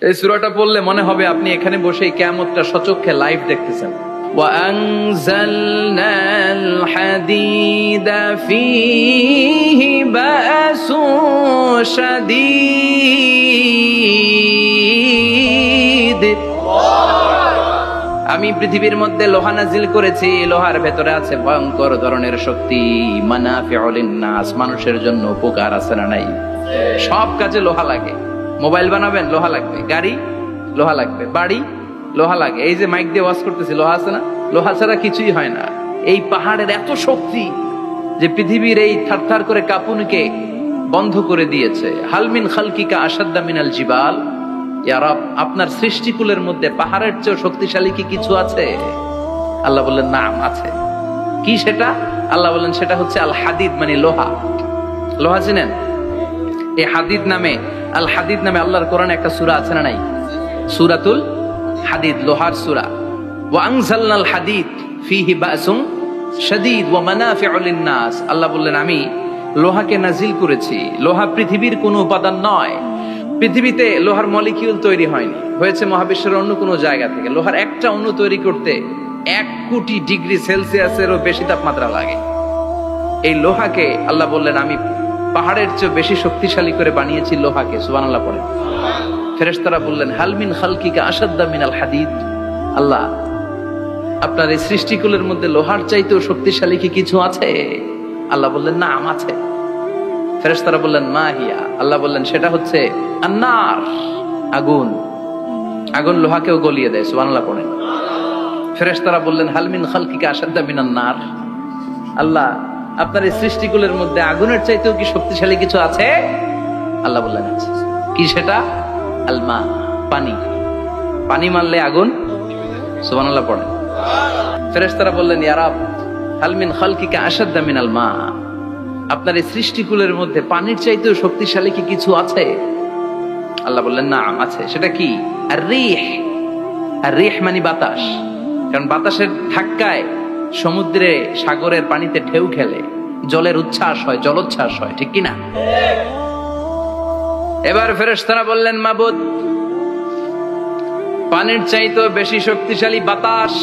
এই সূরাটা পড়লে মনে হবে আপনি এখানে বসে কিয়ামতটা সচক্ষে লাইভ দেখতেছেন। وأنزلنا الحديد فيه بأس شديد আমি পৃথিবীর মধ্যে লোহা নাজিল করেছি, লোহার ভেতরে আছে ভয়ঙ্কর ধরনের শক্তি। মানাফিউ লিন-নাস, মানুষের জন্য উপকার আছে না নাই? সব কাজে লোহা লাগে। মোবাইল বানাবেন লোহা লাগবে, গাড়ি লোহা লাগবে, বাড়ি লোহা লাগে। এই যে মাইক দিয়ে ওয়াজ করতেছি লোহা আছে না? লোহা ছাড়া কিছুই হয় না। এই পাহাড়ের এত শক্তি যে পৃথিবীর এই থারথার করে কাঁপুনিকে বন্ধ করে দিয়েছে। হালমিন খালকিকা আসাদ্দা মিনাল জিবাল, ইয়া রব, আপনার সৃষ্টিকুলের মধ্যে পাহাড়ের চেয়ে শক্তিশালী কি কিছু আছে? আল্লাহ বললেন নাম আছে। কি সেটা? আল্লাহ বললেন সেটা হচ্ছে আল হাদিদ, মানে লোহা। লোহা চিনেন? এই হাদিদ নামে, আল হাদিদ নামে আল্লাহর কোরআনে একটা সূরা আছে না নাই? সূরাতুল হাদিদ, লোহার সূরা। ওয়া আনজালনাল হাদিদ ফীহি বাসুন শাদীদ ওয়া মানাফিউ লিন-নাস। আল্লাহ বললেন আমি লোহাকে নাজিল করেছি। লোহা পৃথিবীর কোনো উপাদান নয়। পৃথিবীতে লোহার মলিকিউল তৈরি হয়নি, হয়েছে মহাবিশ্বের অন্য কোনো জায়গা থেকে। লোহার একটা অণু তৈরি করতে 1 কোটি ডিগ্রি সেলসিয়াসেরও বেশি তাপমাত্রা লাগে। এই লোহাকে আল্লাহ বললেন আমি পাহাড়ের চেয়ে বেশি শক্তিশালী করে বানিয়েছি লোহাকে। সুবহানাল্লাহ পড়ে। ফেরেশতারা বললেন হালমিন খালকিকা আসাদ্দা মিনাল হাদিদ। আল্লাহ, আপনার এই সৃষ্টিকুলের মধ্যে লোহার চাইতেও শক্তিশালী কি কিছু আছে? আল্লাহ বললেন নাম আছে। ফেরেশতারা বললেন মা হিয়া। আল্লাহ বললেন সেটা হচ্ছে আন্নার, আগুন। আগুন লোহাকেও গলিয়ে দেয়। সুবহানাল্লাহ পড়েন। ফেরেশতারা বললেন হালমিন খালকিকা আসাদ্দা মিনান নার। আল্লাহ, আপনার এই সৃষ্টিকুলের মধ্যে আগুনের চাইতেও কি শক্তিশালী কিছু আছে? আল্লাহ বললেন আছে। কি সেটা? আল মা, পানি। পানি মারলে আগুন। সুবহানাল্লাহ পড়েন। ফেরেশতারা বললেন ইয়া রব, হালমিন খালকিকা আসাদ্দা মিনাল মা, আপনার এই সৃষ্টিকুলের মধ্যে পানির চাইতেও শক্তিশালী কি কিছু আছে? আল্লাহ বললেন না, আছে। সেটা কি? আর রিহ। আর রিহ মানে বাতাস। কারণ বাতাসের ধাক্কায় সমুদ্রে, সাগরের পানিতে ঢেউ খেলে, জলের উচ্ছ্বাস হয়, জলোচ্ছ্বাস হয়, ঠিক কিনা? এবার ফেরেশতারা বললেন মাবুদ, পানির চাইতেও বেশি শক্তিশালী বাতাস।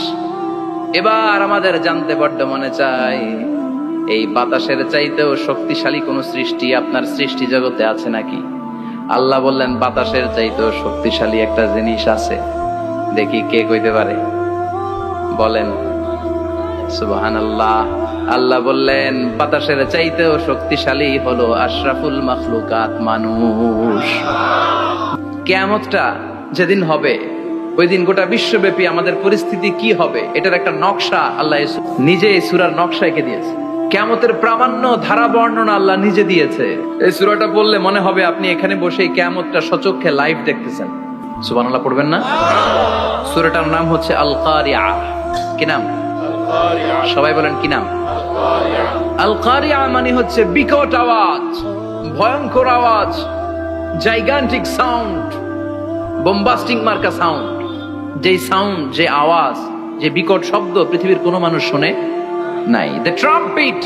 এবার আমাদের জানতে বড্ড মনে চায়, এই বাতাসের চাইতেও শক্তিশালী কোন সৃষ্টি আপনার সৃষ্টি জগতে আছে নাকি? আল্লাহ বললেন বাতাসের চাইতেও শক্তিশালী একটা জিনিস আছে। দেখি কে কইতে পারে, বলেন। সুবহানাল্লাহ। আল্লাহ বললেন বাতাসের চাইতেও শক্তিশালী হলো আশরাফুল মাখলুকাত, মানুষ। কিয়ামতটা যেদিন হবে, ওই দিন গোটা বিশ্বব্যাপী আমাদের পরিস্থিতি কি হবে এটার একটা নকশা আল্লাহ নিজে এই সূরার নকশা এঁকে দিয়েছে। কিয়ামতের প্রামাণ্য ধারা বর্ণনা আল্লাহ নিজে দিয়েছে। এই সূরাটা পড়লে মনে হবে আপনি এখানে বসে কিয়ামতটা সচক্ষে লাইভ দেখতেছেন। সুবহানাল্লাহ পড়বেন না? সূরাটার নাম হচ্ছে আল কারিআ। কি নাম? সবাই বলেন কি নাম? আল কারিআ মানে হচ্ছে বিকট আওয়াজ, ভয়ঙ্কর আওয়াজ, জাইগান্টিক সাউন্ড, বোম্বাস্টিক মার্কা সাউন্ড। যে সাউন্ড, যে আওয়াজ, যে বিকট শব্দ পৃথিবীর কোনো মানুষ শুনে নাই। The trumpet,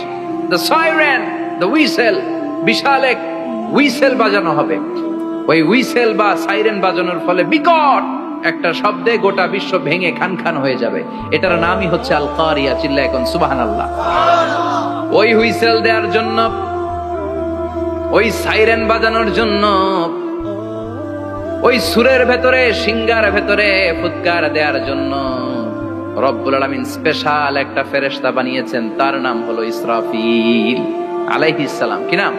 the siren, the whistle, বিশাল এক হুইসেল বাজানো হবে। ওই হুইসেল বা সাইরেন বাজানোর ফলে বিকট একটা শব্দে গোটা বিশ্ব ভেঙে খান খান হয়ে যাবে। এটার নামই হচ্ছে আল কারিয়া। চিল্লা এখন সুবহানাল্লাহ। ওই হুইসেল দেওয়ার জন্য, ওই সাইরেন বাজানোর জন্য, ওই সুরের ভেতরে, সিঙ্গার ভেতরে ফুৎকার দেওয়ার জন্য রব্বুল আলামিন স্পেশাল একটা ফেরেশতা বানিয়েছেন। তার নাম হলো ইসরাফিল আলাইহিস সালাম। কি নাম?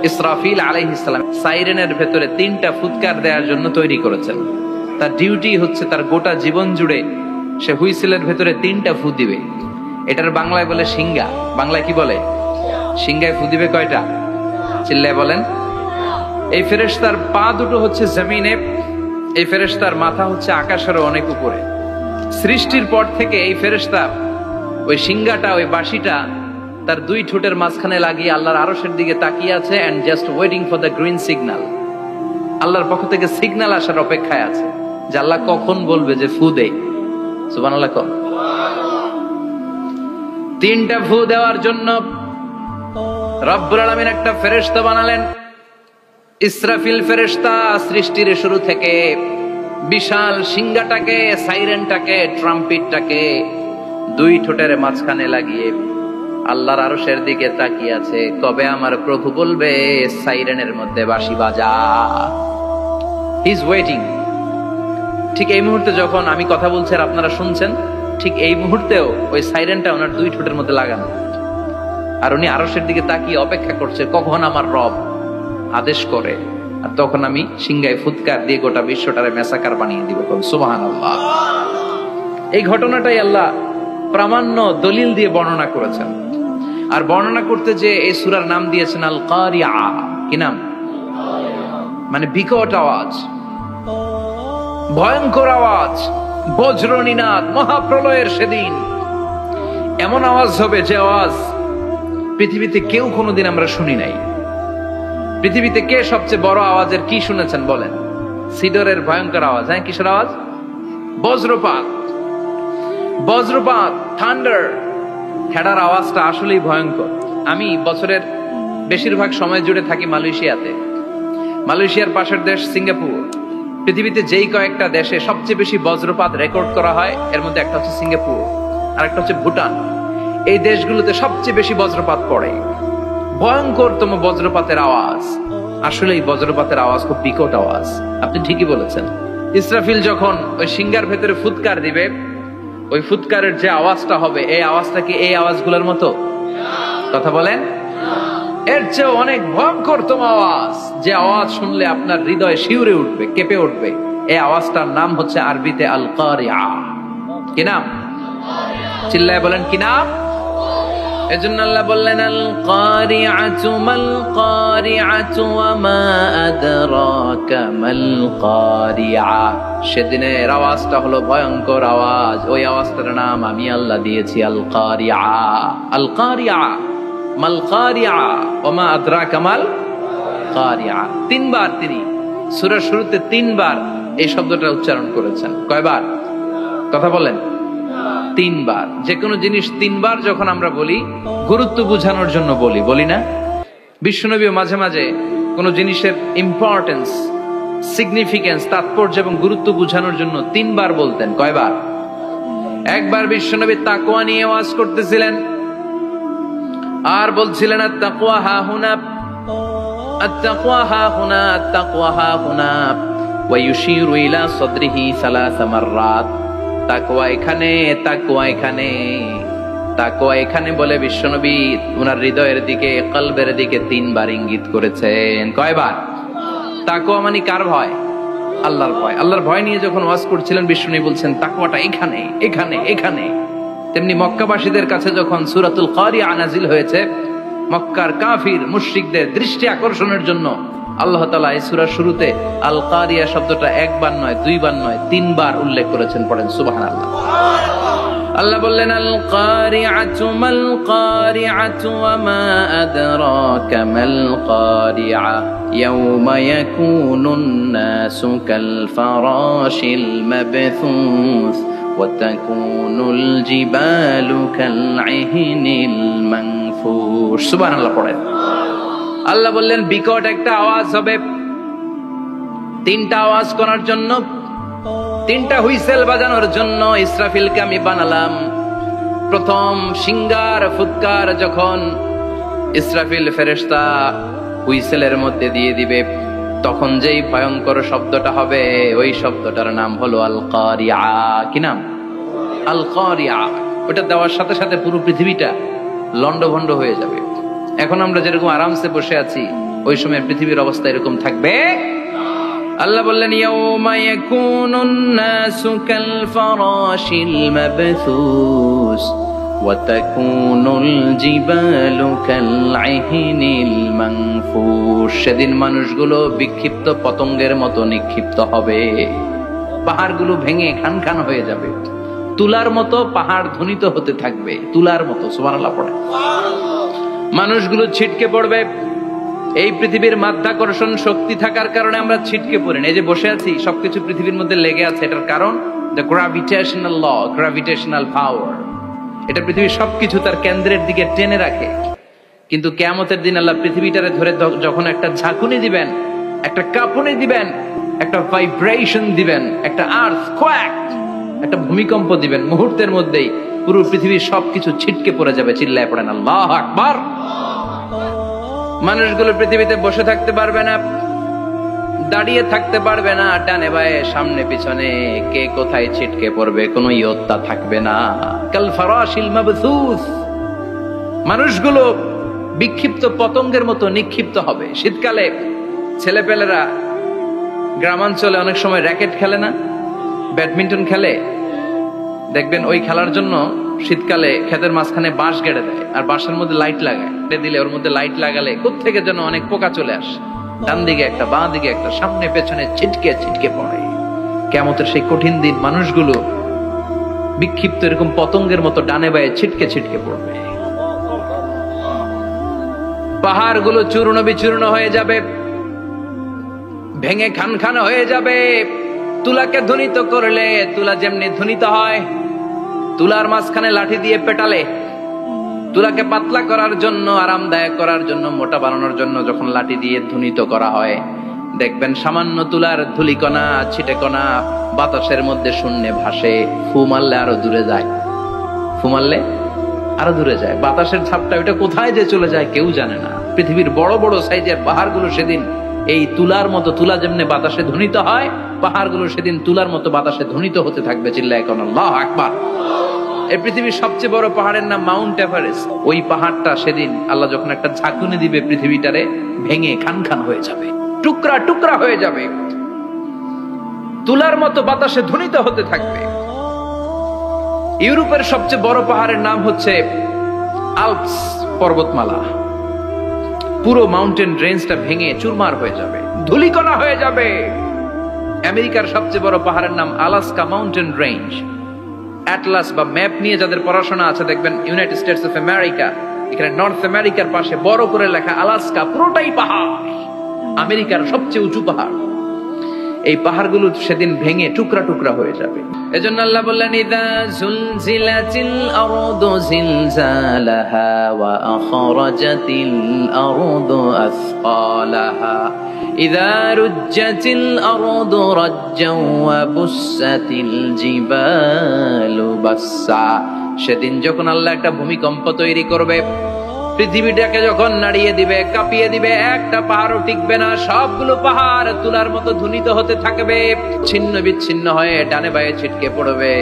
ইসরাফিল আলাইহিস সালাম। সাইরেনের ভেতরে 3টা ফুৎকার দেওয়ার জন্য তৈরি করেছেন। তার ডিউটি হচ্ছে তার গোটা জীবন জুড়ে সে হুইসেলের ভেতরে 3টা ফু দিবে। এটার বাংলায় বলে সিঙ্গা। বাংলায় কি বলে? সিঙ্গায় ফু দিবে কয়টা? চিল্লায় বলেন। এই ফেরেশতার পা দুটো হচ্ছে জমিনে, এই ফেরেশতার মাথা হচ্ছে আকাশেরও অনেক উপরে। সৃষ্টির পর থেকে এই ফেরেশতা ওই সিঙ্গাটা, ওই বাঁশিটা তার 2 ঠোঁটের মাঝখানে লাগিয়ে আল্লাহর আরশের দিকে তাকিয়ে আছে, and just waiting for the green signal. আল্লাহর পক্ষ থেকে সিগন্যাল আসার অপেক্ষায় আছে যে আল্লাহ কখন বলবে যে ফু দে। সুবহানাল্লাহ। 3টা ফু দেওয়ার জন্য রব্বুল আলামিন একটা ফেরেশতা বানালেন। ইসরাফিল ফেরেশতা সৃষ্টির শুরু থেকে বিশাল সিংহাটাকে, সাইরেনটাকে, ট্রাম্পিটটাকে দুই ঠোঁটের মাঝখানে লাগিয়ে আল্লাহর আরশের দিকে তাকিয়ে আছে, কবে আমার প্রভু বলবে সাইরেনের মধ্যে বাঁশি বাজা। He is waiting. ঠিক এই মুহূর্তে যখন আমি কথা বলছি আর আপনারা শুনছেন, ঠিক এই মুহূর্তেও ওই সাইরেনটা ওনার দুই ঠোঁটের মধ্যে লাগানো, আর উনি আরশের দিকে তাকিয়ে অপেক্ষা করছে কখন আমার রব আদেশ করে, আর তখন আমি সিংহায় ফুৎকার দিয়ে গোটা বিশ্বটারে মেসাকার বানিয়ে দিব। সুবহানাল্লাহ। এই ঘটনাটাই আল্লাহ প্রামাণ্য দলিল দিয়ে বর্ণনা করেছেন, আর বর্ণনা করতে যে এই সূরার নাম দিয়েছেন আল কারিআ। কি নাম? মানে বিকট আওয়াজ, ভয়ঙ্কর আওয়াজ, বজ্রনিনাদ, মহাপ্রলয়ের সেদিন এমন আওয়াজ হবে যে আওয়াজ পৃথিবীতে কেউ কোনোদিন আমরা শুনি নাই। পৃথিবীতে কে সবচেয়ে বড় আওয়াজের কি শুনেছেন বলেন? সিডরের ভয়ঙ্কর আওয়াজ। হ্যাঁ, কিসের আওয়াজ? বজ্রপাত। বজ্রপাত, থান্ডার, খেড়ার আওয়াজটা আসলেই ভয়ঙ্কর। আমি বছরের বেশিরভাগ সময় জুড়ে থাকি মালয়েশিয়াতে। মালয়েশিয়ার পাশের দেশ সিঙ্গাপুর। পৃথিবীতে যেই কয়েকটা দেশে সবচেয়ে বেশি বজ্রপাত রেকর্ড করা হয়, এর মধ্যে একটা হচ্ছে সিঙ্গাপুর, আর একটা হচ্ছে ভুটান। এই দেশগুলোতে সবচেয়ে বেশি বজ্রপাত পড়ে। ভয়ঙ্করতম বজ্রপাতের আওয়াজ। আসলে এই বজ্রপাতের আওয়াজ খুব বিকট আওয়াজ। আপনি ঠিকই বলেছেন। ইসরাফিল যখন ওই সিংহার ভেতরে ফুৎকার দিবে, ওই ফুৎকারের যে আওয়াজটা হবে, এই আওয়াজটা কি এই আওয়াজগুলোর মতো? কথা বলেন। এর চেয়ে অনেক ভয়ঙ্করতম আওয়াজ, যে আওয়াজ শুনলে আপনার হৃদয় শিউরে উঠবে, কেঁপে উঠবে। এই আওয়াজটার নাম হচ্ছে আরবিতে আল কারিআ। কি নাম? চিল্লায় বলেন কি নাম? এজন্য আল্লাহ বললেন আল কারিআতু মাল কারিআতু ওয়া মা আদরাকা মাল কারিআ। সেদিনের আওয়াজটা হলো ভয়ঙ্কর আওয়াজ। ওই আওয়াজটার নাম আমি আল্লাহ দিয়েছি আল কারিআ। আল কারিআ মাল কারিআ ওয়া মা আদরাকা মাল কারিআ। তিনবার তিনি সূরার শুরুতে তিনবার এই শব্দটা উচ্চারণ করেছেন। কয়বার? কথা বলেন। তিনবার। যে কোনো জিনিস তিনবার যখন আমরা বলি, গুরুত্ব বোঝানোর জন্য বলি না? বিশ্বনবী মাঝে মাঝে কোন জিনিসের ইম্পর্টেন্স, সিগনিফিকেন্স, তাৎপর্য এবং গুরুত্ব বোঝানোর জন্য তিনবার বলতেন। কয়বার? একবার বিশ্বনবী তাকওয়া নিয়ে ওয়াজ করতেছিলেন, আর বলছিলেন আত-তাকওয়া হাহুনা, আত-তাকওয়া হাহুনা, আত-তাকওয়া হাহুনা, ওয়া ইউশিরু ইলা সাদরিহি সালাসা মাররাত। তাকওয়া এখানে, তাকওয়া এখানে, তাকওয়া এখানে বলে বিশ্বনবী ওনার হৃদয়ের দিকে, কলবের দিকে তিনবার ইঙ্গিত করেছেন। কয়বার? তাকওয়া মানে কার ভয়? আল্লাহর ভয়। আল্লাহর ভয় নিয়ে যখন ওয়াজ করছিলেন, বিশ্বনবী বলছেন তাকওয়াটা এখানে, এখানে, এখানে। তেমনি মক্কাবাসীদের কাছে যখন সূরাতুল কারিআ নাজিল হয়েছে, মক্কার কাফির মুশরিকদের দৃষ্টি আকর্ষণের জন্য আল্লাহ তাআলা এই সূরার শুরুতে আল কারিআ শব্দটা একবার নয়, দুইবার নয়, তিনবার উল্লেখ করেছেন। পড়েন সুবহানাল্লাহ। আল্লাহ বললেন আল কারিআতু মাল কারিআতু ওয়া মা আদরাকা মাল কারিআ ইয়াওমা ইয়াকুনুন নাসু কাল ফারাশিল মাবথুস ওয়া তাকুনুল জিবালু কাল ইহনিল মানফুশ। সুবহানাল্লাহ পড়েন। আল্লাহ বললেন বিকট একটা আওয়াজ হবে। তিনটা আওয়াজ করার জন্য, তিনটা হুইসেল বাজানোর জন্য ইসরাফিলকে আমি বানালাম। প্রথম সিংহার ফুৎকার যখন ইসরাফিল ফেরেশতা হুইসেলের মধ্যে দিয়ে দিবে, তখন যেই ভয়ঙ্কর শব্দটা হবে, ওই শব্দটার নাম হলো আল কারিআ। কি নাম? আল কারিআ। ওটা দেওয়ার সাথে সাথে পুরো পৃথিবীটা লন্ডভন্ড হয়ে যাবে। এখন আমরা যেরকম আরামসে বসে আছি, ওই সময় পৃথিবীর অবস্থা এরকম থাকবে। আল্লাহ বললেন ইয়াউমা ইয়াকুনুন নাসু কাল ফারাশিল মাবথুস ওয়া তাকুনুল জিবালু কাল ইহনিল মানফুশ। সেদিন মানুষগুলো বিক্ষিপ্ত পতঙ্গের মতো নিক্ষিপ্ত হবে। পাহাড়গুলো ভেঙে খান খান হয়ে যাবে। তুলার মতো পাহাড় ধ্বনিত হতে থাকবে, তুলার মতো। সুবহানাল্লাহ পড়ে। মানুষগুলো ছিটকে পড়বে। এই পৃথিবীর মাধ্যাকর্ষণ শক্তি থাকার কারণে আমরা ছিটকে পড়ি না। এই যে বসে আছি, সবকিছু পৃথিবীর মধ্যে লেগে আছে। এটার কারণ দ্য গ্রাভিটেশনাল ল, গ্রাভিটেশনাল পাওয়ার। এটা পৃথিবীর সবকিছু তার কেন্দ্রের দিকে টেনে রাখে। কিন্তু কিয়ামতের দিন আল্লাহ পৃথিবীটারে ধরে যখন একটা ঝাঁকুনি দিবেন, একটা কাঁপুনি দিবেন, একটা ভাইব্রেশন দিবেন, একটা আর্থকোয়াক, একটা ভূমিকম্প দিবেন, মুহূর্তের মধ্যেই পুরো পৃথিবীর সবকিছু ছিটকে পড়ে যাবে। চিল্লায় পড়েন আল্লাহু আকবার। মানুষগুলো পৃথিবীতে বসে থাকতে পারবে না, দাঁড়িয়ে থাকতে পারবে না, ডানে বায়ে সামনে পিছনে কে কোথায় ছিটকে পড়বে কোনো ইয়ত্তা থাকবে না। কাল ফারাশিল মাবসুস, মানুষগুলো বিক্ষিপ্ত পতঙ্গের মতো নিক্ষিপ্ত হবে। শীতকালে ছেলেপেলেরা গ্রামাঞ্চলে অনেক সময় র্যাকেট খেলে না, ব্যাডমিন্টন খেলে, দেখবেন ওই খেলার জন্য শীতকালে ক্ষেতের মাঝখানে বাঁশ গেড়ে দেয় আর বাঁশের মধ্যে লাইট লাগায়, দিলে ওর মধ্যে লাইট লাগালে কোত্থেকে যেন অনেক পোকা চলে আসে, ডান দিকে একটা বাঁ দিকে একটা, সামনে পেছনে ছিটকে ছিটকে পড়ে। কিয়ামতের সেই কঠিন দিন মানুষগুলো বিক্ষিপ্ত এরকম পতঙ্গের মতো ডানে বায়ে ছিটকে ছিটকে পড়বে। পাহাড়গুলো চূর্ণ বিচূর্ণ হয়ে যাবে, ভেঙে খান খান হয়ে যাবে। তুলাকে ধ্বনিত করলে তুলা যেমনি ধ্বনিত হয়, তুলার মাঝখানে লাঠি দিয়ে পেটালে, তুলাকে পাতলা করার জন্য, আরামদায়ক করার জন্য, মোটা বানানোর জন্য যখন লাঠি দিয়ে ধ্বনিত করা হয়, দেখবেন সামান্য তুলার ধুলিকণা ছিটেকণা বাতাসের মধ্যে শূন্যে ভাসে, ফু মারলে আরো দূরে যায়, ফু মারলে আরো দূরে যায়। বাতাসের ঝাপটা ওটা কোথায় যে চলে যায় কেউ জানে না। পৃথিবীর বড় বড় সাইজের পাহাড়গুলো সেদিন এই তুলার মতো, তুলা যেমনি বাতাসে ধ্বনিত হয়, পাহাড়গুলো সেদিন তুলার মতো বাতাসে ধ্বনিত হতে থাকবে। চিল্লায় কোন আল্লাহু আকবার। এই পৃথিবীর সবচেয়ে বড় পাহাড়ের নাম মাউন্ট এভারেস্ট। ওই পাহাড়টা সেদিন আল্লাহ যখন একটা ঝাঁকুনি দিবে, পৃথিবীটারে ভেঙে খান খান হয়ে যাবে, টুকরা টুকরা হয়ে যাবে, তুলার মতো বাতাসে ধ্বনিত হতে থাকবে। ইউরোপের সবচেয়ে বড় পাহাড়ের নাম হচ্ছে আল্পস পর্বতমালা। পুরো মাউন্টেন রেঞ্জটা ভেঙে চুরমার হয়ে যাবে, ধূলিকণা হয়ে যাবে। আমেরিকার সবচেয়ে বড় পাহাড়ের নাম আলাস্কা মাউন্টেন রেঞ্জ। অ্যাটলাস বা ম্যাপ নিয়ে যাদের পড়াশোনা আছে দেখবেন ইউনাইটেড স্টেটস অফ আমেরিকা, এখানে নর্থ আমেরিকার পাশে বড় করে লেখা আলাস্কা, পুরোটাই পাহাড়, আমেরিকার সবচেয়ে উঁচু পাহাড়। এই পাহাড়গুলো সেদিন ভেঙে টুকরা টুকরা হয়ে যাবে। এজন্য আল্লাহ বললেন, ইযা যুলজিলাতিল আরদু জিলজালাহা ওয়া আখরাজাতিল আরদু আসকালাহা ইযা রুজ্জাতিল আরদু রাজ্জাও ওয়া বুসাতিল জিবালু বাসসা। সেদিন যখন আল্লাহ একটা ভূমিকম্প তৈরি করবে, পৃথিবীটাকে যখন নাড়িয়ে দিবে, কাঁপিয়ে দিবে, একটা পাহাড়ও টিকবে না, সবগুলো পাহাড় তুলার মতো ধ্বনিত হতে থাকবে, ছিন্ন বিচ্ছিন্ন হয়ে ডানে বায়ে ছিটকে পড়বে।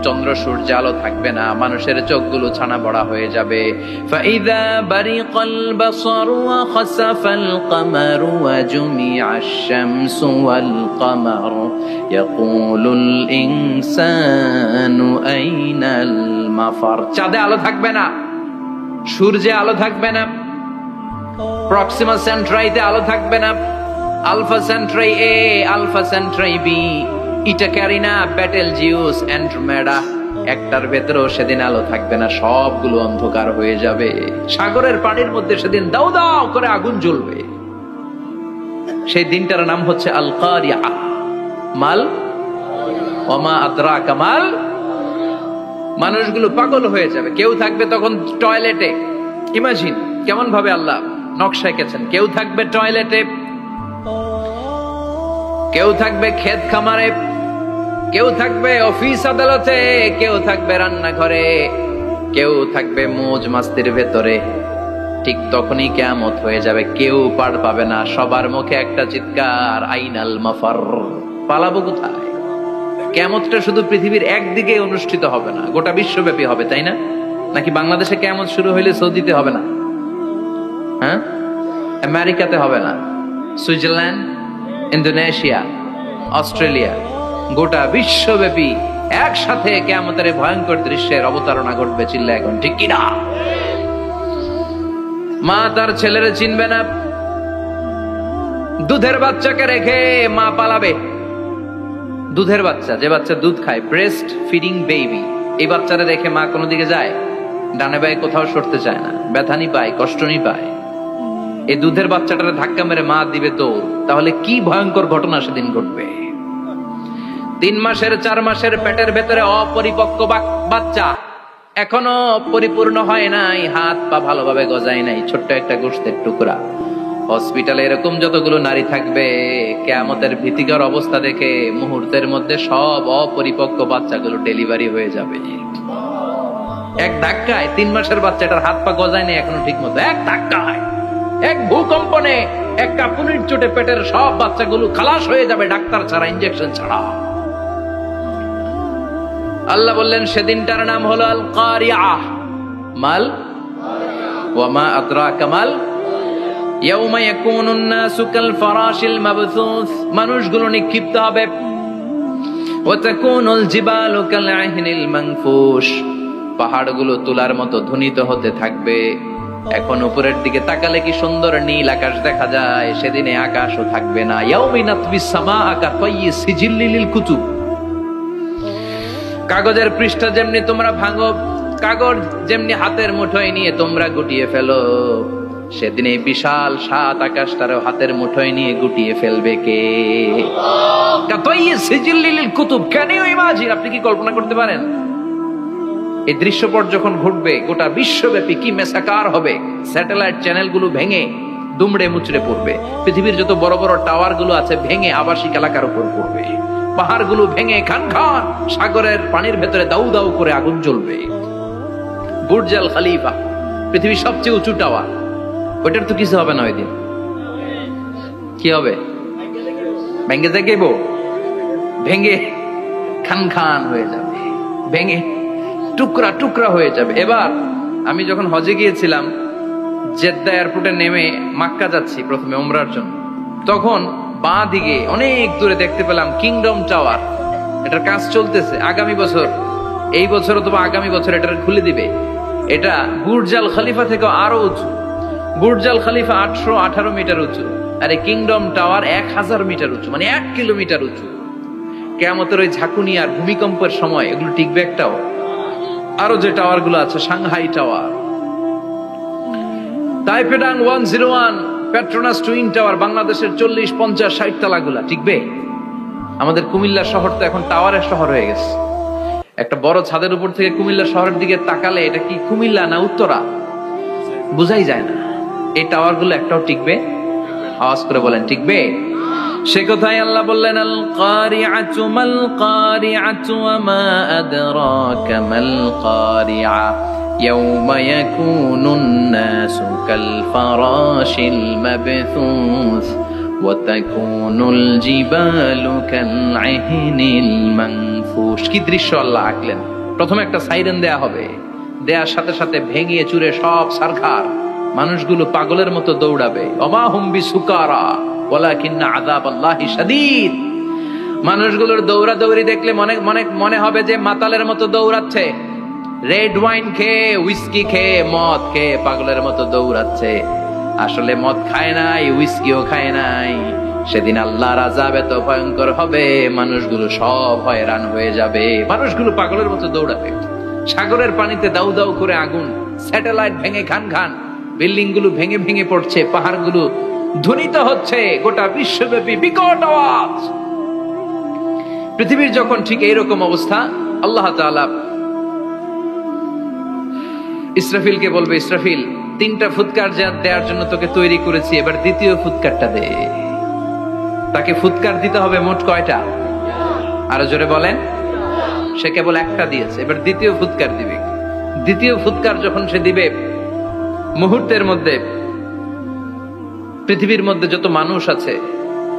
চন্দ্র সূর্য আলো থাকবে না, মানুষের চোখগুলো ছানা বড়া হয়ে যাবে। ফাইদা বারিকাল বাসারু ওয়া খাসাফাল কামারু ওয়া জুমিআশ শামসু ওয়াল কামারু ইয়াকুলুল ইনসানু আইনাল মাফার। চাঁদে আলো থাকবে না, সূর্যে আলো থাকবে না, প্রক্সিমা সেন্ট্রাইতে আলো থাকবে না, আলফা সেন্ট্রাই এ, আলফা সেন্ট্রাই বি, ইটা ক্যারিনা, বেটেলজিউস, অ্যান্ড্রোমেডা, একটার ভেতরেও সেদিন আলো থাকবে না, সবগুলো অন্ধকার হয়ে যাবে। সাগরের পানির মধ্যে সেদিন দাও দাও করে আগুন জ্বলবে। সেই দিনটার নাম হচ্ছে আল কারিয়া। মাল ওমা আদরাকা মাল। মানুষগুলো পাগল হয়ে যাবে। কেউ থাকবে তখন টয়লেটে, ইমাজিন কেমন ভাবে আল্লাহ নকশা এঁকেছেন। কেউ থাকবে টয়লেটে, কেউ থাকবে ক্ষেত খামারে, কেউ থাকবে অফিস আদালতে, কেউ থাকবে রান্নাঘরে, কেউ থাকবে মৌজ মাস্তির ভেতরে। ঠিক তখনই কিয়ামত হয়ে যাবে, কেউ পার পাবে না। সবার মুখে একটা চিৎকার, আইনাল মাফার। পালাবো কোথায়? কিয়ামতটা শুধু পৃথিবীর একদিকে অনুষ্ঠিত হবে না, গোটা বিশ্বব্যাপী হবে, তাই না? নাকি বাংলাদেশে কিয়ামত শুরু হইলে সৌদিতে হবে না? হ্যাঁ, আমেরিকাতে হবে না, সুইজারল্যান্ড, ইন্দোনেশিয়া, অস্ট্রেলিয়া, গোটা বিশ্বব্যাপী একসাথে কিয়ামতের ভয়ঙ্কর দৃশ্যের অবতারণা ঘটবে। চিল্লা এখন ঠিক কিনা? মা তার ছেলেরে চিনবে না, দুধের বাচ্চাকে রেখে মা পালাবে। দুধের বাচ্চা, যে বাচ্চা দুধ খায়, ব্রেস্ট ফিডিং বেবি, এই বাচ্চারা রেখে মা কোনো দিকে যায়? ডানে বায়ে কোথাও সরতে চায় না, ব্যথানি পায়, কষ্টনি পায়। এই দুধের বাচ্চাটারে ধাক্কা মেরে মা দিবে দৌড়। তাহলে কি ভয়ঙ্কর ঘটনা সেদিন ঘটবে। 3 মাসের 4 মাসের পেটের ভেতরে অপরিপক্ক বাচ্চা, এখনো পরিপূর্ণ হয় নাই, হাত পা ভালোভাবে গজায় নাই, ছোট্ট একটা গোশতের টুকরা। হসপিটালে এরকম যতগুলো নারী থাকবে, কিয়ামতের ভীতিকর অবস্থা দেখে মুহূর্তের মধ্যে সব অপরিপক্ক বাচ্চাগুলো ডেলিভারি হয়ে যাবে। এক ধাক্কায় 3 মাসের বাচ্চাটার হাত পা গজায় নেই এখনো ঠিক মতো, এক ধাক্কায়, এক ভূকম্পনে, এক কাপুনির চোটে পেটের সব বাচ্চাগুলো খালাস হয়ে যাবে ডাক্তার ছাড়া, ইনজেকশন ছাড়া। আল্লাহ বললেন সেদিনটার নাম হলো আল কারিআহ। মাল ওয়া মা আদরাকা মাল ইয়াউমা ইয়াকুনুন নাসু কাল ফারাশিল মাবথুস, মানুষগুলো নিক্ষিপ্ত হবে। ওয়া তাকুনুল জিবালু কাল আহিনিল মানফুশ, পাহাড়গুলো তুলার মতো ধ্বনিত হতে থাকবে। এখন উপরের দিকে তাকালে কি সুন্দর নীল আকাশ দেখা যায়, সেদিনে আকাশও থাকবে না। ইয়াউমিন নাতবিস সামাআ কাতাইয়ি সিজিল্লি লিল কুতুব, কাগজের পৃষ্ঠা যেমনি তোমরা ভাঙো, কাগজ যেমনি হাতের মুঠোয় নিয়ে তোমরা গুটিয়ে ফেলো, সেদিন এই বিশাল 7 আকাশটারও হাতের মুঠোয় নিয়ে গুটিয়ে ফেলবে কে? কাতাইয়ি সিজিল্লি লিল কুতুব, ক্যান ইউ ইমাজিন? আপনি কি কল্পনা করতে পারেন এই দৃশ্যপট যখন ঘটবে গোটা বিশ্বব্যাপী কি মেসাকার হবে? স্যাটেলাইট চ্যানেলগুলো ভেঙে দুমড়ে মুচড়ে পড়বে, পৃথিবীর যত বড় বড় টাওয়ার গুলো আছে ভেঙে আবাসিক এলাকার উপর পড়বে, পাহাড়গুলো ভেঙে খান খান সাগরের পানির ভেতরে দাউ দাউ করে আগুন জ্বলবে। বুর্জ আল খলিফা পৃথিবীর সবচেয়ে উঁচু টাওয়ার, ওইটার তো কিছু হবে না, ওই দিন কি হবে? ভেঙে যাইব, ভেঙে খান খান হয়ে যাবে, ভেঙে টুকরা টুকরা হয়ে যাবে। এবার আমি যখন হজে গিয়েছিলাম, জেদ্দা এয়ারপোর্টে নেমে মক্কা যাচ্ছি প্রথমে উমরার জন্য, তখন বাঁ দিকে অনেক দূরে দেখতে পেলাম কিংডম টাওয়ার। এটার কাজ চলতেছে, আগামী বছর, এই বছর অথবা আগামী বছর এটা খুলে দিবে। এটা বুর্জ আল খলিফা থেকে আরো উঁচু। বুর্জ আল খলিফা 818 মিটার উঁচু, আর এই কিংডম টাওয়ার 1000 মিটার উঁচু, মানে 1 কিলোমিটার উঁচু। কিয়ামতের ওই ঝাঁকুনি আর ভূমিকম্পের সময় এগুলো টিকবে একটাও? আরো যে টাওয়ার গুলো আছে, সাংহাই টাওয়ার, তাইপেডাং 101, পেট্রোনাস টুইন টাওয়ার, বাংলাদেশের 40, 50, 60 তালাগুলা টিকবে? আমাদের কুমিল্লা শহর তো এখন টাওয়ারের শহর হয়ে গেছে। একটা বড় ছাদের উপর থেকে কুমিল্লা শহরের দিকে তাকালে এটা কি কুমিল্লা না উত্তরা বুঝাই যায় না। এই টাওয়ার গুলো একটাও টিকবে? আওয়াজ করে বলেন টিকবে? সে কথাই আল্লাহ বললেন আল কারিআতু মাল কারিআতু ওয়া মা আদরাকা মাল কারিআ ইয়াউমা ইয়াকুনুন নাসু কাল ফারাশিল মাবথুস ওয়া তাকুনুল জিবালু কাল আহিনিল মানফুশ। কি দৃশ্য আল্লাহ আঁকলেন! প্রথমে একটা সাইরেন দেয়া হবে, দেয়ার সাথে সাথে ভেঙে চুরে সব সারখার, মানুষগুলো পাগলের মতো দৌড়াবে। ওমা হুম বিসুকারা ওয়ালাকিন্না আযাবাল্লাহি শাদীদ। মানুষগুলোর দৌড়াদৌড়ি দেখলে মনে হবে যে মাতালের মতো দৌড়াচ্ছে, রেড ওয়াইন খেয়ে, হুইস্কি খেয়ে, মদ খেয়ে পাগলের মতো দৌড়াচ্ছে। আসলে মদ খায় নাই, হুইস্কিও খায় নাই। সেদিন আল্লাহর আযাব এত ভয়ঙ্কর হবে, মানুষগুলো সব হয়রান হয়ে যাবে, মানুষগুলো পাগলের মতো দৌড়াবে। সাগরের পানিতে দাউ দাউ করে আগুন, স্যাটেলাইট ভেঙে খান খান, বিল্ডিং গুলো ভেঙে ভেঙে পড়ছে, পাহাড়গুলো ধ্বনিত হচ্ছে, গোটা বিশ্বব্যাপী বিকট আওয়াজ। পৃথিবীর যখন ঠিক এইরকম অবস্থা, আল্লাহ তাআলা ইসরাফিলকে বলবে, ইসরাফিল 3টা ফুৎকার দেওয়ার জন্য তোকে তৈরি করেছি, এবার দ্বিতীয় ফুৎকারটা দে। তাকে ফুৎকার দিতে হবে মোট কয়টা? আরো জোরে বলেন। সে কেবল একটা দিয়েছে, এবার দ্বিতীয় ফুৎকার দিবে। দ্বিতীয় ফুৎকার যখন সে দিবে, মুহূর্তের মধ্যে পৃথিবীর মধ্যে যত মানুষ আছে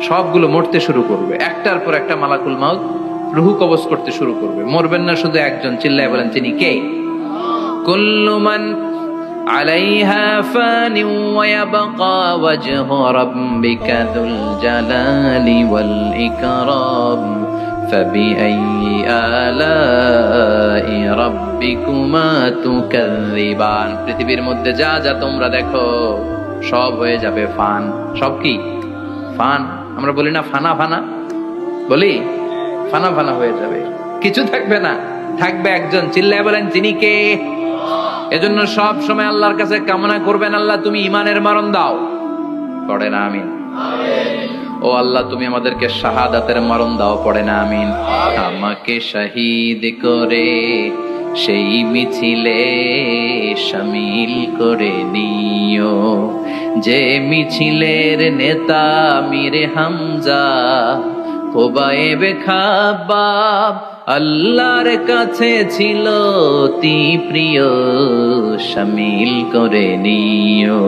সবগুলো মরতে শুরু করবে, একটার পর একটা মালাকুল মাউত রুহু কবজ করতে শুরু করবে। মরবেন না শুধু একজন, চিল্লায় বলেন তিনি কে? কুল্লু মান আলাইহা ফানি ওয়া ইয়াবকা ওয়াজহু রাব্বিকা যুল জালালি ওয়াল ইকরাম ফাবিআইয়ি আলাই রাব্বিকুমা তুকাযযিবান। পৃথিবীর মধ্যে যা যা তোমরা দেখো সব হয়ে যাবে ফান। সব কি? ফান। আমরা বলি না ফানা ফানা, বলি ফানা ফানা হয়ে যাবে, কিছু থাকবে না, থাকবে একজন, চিল্লায় বলেন তিনি কে? এজন্য সব সময় আল্লাহর কাছে কামনা করবেন, আল্লাহ তুমি ঈমানের মরণ দাও। পড়ে না আমিন? ও আল্লাহ তুমি আমাদেরকে শাহাদাতের মরণ দাও। পড়ে না আমিন? আমাকে শহীদ করে সেই মিছিলে শামিল করে নিও। যে মিছিলের নেতা মীর হামজা খোবায়েবে খাব্বাব আল্লাহর কাছে ছিল অতি প্রিয়, শামিল করে নিও।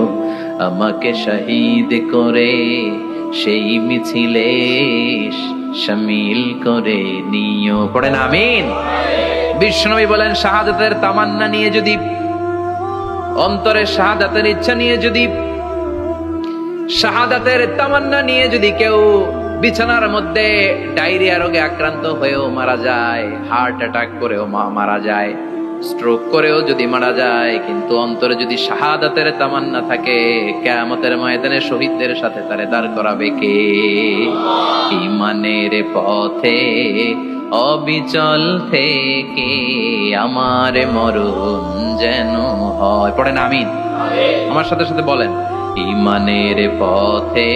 আমাকে শহীদ করে সেই মিছিলে শামিল করে নিও। পড়েন আমিন। বিশ্বনবী বলেন, শাহাদাতের তামান্না নিয়ে যদি, অন্তরে শাহাদাতের ইচ্ছা নিয়ে যদি, শাহাদাতের তামান্না নিয়ে যদি কেউ বিছানার মধ্যে ডায়রিয়া রোগে আক্রান্ত হয়েও মারা যায়, হার্ট অ্যাটাক করেও মারা যায়, স্ট্রোক করেও যদি মারা যায়, কিন্তু অন্তরে যদি শাহাদাতের তামান্না থাকে, কিয়ামতের ময়দানে শহীদদের সাথে তারে দাঁড় করাবে কে? ঈমানের পথে অবিচল থেকে আমার মরণ যেন হয়। পড়েন আমিন। আমার সাথে সাথে বলেন, ঈমানের পথে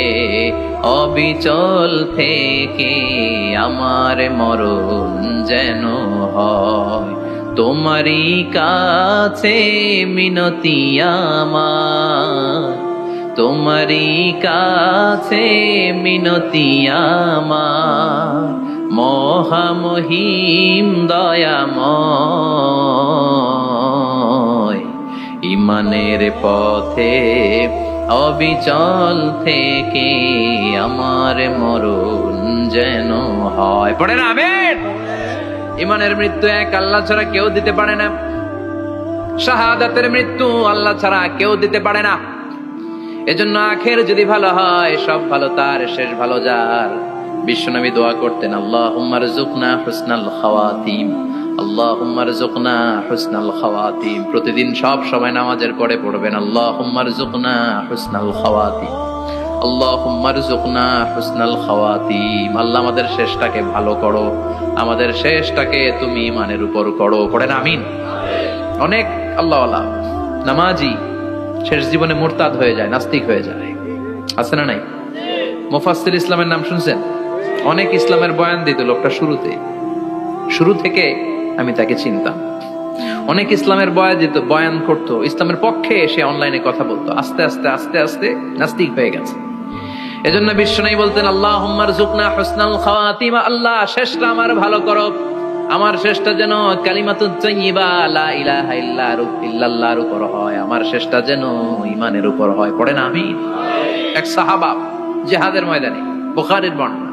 অবিচল থেকে আমার মরণ যেন হয়। তোমারই কাছে মিনতি আমার, তোমারই কাছে মিনতি আমার, মহামহিম দয়াময়। ঈমানের পথে অবিচল থেকে আমার মরণ যেন হয়। পড়েন আমিন। ঈমানের মৃত্যু এক, আল্লাহ ছাড়া কেউ দিতে পারে না। শাহাদাতের মৃত্যু আল্লাহ ছাড়া কেউ দিতে পারে না। এজন্য আখের যদি ভালো হয়, সব ভালো তার, শেষ ভালো যার। বিশ্বনবী দোয়া করতেন, আল্লাহুম্মা রযুকনা হুসনাল খাওয়াতিম, আল্লাহুম্মা রযুকনা হুসনাল খাওয়াতিম। প্রতিদিন সব সময় নামাজের পরে পড়বেন, আল্লাহুম্মা রযুকনা হুসনাল খাওয়াতিম, আল্লাহুম্মা রযুকনা হুসনাল খাওয়াতিম। আল্লাহ আমাদের শেষটাকে ভালো করো, আমাদের শেষটাকে তুমি ঈমানের উপর করো। পড়েন আমিন। অনেক আল্লাহওয়ালা নামাজি শেষ জীবনে মুরতাদ হয়ে যায়, নাস্তিক হয়ে যায়, আছে না নাই? মুফাসসির ইসলামের নাম শুনছেন? অনেক ইসলামের বয়ান দিত লোকটা শুরু থেকে আমি তাকে চিনতাম। অনেক ইসলামের বয়ান করতো, ইসলামের পক্ষে সে অনলাইনে কথা বলতো। আস্তে আস্তে আস্তে আস্তে নাস্তিক হয়ে গেছে। এজন্য বিশ্বনবী বলতেন, আল্লাহুম্মা রযুকনা হুসনাল খাওয়াতিম, আল্লাহ শেষটা আমার ভালো করো, আমার শেষটা যেন কালিমাতুত তাইয়্যিবা লা ইলাহা ইল্লাল্লাহর উপর হয়, আমার শেষটা যেন ঈমানের উপর হয়। পড়েন আমিন। এক সাহাবা জিহাদের ময়দানে, বুখারীর বর্ণনা,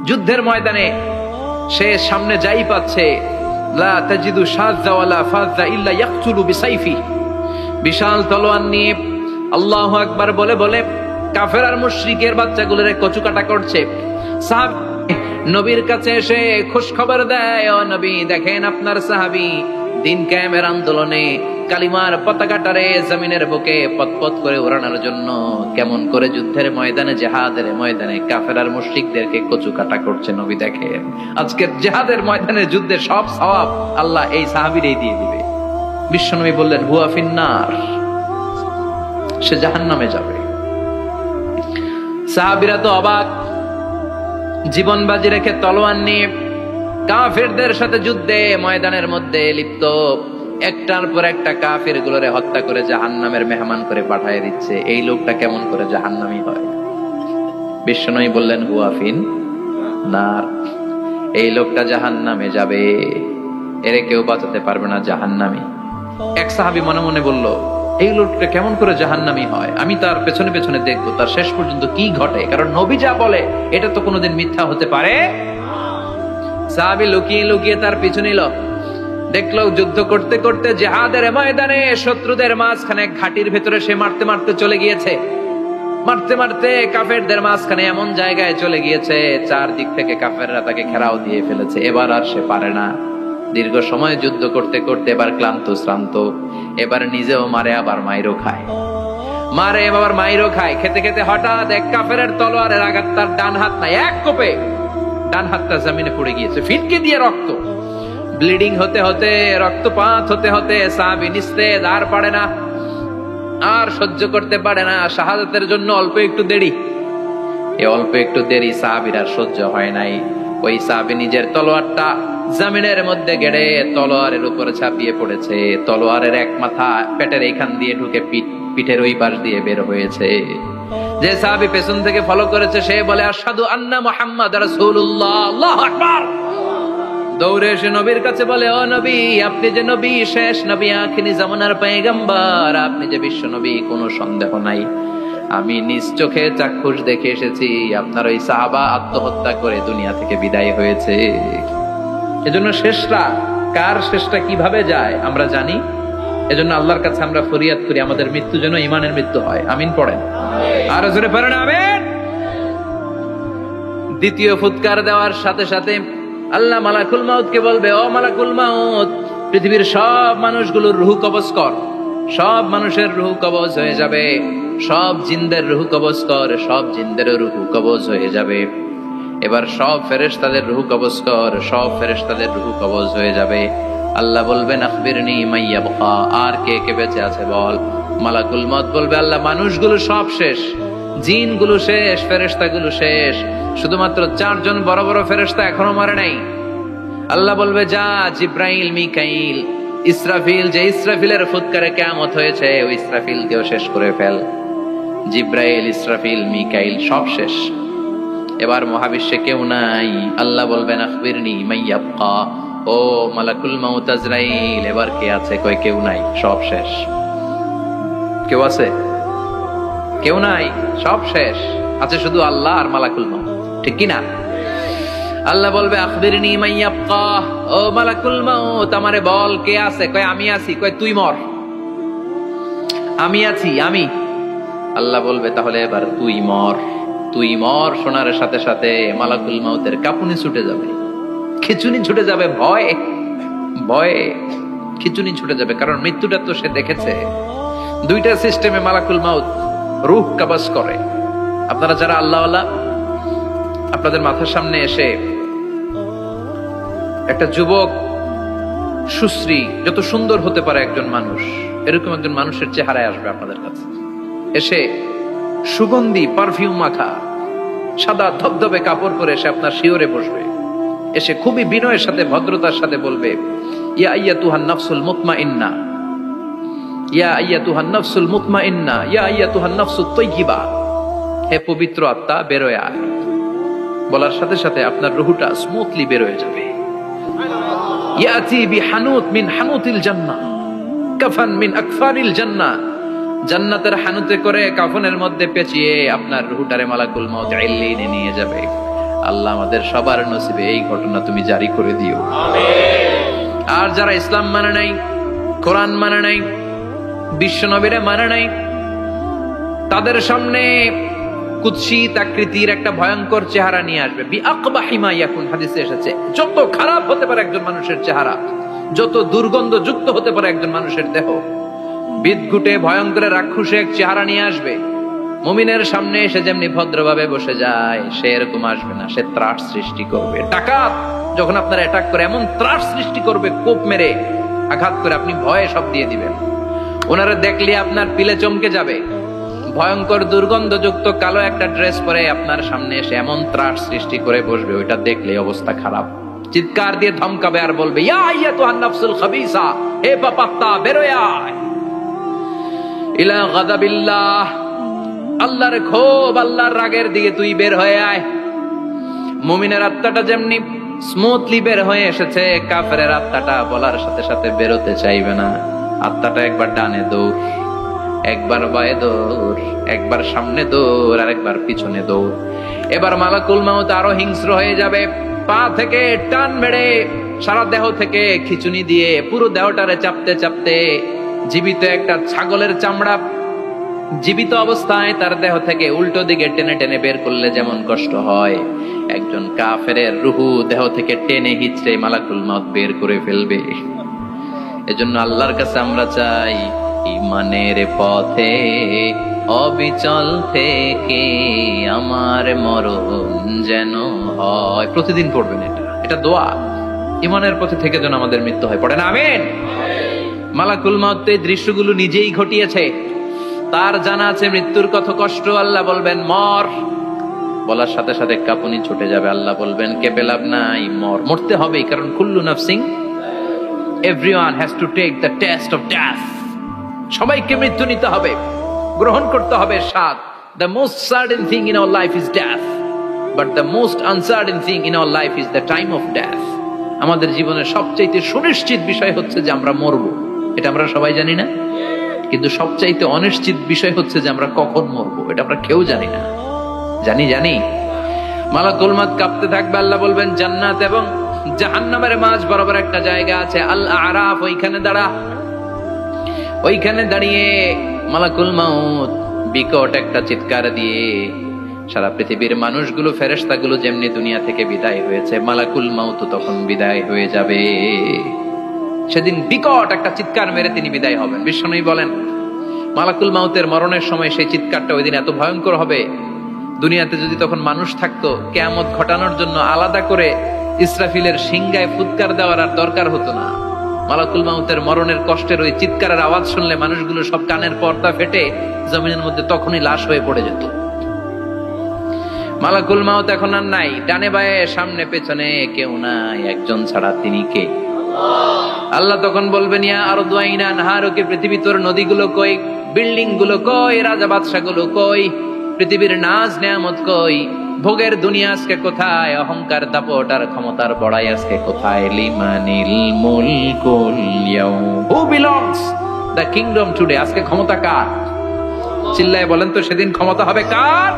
যুদ্ধের ময়দানে সে সামনে যাই পাচ্ছে, লা তাজিদু শাযা ওয়ালা ফাযা ইল্লা ইয়াকতুলু বিসাইফি, বিশাল তলোয়ার নিয়ে আল্লাহু আকবার বলে বলে কাফের আর মুশরিকের বাচ্চাগুলোরে কচুকাটা করছে। সাহাবী নবীর কাছে এসে খুশ খবর দেয়, ও নবী দেখেন আপনার সাহাবী দিন কায়েমের আন্দোলনে কালিমার পতাকাটারে জমিনের বুকে পতপত করে ওড়ানোর জন্য কেমন করে যুদ্ধের ময়দানে, জিহাদের ময়দানে কাফের আর মুশরিকদেরকে কচুকাটা করছে। নবী দেখেন আজকের জিহাদের ময়দানে যুদ্ধের সব সওয়াব আল্লাহ এই সাহাবীরই দিয়ে দিবে। বিশ্বনবী বললেন, হুয়া ফিন্নার, সে জাহান্নামে যাবে। সাহাবীরা তো অবাক, জীবন বাজি রেখে তলোয়ার নিয়ে কাফেরদের সাথে যুদ্ধে ময়দানের মধ্যে লিপ্ত, একটার পর একটা কাফের গুলোরে হত্যা করে জাহান্নামের মেহমান করে পাঠিয়ে দিচ্ছে। এই লোকটা কেমন করে জাহান্নামী হয়? বিশ্বনবী বললেন, হুয়া ফিন নার, এই লোকটা জাহান্নামে যাবে, এরে কেউ বাঁচাতে পারবে না, জাহান্নামী। এক সাহাবী মনে মনে বলল, এই লোকটা কেমন করে জাহান্নামী হয়, আমি তার পেছনে পেছনে দেখবো তার শেষ পর্যন্ত কি ঘটে, কারণ নবী যা বলে এটা তো কোনোদিন মিথ্যা হতে পারে। সাহাবী লুকিয়ে লুকিয়ে তার পিছু নিল, দেখলো যুদ্ধ করতে করতে জিহাদের ময়দানে শত্রুদের মাঝখানে ঘাটির ভেতরে সে মারতে মারতে চলে গিয়েছে, মারতে মারতে কাফেরদের মাঝখানে এমন জায়গায় চলে গিয়েছে চারদিক থেকে কাফেররা তাকে ঘেরাও দিয়ে ফেলেছে। এবার আর সে পারে না, দীর্ঘ সময় যুদ্ধ করতে করতে এবার ক্লান্ত শ্রান্ত, এবার নিজেও মারে আবার মাইরও খায়, মারে আবার মাইরও খায়। খেতে খেতে হঠাৎ এক কাফেরের তলোয়ারের আঘাত তার ডান হাত নাই, এক কোপে ডান হাতটা জমিনে পড়ে গিয়েছে, ফিটকে দিয়ে রক্ত, ব্লিডিং হতে হতে, রক্তপাত হতে হতে সাহাবী নিস্তেজ, আর পারে না, আর সহ্য করতে পারে না। শাহাদাতের জন্য অল্প একটু দেরি, এই অল্প একটু দেরি সাহাবীর আর সহ্য হয় নাই। ওই সাহাবী নিজের তলোয়ারটা জমিনের মধ্যে গেড়ে তলোয়ারের উপরে ছাপিয়ে পড়েছে। তলোয়ারের এক মাথা পেটের এইখান দিয়ে ঢুকে পিঠের ওই পাশ দিয়ে বের হয়েছে। যে সাহাবী পেছন থেকে ফলো করেছে সে বলে আশহাদু আন্না মুহাম্মাদ রাসূলুল্লাহ, আল্লাহু আকবার। দৌড়ে এসে নবীর কাছে বলে, ও নবী, আপনি যে নবী, শেষ নবী, আখিরি জামানার পয়গম্বর, আপনি যে বিশ্ব নবী, কোনো সন্দেহ নাই। আমি নিজ চোখে চাক্ষুষ দেখে এসেছি আপনার ওই সাহাবা আত্মহত্যা করে দুনিয়া থেকে বিদায় হয়েছে। এজন্য শেষটা কার, শেষটা কিভাবে যায় আমরা জানি। এজন্য আল্লাহর কাছে আমরা ফরিয়াদ করি আমাদের মৃত্যু যেন ঈমানের মৃত্যু হয়। আমিন পড়েন, আর জোরে পড়েন আমিন। দ্বিতীয় ফুৎকার দেওয়ার সাথে সাথে আল্লাহ মালাকুল মাউতকে বলবে, ও মালাকুল মাউত, পৃথিবীর সব মানুষগুলোর রূহ কবজ কর। সব মানুষের রূহ কবজ হয়ে যাবে। সব জিনদের রূহ কবজ কর। সব জিনদের রূহ কবজ হয়ে যাবে। এবার সব ফেরেশতাদের রূহ কবজ কর। সব ফেরেশতাদের রূহ কবজ হয়ে যাবে। আল্লাহ বলবেন আখবিরনি মাইয়াবকা, আর কে কে বেঁচে আছে বল। মালাকুল মউত বলবে, আল্লাহ মানুষগুলো সব শেষ, জিনগুলো শেষ, ফেরেশতাগুলো শেষ, শুধুমাত্র 4 জন বড় বড় ফেরেশতা এখনো মরে নাই। আল্লাহ বলবে, যা জিব্রাইল, মিকাইল, ইসরাফিল, যে ইসরাফিলের ফুৎকারে কিয়ামত হয়েছে ওই ইসরাফিলকেও শেষ করে ফেল। জিব্রাইল, ইসরাফিল, মিকাইল সব শেষ। এবার মহাবিশ্বে কেউ নাই। আল্লাহ বলবেন আখবিরনি মাইয়াবকা, ও মালাকুল মাউত আজরাইল, এবার কে আছে? কই কেউ নাই, সব শেষ। কেউ আছে? কেউ নাই, সব শেষ। আছে শুধু আল্লাহ আর মালাকুল মাউত, ঠিক কি না? আল্লাহ বলবে আখবিরনি মাইয়াবকা, ও মালাকুল মাউত আমারে বল কে আছে? কয় আমি আছি। কয় তুই মর। আমি আছি, আমি। আল্লাহ বলবে তাহলে এবার তুই মর। তুই মর শোনার সাথে সাথে মালাকুল মাউতের কাঁপুনি ছুটে যাবে, খিচুনি ছুটে যাবে, ভয়ে ভয়ে খিচুনি ছুটে যাবে। কারণ মৃত্যুটা তো সে দেখেছে। দুইটা সিস্টেমে মালাকুল মাউত রূহ কবজ করে। আপনারা যারা আল্লাহওয়ালা, আপনাদের মাথার সামনে এসে একটা যুবক, সুশ্রী, যত সুন্দর হতে পারে একজন মানুষ, এরকম একজন মানুষের চেহারায় আসবে আপনাদের কাছে। এসে সুগন্ধি পারফিউম মাখা সাদা ধবধবে কাপড় পরে এসে আপনার শিওরে বসবে। এসে খুবই বিনয়ের সাথে, ভদ্রতার সাথে বলবে, ইয়া আইয়াতুহান নাফসুল মুতমাইন্না, ইয়া আইয়াতুহান নাফসুল মুতমাইন্না, ইয়া আইয়াতুহান নাফসুত তাইয়্যিবা, হে পবিত্র আত্মা বের হয়ে আয়। বলার সাথে সাথে আপনার রূহটা স্মুথলি বের হয়ে যাবে। ইয়াতি বিহানুত মিন হানুতিল জান্নাহ, কাফান মিন আকফানিল জান্নাহ, জান্নাতের হানুতে করে কাফনের মধ্যে পেঁচিয়ে আপনার রূহটারে মালাকুল মাউত ইল্লিনে নিয়ে যাবে। আল্লাহ আমাদের সবার নসিবে এই ঘটনা তুমি জারি করে দিও, আমিন। আর যারা ইসলাম মানে নাই, কোরআন মানে নাই, বিশ্ব নবীরে মানে নাই, তাদের সামনে কুৎসিত আকৃতির একটা ভয়ঙ্কর চেহারা নিয়ে আসবে। বিআকবাহি মা ইয়াকুন, হাদিসে এসেছে, যত খারাপ হতে পারে একজন মানুষের চেহারা, যত দুর্গন্ধ যুক্ত হতে পারে একজন মানুষের দেহ, বিদঘুটে ভয়ঙ্কর রাক্ষসে এক চেহারা নিয়ে আসবে। মুমিনের সামনে এসে যেমনি ভদ্রভাবে বসে যায়, সে এরকম আসবে না। সে ত্রাস সৃষ্টি করবে। ডাকাত যখন আপনার অ্যাটাক করে এমন ত্রাস সৃষ্টি করবে, কোপ মেরে আঘাত করে আপনি ভয়ে সব দিয়ে দিবেন। ওনারা দেখলে আপনার পিলে চমকে যাবে। ভয়ঙ্কর দুর্গন্ধযুক্ত কালো একটা ড্রেস পরে আপনার সামনে এসে এমন ত্রাস সৃষ্টি করে বসবে, ওইটা দেখলে অবস্থা খারাপ। চিৎকার দিয়ে ধমকাবে আর বলবে, ইয়া আইয়াতুহান নাফসুল খাবিসা, হে পাপাত্তা বের হয়ে আয় ইলা গাদাবিল্লাহ, আল্লাহর ক্ষোভ, আল্লাহর রাগের দিকে তুই বের হয়ে আয়। মুমিনের আত্মাটা যেমনি স্মুথলি বের হয়ে এসেছে, কাফেরের আত্মাটা বলার সাথে সাথে বেরোতে চাইবে না। আত্মাটা একবার ডানে দৌড়, একবার বায়ে দৌড়, একবার সামনে দৌড়, আর একবার পিছনে দৌড়। এবার মালাকুল মাউত আরো হিংস্র হয়ে যাবে। পা থেকে টান মেরে সারা দেহ থেকে খিচুনি দিয়ে পুরো দেহটারে চাপতে চাপতে জীবিত একটা ছাগলের চামড়া জীবিত অবস্থায় তার দেহ থেকে উল্টো দিকে টেনে টেনে বের করলে যেমন কষ্ট হয়, একজন কাফেরের রুহু দেহ থেকে টেনে হিচড়ে মালাকুল মাউত বের করে ফেলবে। এজন্য আল্লাহর কাছে আমরা চাই, ঈমানের পথে অবিচল থেকে আমার মরণ যেন হয়। প্রতিদিন পড়বেন এটা দোয়া। ঈমানের পথে থেকে যেন আমাদের মৃত্যু হয়। পড়েন আমিন। মালাকুল মাউত এই দৃশ্যগুলো নিজেই ঘটিয়েছে। তার জানা আছে মৃত্যুর কত কষ্ট। আল্লাহ বলবেন মর, বলার সাথে সাথে কাঁপুনি ছুটে যাবে। আল্লাহ বলবেন কেঁপে লাভ নাই, মরতে হবে, কারণ কুল্লু নাফসিং, everyone has to take the taste of death. সবাইকে মৃত্যু নিতে হবে, গ্রহণ করতে হবে স্বাদ। The most certain thing in our life is death, but the most uncertain thing in our life is the time of death. আমাদের জীবনের সবচাইতে সুনিশ্চিত বিষয় হচ্ছে যে আমরা মরবো, এটা আমরা সবাই জানি না, কিন্তু সবচাইতে অনিশ্চিত বিষয় হচ্ছে যে আমরা কখন মরবো, এটা আমরা কেউ জানি না। জানি মালাকুল মউত কাঁপতে থাকবে। আল্লাহ বলবেন জান্নাত এবং জাহান্নামের মাঝ বরাবর একটা জায়গা আছে, আল আরাফ, ওইখানে দাঁড়া। ওইখানে দাঁড়িয়ে মালাকুল মউত বিকট একটা চিৎকার দিয়ে সারা পৃথিবীর মানুষগুলো, ফেরেশতাগুলো যেমনি দুনিয়া থেকে বিদায় হয়েছে, মালাকুল মউত তখন বিদায় হয়ে যাবে। সেদিন বিকট একটা চিৎকার মেরে তিনি বিদায় হবেন। বিশ্বনবী বলেন মালাকুল মউতের মরণের সময় সেই চিৎকারটা ওই দিন এত ভয়ঙ্কর হবে, দুনিয়াতে যদি তখন মানুষ থাকতো, কিয়ামত ঘটানোর জন্য আলাদা করে ইসরাফিলের সিংগায় ফুৎকার দেওয়ার আর দরকার হতো না। মালাকুল মউতের মরণের কষ্টের ওই চিৎকারের আওয়াজ শুনলে মানুষগুলো সব কানের পর্দা ফেটে জমিনের মধ্যে তখনই লাশ হয়ে পড়ে যেত। মালাকুল মউত এখন আর নাই, ডানে বায়ে সামনে পেছনে কেউ নাই, একজন ছাড়া, তিনি কে? আল্লাহ তখন বলবেন ইয়া আরদু আইনা নাহারুকে, পৃথিবী তোর নদীগুলো কই, বিল্ডিং গুলো কই, রাজা বাদশা গুলো কই, পৃথিবীর নাজ নেয়ামত কই, ভোগের দুনিয়া আজকে কোথায়, অহংকার দাপট আর ক্ষমতার বড়াই আজকে কোথায়? লিমানিল মুলকুল ইয়াউম, who belongs the kingdom today, আজকে ক্ষমতা কার? চিল্লায় বলেন তো সেদিন ক্ষমতা হবে কার?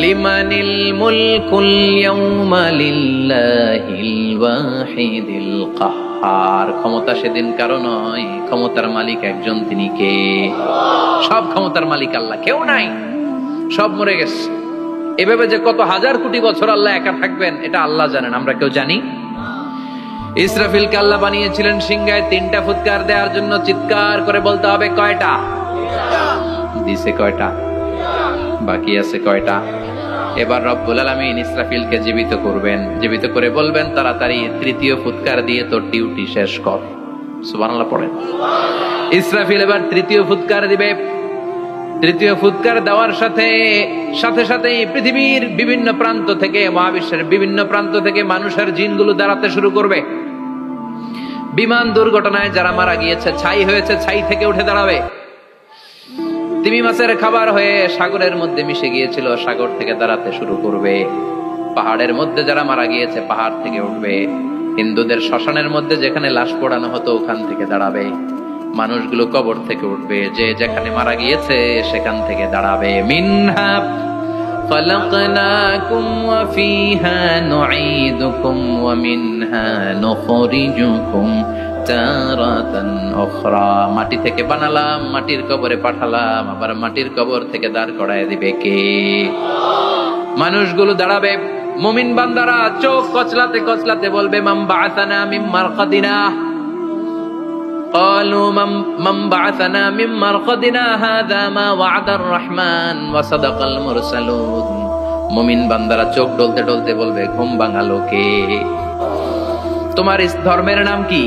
লিমানিল মুলকুল ইয়াউমা লিল্লাহিল ওয়াহিদিল কাহ্হার, ক্ষমতা সেদিন কারো নয়, ক্ষমতার মালিক একজন, তিনি কে? সব ক্ষমতার মালিক আল্লাহ, কেউ নাই, সব মরে গেছে। এভাবে যে কত হাজার কোটি বছর আল্লাহ একা থাকবেন এটা আল্লাহ জানেন, আমরা কেউ জানি? ইসরাফিলকে আল্লাহ বানিয়েছিলেন সিংহায় 3টা ফুৎকার দেওয়ার জন্য, চিৎকার করে বলতে হবে কয়টা? দিছে কয়টা? বাকি আছে কয়টা? এবার রব্বুল আলামিন ইসরাফিলকে জীবিত করবেন, জীবিত করে বলবেন তাড়াতাড়ি 3য় ফুৎকার দিয়ে তোর ডিউটি শেষ কর। সুবহানাল্লাহ পড়েন। ইসরাফিল এবার 3য় ফুৎকার দিবে। 3য় ফুৎকার দেওয়ার সাথে সাথে পৃথিবীর বিভিন্ন প্রান্ত থেকে, মহাবিশ্বের বিভিন্ন প্রান্ত থেকে মানুষের জিনগুলো দাঁড়াতে শুরু করবে। বিমান দুর্ঘটনায় যারা মারা গিয়েছে, ছাই হয়েছে, ছাই থেকে উঠে দাঁড়াবে। তিমি মাছের খাবার হয়ে সাগরের মধ্যে মিশে গিয়েছিল, সাগর থেকে দাঁড়াতে শুরু করবে। পাহাড়ের মধ্যে যারা মারা গিয়েছে, পাহাড় থেকে উঠবে। হিন্দুদের শ্মশানের মধ্যে যেখানে লাশ পোড়ানো হতো, ওখান থেকে দাঁড়াবে। মানুষগুলো কবর থেকে উঠবে, যে যেখানে মারা গিয়েছে সেখান থেকে দাঁড়াবে। মিনহা খালাকনাকুম ওয়া ফিহা নুঈদুকুম ওয়া মিনহা নুখরিজুকুম তারাতান উখরা, মাটি থেকে বানালাম, মাটির কবরে পাঠালাম, আবার মাটির কবর থেকে দাঁড় করায় দিবে কে? মানুষগুলো দাঁড়াবে। মুমিন বান্দারা চোখ কচলাতে কচলাতে বলবে মান বাআসানা মিন মারকাদিনা, قالوا من بعثنا من مرقدنا هذا ما وعد الرحمن وصدق المرسلون। মুমিন বান্দারা চোখ ডলতে ডলতে বলবে ঘুম ভাঙালো কে? তোমার ইস ধর্মের নাম কি?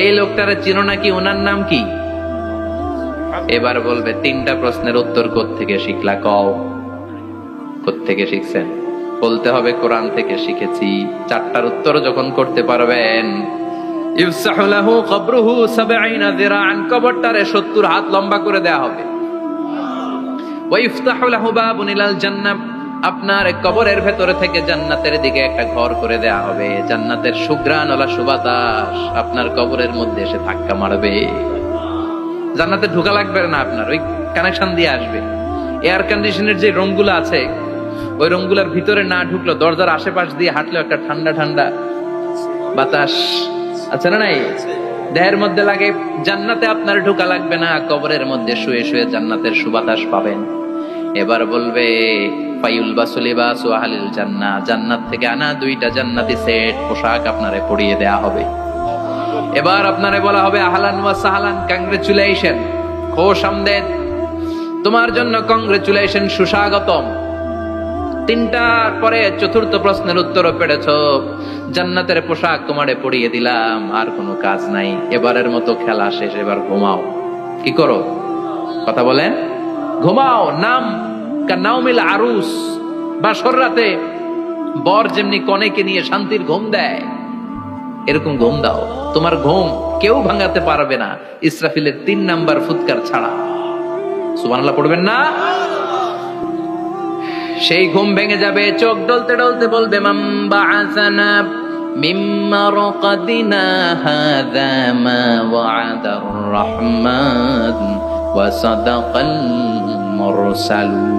এই লোকটারে চিনো নাকি? ওনার নাম কি? এবার বলবে 3টা প্রশ্নের উত্তর কোত্থেকে শিখলা কও? কোত্থেকে শিখছেন? বলতে হবে কোরআন থেকে শিখেছি। 4টার উত্তর যখন করতে পারবেন, ইফসাহু লাহু কবরুহু 70 যিরাআন, কবরটারে 70 হাত লম্বা করে দেয়া হবে। ওয়া ইফতাহু লাহু বাবুন ইলাল জান্নাহ, আপনার কবরের ভেতরে থেকে জান্নাতের দিকে একটা ঘর করে দেয়া হবে। জান্নাতের সুঘ্রাণওয়ালা সুবাতাস আপনার কবরের মধ্যে এসে ধাক্কা মারবে। জান্নাতে ঢোকা লাগবে না, আপনার ওই কানেকশন দিয়ে আসবে। এয়ার কন্ডিশনের যে রুমগুলো আছে, ওই রুমগুলোর ভিতরে না ঢুকলো, দরজার আশেপাশ দিয়ে হাঁটলেও একটা ঠান্ডা ঠান্ডা বাতাস আছে না নাই? দেহের মধ্যে লাগে। জান্নাতে আপনার ঢোকা লাগবে না, কবরের মধ্যে শুয়ে শুয়ে জান্নাতের সুবাতাস পাবেন। এবার বলবে ফায়ুলবাসু লিবাসু আহলিল জান্নাহ, জান্নাত থেকে আনা 2টা জান্নাতি সেট পোশাক আপনারে পরিয়ে দেয়া হবে। এবার আপনারে বলা হবে আহলান ওয়া সাহলান, কংগ্রেচুলেশন, খুশ আমদেদ, তোমার জন্য কংগ্রেচুলেশন, সুস্বাগতম। 3টার পরে 4র্থ প্রশ্নের উত্তরও পেরেছো, জান্নাতের পোশাক তোমারে পরিয়ে দিলাম, আর কোনো কাজ নাই, এবারের মতো খেলা শেষ, এবার ঘুমাও। কি করো? কথা বলেন, ঘুমাও। নাম কানাউমিল আরুস, বাসর রাতে বর যেমনি কনেকে নিয়ে শান্তির ঘুম দেয়, এরকম ঘুম দাও। তোমার ঘুম কেউ ভাঙাতে পারবে না ইসরাফিলের 3 নাম্বার ফুৎকার ছাড়া। সুবহানাল্লাহ পড়বেন না? সেই ঘুম ভেঙে যাবে, চোখ ডলতে ডলতে বলবে মান বাআসানা মিন মারকাদিনা হাযা মা ওয়া'দার রাহমান ওয়া সাদাকাল মুরসালুন।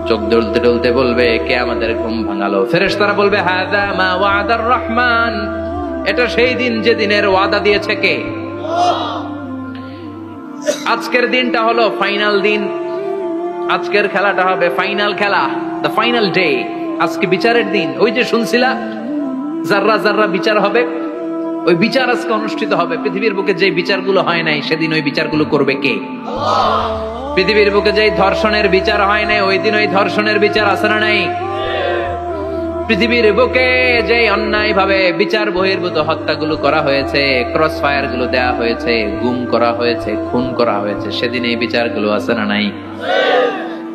চোখ ডলতে ডলতে বলবে, কে আমাদের ঘুম ভাঙালো? ফেরেশতারা বলবে হাযা মা ওয়া'দার রাহমান, এটা সেই দিন যে দিনের ওয়াদা দিয়েছে কে? আজকের দিনটা হলো ফাইনাল দিন, আজকের খেলাটা হবে ফাইনাল খেলা, দ্য ফাইনাল ডে। আজকে বিচারের দিন। ওই যে শুনছিলা জাররা জাররা বিচার হবে, ওই বিচার আজকে অনুষ্ঠিত হবে। পৃথিবীর বুকে যে বিচারগুলো হয় নাই সেদিন ওই বিচারগুলো করবে কে? পৃথিবীর বুকে যে ধর্ষণের বিচার হয় নাই ওই দিন ওই ধর্ষণের বিচার আছে না নাই? পৃথিবীর বুকে যে অন্যায় ভাবে বিচার বহির্ভূত হত্যাগুলো করা হয়েছে, ক্রস ফায়ার গুলো দেওয়া হয়েছে, গুম করা হয়েছে, খুন করা হয়েছে, সেদিন এই বিচারগুলো আছে না নাই?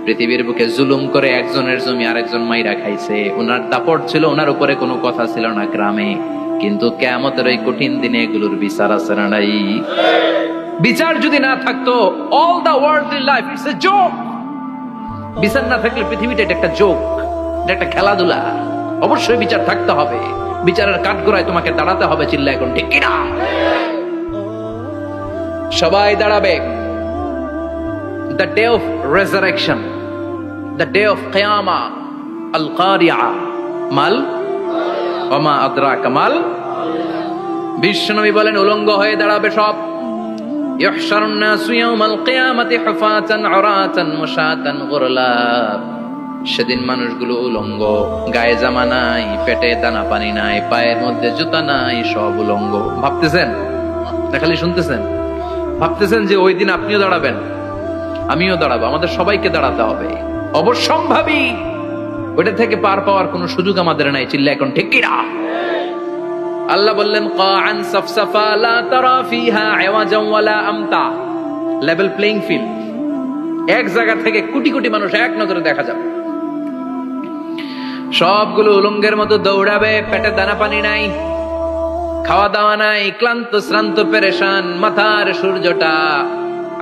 পৃথিবীর বুকে জুলুম করে একজনের জমি আরেকজন মাইরা খাইছে, ওনার দাপট ছিল, ওনার উপরে কোনো কথা ছিল না গ্রামে, কিন্তু কিয়ামতের ওই কঠিন দিনে এগুলোর বিচার আছে না নাই? বিচার যদি না থাকতো, all the worldly life it's a joke. বিচার না থাকলে পৃথিবীটা এটা একটা জোক, এটা একটা খেলাধুলা। অবশ্যই বিচার থাকতে হবে, বিচারের কাঠগড়ায় তোমাকে দাঁড়াতে হবে। চিল্লা এখন ঠিক কিনা? সবাই দাঁড়াবে। The day of resurrection, the day of qiyamah, al-qari'ah, mal wama adraka mal। বিশ্বনবী বলেন উলঙ্গ হয়ে দাঁড়াবে সব। ইহশারুন নাসু ইয়াওমাল কিয়ামাতি হুফাতান উরাতান মুশাতান গুরলা। সেদিন মানুষগুলো উলঙ্গ, গায়ে জামা নাই, পেটে দানা পানি নাই, পায়ের মধ্যে জুতা নাই, সব উলঙ্গ। ভাবতেছেন না খালি শুনতেছেন? ভাবতেছেন যে ওই দিন আপনিও দাঁড়াবেন, আমিও দাঁড়াবো, আমাদের সবাইকে দাঁড়াতে হবে। অবশ্যম্ভাবী, ওটা থেকে পার পাওয়ার কোনো সুযোগ আমাদের নাই। চিল্লা এখন ঠিক কিনা? আল্লাহ বললেন কাআন সাফসাফা লা তারা ফিহা আওয়াজান ওয়ালা আমতা, লেভেল প্লেইং ফিল্ড। এক জায়গা থেকে কোটি কোটি মানুষ এক নজরে দেখা যাবে। সবগুলো উলঙ্গের মতো দৌড়াবে, পেটে দানা পানি নাই, খাওয়া দাওয়া নাই, ক্লান্ত শ্রান্ত পেরেশান। মাথার সূর্যটা,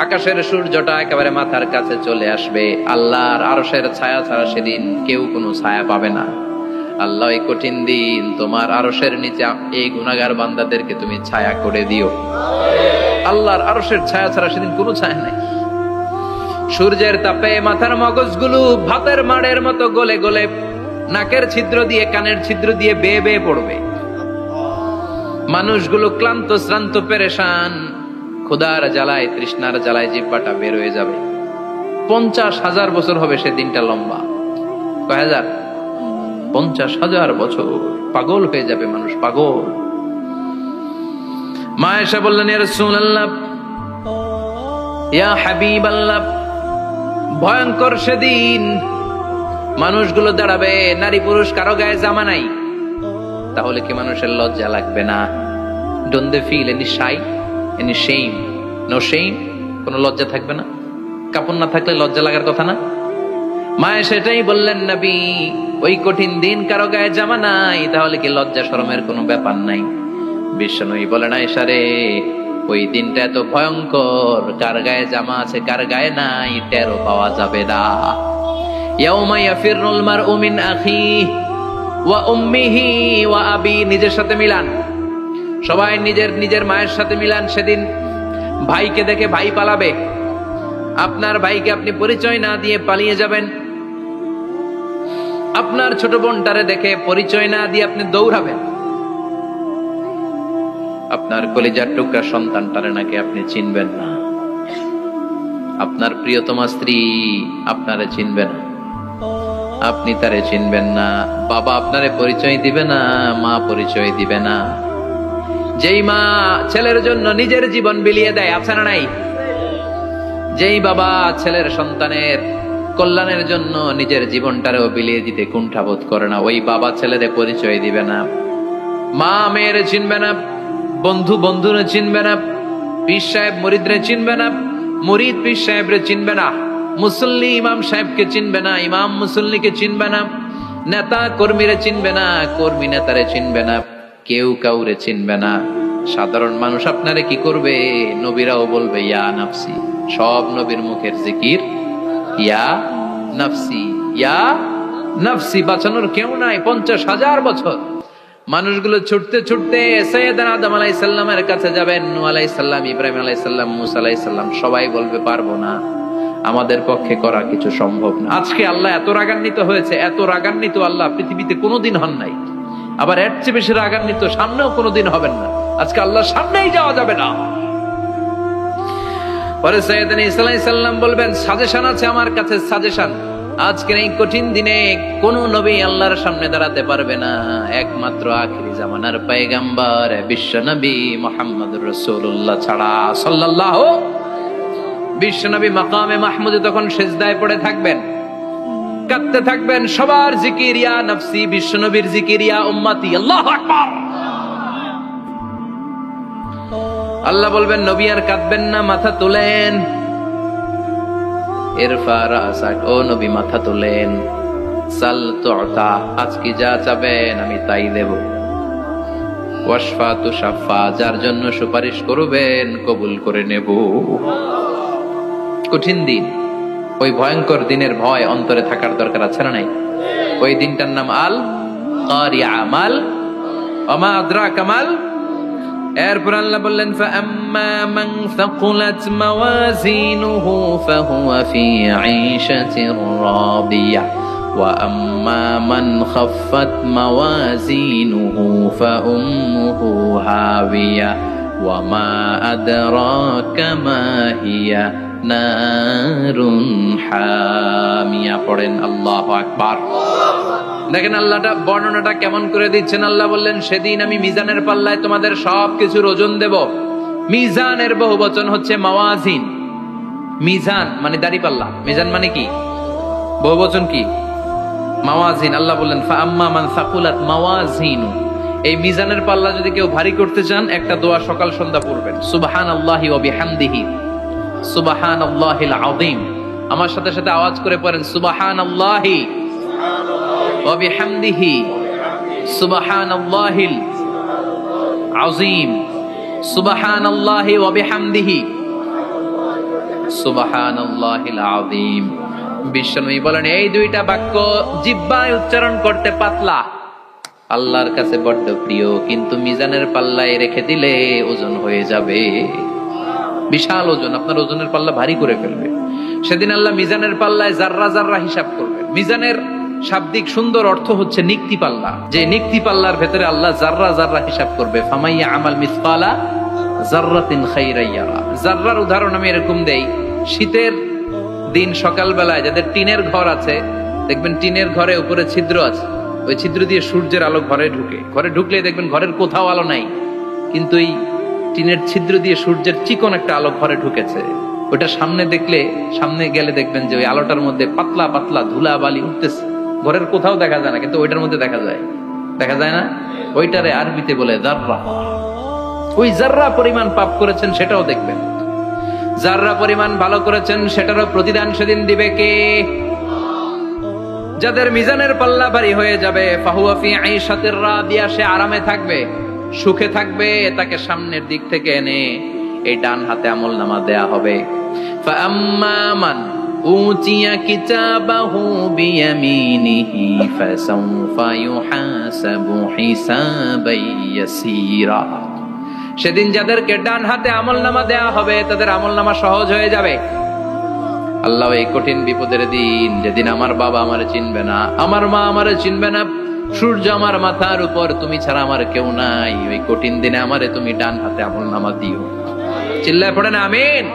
আকাশের সূর্যটা একেবারে মাথার কাছে চলে আসবে। আল্লাহর আরশের ছায়া ছাড়া সেদিন কেউ কোনো ছায়া পাবে না। আল্লাহ এই কঠিন দিন তোমার আরশের নিচে এই গুনাহগার বান্দাদেরকে তুমি ছায়া করে দিও। আল্লাহর আরশের ছায়া ছাড়া সেদিন কোনো ছায়া নাই। সূর্যের তাপে মাথার মগজগুলো ভাতের মাড়ের মতো গলে গলে নাকের ছিদ্র দিয়ে কানের ছিদ্র দিয়ে বেয়ে বেয়ে পড়বে। মানুষগুলো ক্লান্ত শ্রান্ত পেরেশান, ক্ষুধার জ্বালায় তৃষ্ণার জ্বালায় জিহ্বাটা বের হয়ে যাবে। 50,000 বছর হবে সেদিনটা লম্বা। কয় হাজার? 50,000 বছর। পাগল হয়ে যাবে মানুষ, পাগল। মা আয়েশা বললেন ইয়া রাসূলুল্লাহ, ইয়া হাবিবাল্লাহ, ভয়ঙ্কর সেদিন মানুষগুলো দাঁড়াবে, নারী পুরুষ কারো গায়ে জামা নাই। তাহলে কি মানুষের লজ্জা লাগবে না? Don't they feel any shy, any shame? No shame. কোনো লজ্জা থাকবে না? কাপড় না থাকলে লজ্জা লাগার কথা না? মায়ে সেটাই বললেন নবী, ওই কঠিন দিন কারো গায়ে জামা নাই, তাহলে কি লজ্জা শরমের কোনো ব্যাপার নাই? বিশ্বনবী বলেন আয়েশা রে, ওই দিনটা এত ভয়ঙ্কর, কার গায়ে জামা আছে কার গায়ে নাই টেরও পাওয়া যাবে না। ইয়াউমা ইয়াফিরুল মারউ মিন আখিহি ওয়া উম্মিহি ওয়া আবি, নিজের সাথে মিলান, সবাই নিজের নিজের মায়ের সাথে মিলান। সেদিন ভাইকে দেখে ভাই পালাবে, আপনার ভাইকে আপনি পরিচয় না দিয়ে পালিয়ে যাবেন। আপনার ছোট বোনটারে দেখে পরিচয় না দিয়ে আপনি দৌড়াবেন। আপনার কলিজার টুকরা সন্তানটারে নাকি আপনি চিনবেন না। আপনার প্রিয়তমা স্ত্রী আপনারে চিনবে না, আপনি তারে চিনবেন না। বাবা আপনারে পরিচয় দিবে না, মা পরিচয় দিবে না। যেই মা ছেলের জন্য নিজের জীবন বিলিয়ে দেয়, আছে না নাই? যেই বাবা ছেলের সন্তানের কল্যাণের জন্য নিজের জীবনটারেও বিলিয়ে দিতে কুণ্ঠাবোধ করে না, ওই বাবা ছেলেরে পরিচয় দিবে না। মা মেয়েরে চিনবে না, বন্ধু বন্ধুরে চিনবে না, পীর সাহেব মুরিদরে চিনবে না, মুরিদ পীর সাহেবরে চিনবে না। মুসল্লি ইমাম সাহেবকে চিনবে না, ইমাম মুসল্লিকে চিনবে না, নেতা কর্মীরা চিনবে না, কর্মী নেতারে চিনবে না, কেউ কাউরে চিনবে না। সাধারণ মানুষ আপনারে কি করবে? নবীরাও বলবে ইয়া নাফসি। সব নবীর মুখের জিকির ইয়া নাফসি, ইয়া নাফসি। বাঁচানোর কেউ নাই। 50,000 বছর মানুষগুলো ছুটতে ছুটতে সাইয়েদনা আদম আলাইহিস সালামের কাছে যাবেন। নূহ আলাইহিস সালাম, ইব্রাহিম আলাইহিস সালাম, মূসা আলাইহিস সালাম, সবাই বলবে পারবো না, আমাদের পক্ষে করা কিছু সম্ভব না। আজকে আল্লাহ এত রাগান্বিত হয়েছে, এত রাগান্বিত আল্লাহ পৃথিবীতে কোনোদিন হন নাই। আবার এর চেয়ে বেশি রাগান্বিত সামনেও কোনোদিন হবেন না। আজকে আল্লাহর সামনেই যাওয়া যাবে না। পরে সাইয়েদনা ঈসা আলাইহিস সালাম বলবেন সাজেশন আছে আমার কাছে, সাজেশন। আজকের এই কঠিন দিনে কোন নবী আল্লাহর সামনে দাঁড়াতে পারবে না, একমাত্র আখিরি জামানার পয়গম্বর বিশ্ব নবী মুহাম্মদুর রাসূলুল্লাহ ছাড়া সাল্লাল্লাহু। বিশ্ব নবী মাকামে মাহমুদে তখন সিজদায় পড়ে থাকবেন, কাঁদতে থাকবেন। সবার জিকির ইয়া নফসি, বিশ্ব নবীর জিকির ইয়া উম্মতি। আল্লাহু আকবার। আল্লাহ বলবেন নবী আর কাঁদবেন না, মাথা তোলেন। ইরফা রাসাক, ও নবী মাথা তোলেন। সাল তুতা, আজকে যা চাবেন আমি তাই দেব। ওয়াশফা তুশাফা, যার জন্য সুপারিশ করবেন কবুল করে নেব। কঠিন দিন, ওই ভয়ঙ্কর দিনের ভয় অন্তরে থাকার দরকার আছে না নাই? ওই দিনটার নাম আল কারিয়া, মাল ওমা আদরাকা মাল। এরপর আল্লাহ বললেন ফাআম্মা মান সাকুলাত মাওয়াজিনুহু ফাহুয়া ফি আইশাতির রাদিয়া ওয়া আম্মা মান খাফফাত মাওয়াজিনুহু ফাউম্মুহু হাবিয়া ওয়া মা আদরাকা মা হিয়া নারুন হামিয়া। পড়েন আল্লাহু আকবার। দেখেন আল্লাহটা বর্ণনাটা কেমন করে দিচ্ছেন। আল্লাহ বললেন সেদিন আমি মিজানের পাল্লায় তোমাদের সবকিছুর ওজন দেব। মিজানের বহুবচন হচ্ছে মাওয়াজিন। মিজান মানে দাড়ি পাল্লা, মিজান মানে কি? বহুবচন কি? মাওয়াজিন। আল্লাহ বললেন ফাআম্মা মান সাকুলাত মাওয়াজিনু, এই মিজানের পাল্লা যদি কেউ ভারী করতে চান একটা দোয়া সকাল সন্ধ্যা পড়বেন, সুবহানাল্লাহি ওয়া বিহামদিহি সুবহানাল্লাহিল আযীম। আমার সাথে সাথে আওয়াজ করে পড়েন সুবহানাল্লাহি ওয়া বিহামদিহি সুবহানাল্লাহিল আযীম, সুবহানাল্লাহি ওয়া বিহামদিহি সুবহানাল্লাহিল আযীম। বিশ্বনবী বলেন এই দুইটা বাক্য জিহ্বায় উচ্চারণ করতে পাতলা, আল্লাহর কাছে বড্ড প্রিয়, কিন্তু মিজানের পাল্লায় রেখে দিলে ওজন হয়ে যাবে, বিশাল ওজন, আপনার ওজনের পাল্লা ভারী করে ফেলবে। সেদিন আল্লাহ মিজানের পাল্লায় জাররা জাররা হিসাব করবেন। মিজানের শাব্দিক সুন্দর অর্থ হচ্ছে নিক্তি পাল্লা, যে নিক্তি পাল্লার ভেতরে আল্লাহ জাররা জাররা হিসাব করবে। ফামাইয়া আমাল মিসকালা জাররাতিন খাইরান ইয়ারা। জাররার উদাহরণ আমি এরকম দেই, শীতের দিন সকালবেলায় যাদের টিনের ঘর আছে, দেখবেন টিনের ঘরে উপরে ছিদ্র আছে, ওই ছিদ্র দিয়ে সূর্যের আলো ঘরে ঢুকে। ঘরে ঢুকলে দেখবেন ঘরের কোথাও আলো নাই, কিন্তু এই টিনের ছিদ্র দিয়ে সূর্যের চিকন একটা আলো ঘরে ঢুকেছে। ওটা সামনে দেখলে, সামনে গেলে দেখবেন যে ওই আলোটার মধ্যে পাতলা পাতলা ধুলা বালি উঠতেছে। ঘরের কোথাও দেখা যায় না, কিন্তু ওইটার মধ্যে দেখা যায়। দেখা যায় না? ওইটারে আরবিতে বলে জাররা। ওই জাররা পরিমাণ পাপ করেছেন সেটাও দেখবেন, জাররা পরিমাণ ভালো করেছেন সেটারও প্রতিদান সেদিন দিবে কে? যাদের মিজানের পাল্লা ভারী হয়ে যাবে, ফাহুয়া ফি আইশাতির রাদিয়া, সে আরামে থাকবে, সুখে থাকবে। তাকে সামনের দিক থেকে এনে এই ডান হাতে আমলনামা দেয়া হবে। ফাআম্মা মান উতিয়া কিতাবাহু বিয়ামিনিহি ফাসাউফা ইউহাসাবু হিসাবান ইয়াসীরা। সেদিন যাদেরকে ডান হাতে আমলনামা দেয়া হবে তাদের আমলনামা সহজ হয়ে যাবে। আল্লাহ এই কঠিন বিপদের দিন, যেদিন আমার বাবা আমারে চিনবে না, আমার মা আমারে চিনবে না, সূর্য আমার মাথার উপর, তুমি ছাড়া আমার কেউ নাই, ওই কঠিন দিনে আমারে তুমি ডান হাতে আমলনামা দিও। চিল্লায় পড়েন আমিন।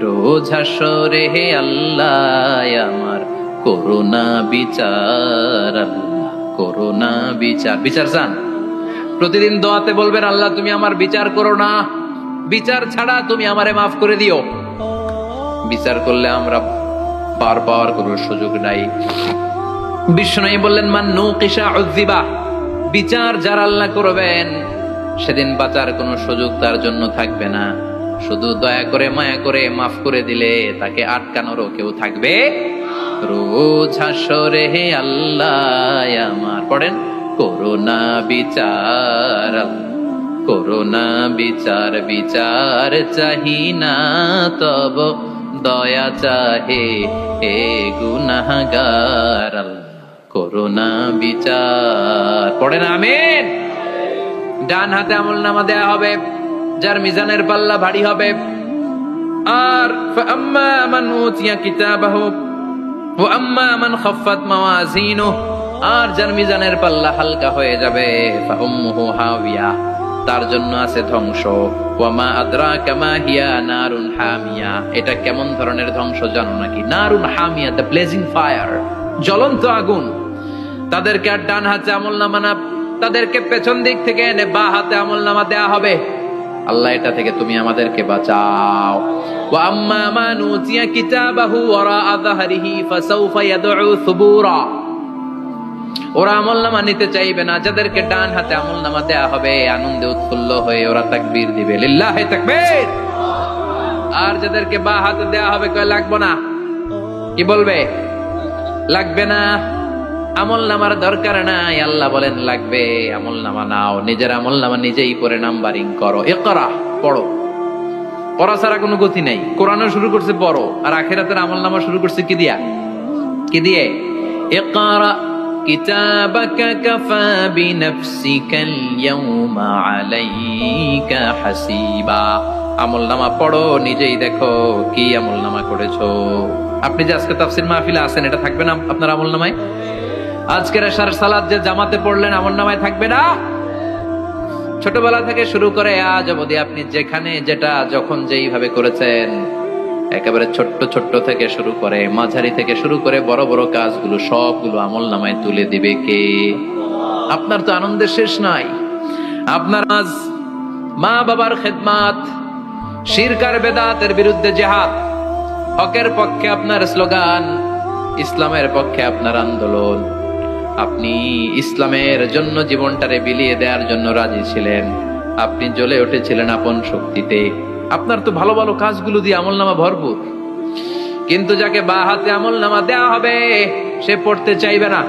রোজ হাসরে হে আল্লাহ আমার করোনা বিচার, আল্লাহ করোনা বিচার। বিচার চান? প্রতিদিন দোয়াতে বলবেন আল্লাহ তুমি আমার বিচার করো না, বিচার ছাড়া তুমি আমারে মাফ করে দিও। বিচার করলে আমরা বারবার করার সুযোগ নাই। বিষ্ণু বললেন মান নুকিশা উযিবা, বিচার যারা আল্লাহ করবেন সেদিন বাঁচার কোনো সুযোগ তার জন্য থাকবে না। শুধু দয়া করে মায়া করে মাফ করে দিলে তাকে আটকানোরও কেউ থাকবে রোজ হাসরে হে আল্লাহ আমার পড়েন করোনা বিচার করোনা বিচার বিচার চাহি না তব দয়া চাহে হে গুনাহগার করোনা বিচার পড়েন আমিন। ডান হাতে আমলনামা দেয়া হবে যার মিজানের পাল্লা ভারী হবে। আর ফাআম্মা মান উতিয়া কিতাবাহু ওয়া আম্মা মান খাফফাত মাওয়াজিনুহু, আর যার মিজানের পাল্লা হালকা হয়ে যাবে ফাউম্মুহু হাওিয়া, তার জন্য আছে ধ্বংস। ওয়া মা আদরাকা মা হিয়া নারুন হামিয়া, এটা কেমন ধরনের ধ্বংস জানো নাকি? নারুন হামিয়া, দ্য ব্লেজিং ফায়ার, জ্বলন্ত আগুন। তাদেরকে আর ডান হাতে আমলনামা না, তাদেরকে পেছন দিক থেকে এনে বা হাতে আমলনামা দেয়া হবে। আল্লাহ এটা থেকে তুমি আমাদেরকে বাঁচাও। ওয়া আম্মা মান উতিয়া কিতাবাহু ওয়ারাআ যাহরিহি ফাসাউফা ইয়াদউ সুবুরা, ওরা আমলনামা নিতে চাইবে না। যাদেরকে ডান হাতে আমলনামা দেয়া হবে আনন্দে উৎফুল্ল হয়ে ওরা তাকবীর দিবে, লিল্লাহি তাকবীর। আর যাদেরকে বা হাতে দেয়া হবে কয় লাগবে না, কি বলবে? লাগবে না, আমলনামার দরকার নাই। আল্লাহ বলেন লাগবে, আমলনামা নাও, নিজের আমলনামা নিজেই পড়ে নাম্বারিং করো। ইকরা, পড়ো। পড়া ছাড়া কোনো গতি নাই। কোরআনও শুরু করছে পড়ো, আর আখিরাতের আমলনামা শুরু করছে কি দিয়া? কি দিয়ে? ইকরা কিতাবাকা কাফা বিনাফসিকাল ইয়াউমা আলাইকা হাসিবা। আমলনামা পড়ো, নিজেই দেখো কি আমলনামা করেছো। আপনি যে আজকে তাফসীর মাহফিলে আছেন, এটা থাকবে না আপনার আমলনামায়? আজকের এশার সালাত যে জামাতে পড়লেন, আমলনামায় থাকবে না? ছোটবেলা থেকে শুরু করে আজ অবধি আপনি যেখানে যেটা যখন যেইভাবে করেছেন, একেবারে ছোট্ট ছোট্ট থেকে শুরু করে মাঝারি থেকে শুরু করে বড় বড় কাজগুলো সবগুলো আমলনামায় তুলে দিবে কে? আপনার তো আনন্দের শেষ নাই। আপনার আজ মা বাবার খেদমাত, শিরক আর বেদাতের বিরুদ্ধে জিহাদ, হকের পক্ষে আপনার স্লোগান, ইসলামের পক্ষে আপনার আন্দোলন। আপনি ইসলামের জন্য জীবনটারে বিলিয়ে দেওয়ার জন্য রাজি ছিলেন। আপনি জ্বলে উঠেছিলেন আপন শক্তিতে। আপনার তো ভালো ভালো কাজগুলো দিয়ে আমলনামা ভরপুর। কিন্তু যাকে বা হাতে আমলনামা দেয়া হবে সে পড়তে চাইবে না,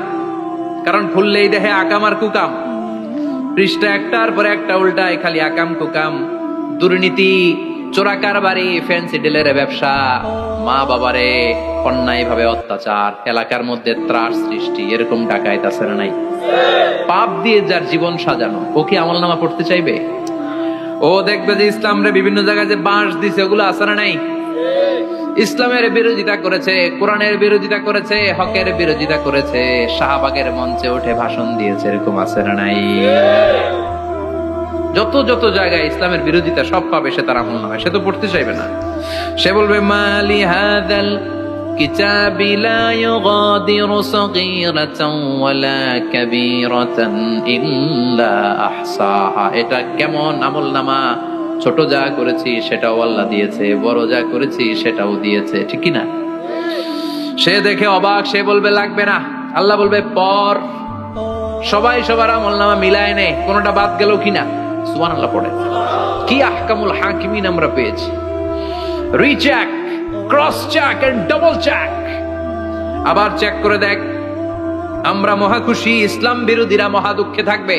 কারণ খুললেই দেখে আকাম আর কুকাম। পৃষ্ঠা একটার পর একটা উল্টায় খালি আকাম কুকাম, দুর্নীতি, চোরা কারবারি, ফ্যান্সি ডিলের ব্যবসা, মা বাবারে অন্যায় ভাবে অত্যাচার, এলাকার মধ্যে ত্রাস সৃষ্টি, এরকম ডাকাইত আছে না নাই? পাপ দিয়ে যার জীবন সাজানো, ও কি আমলনামা পড়তে চাইবে? ও দেখবে যে ইসলামরে বিভিন্ন জায়গায় যে বাঁশ দিছে, ওগুলো আছে না নাই? ইসলামের বিরোধিতা করেছে, কোরআনের বিরোধিতা করেছে, হকের বিরোধিতা করেছে, শাহবাগের মঞ্চে উঠে ভাষণ দিয়েছে, এরকম আছে না নাই? যত যত জায়গায় ইসলামের বিরোধিতা সব পাবে সে তার আমলনামায়, সে তো পড়তে চাইবে না। সে বলবে মালি হাদাল কিতাবি লা ইউগাদিরু সগীরাতান ওয়ালা কাবীরাতান ইল্লা আহসাহা। এটা কেমন আমলনামা? ছোট যা করেছি সেটাও আল্লাহ দিয়েছে, বড় যা করেছি সেটাও দিয়েছে, ঠিক কি না? সে দেখে অবাক, সে বলবে লাগবে না। আল্লাহ বলবে পর। সবাই সবার আমলনামা মিলায় নে, কোনটা বাদ গেল কিনা। সুবহানাল্লাহ পড়ে। কি আহকামুল হাকিমিন আমরা পেয়েছি। Recheck, cross check and double check. আবার চেক করে দেখ। আমরা মহা খুশি, ইসলাম বিরোধীরা মহা দুঃখে থাকবে।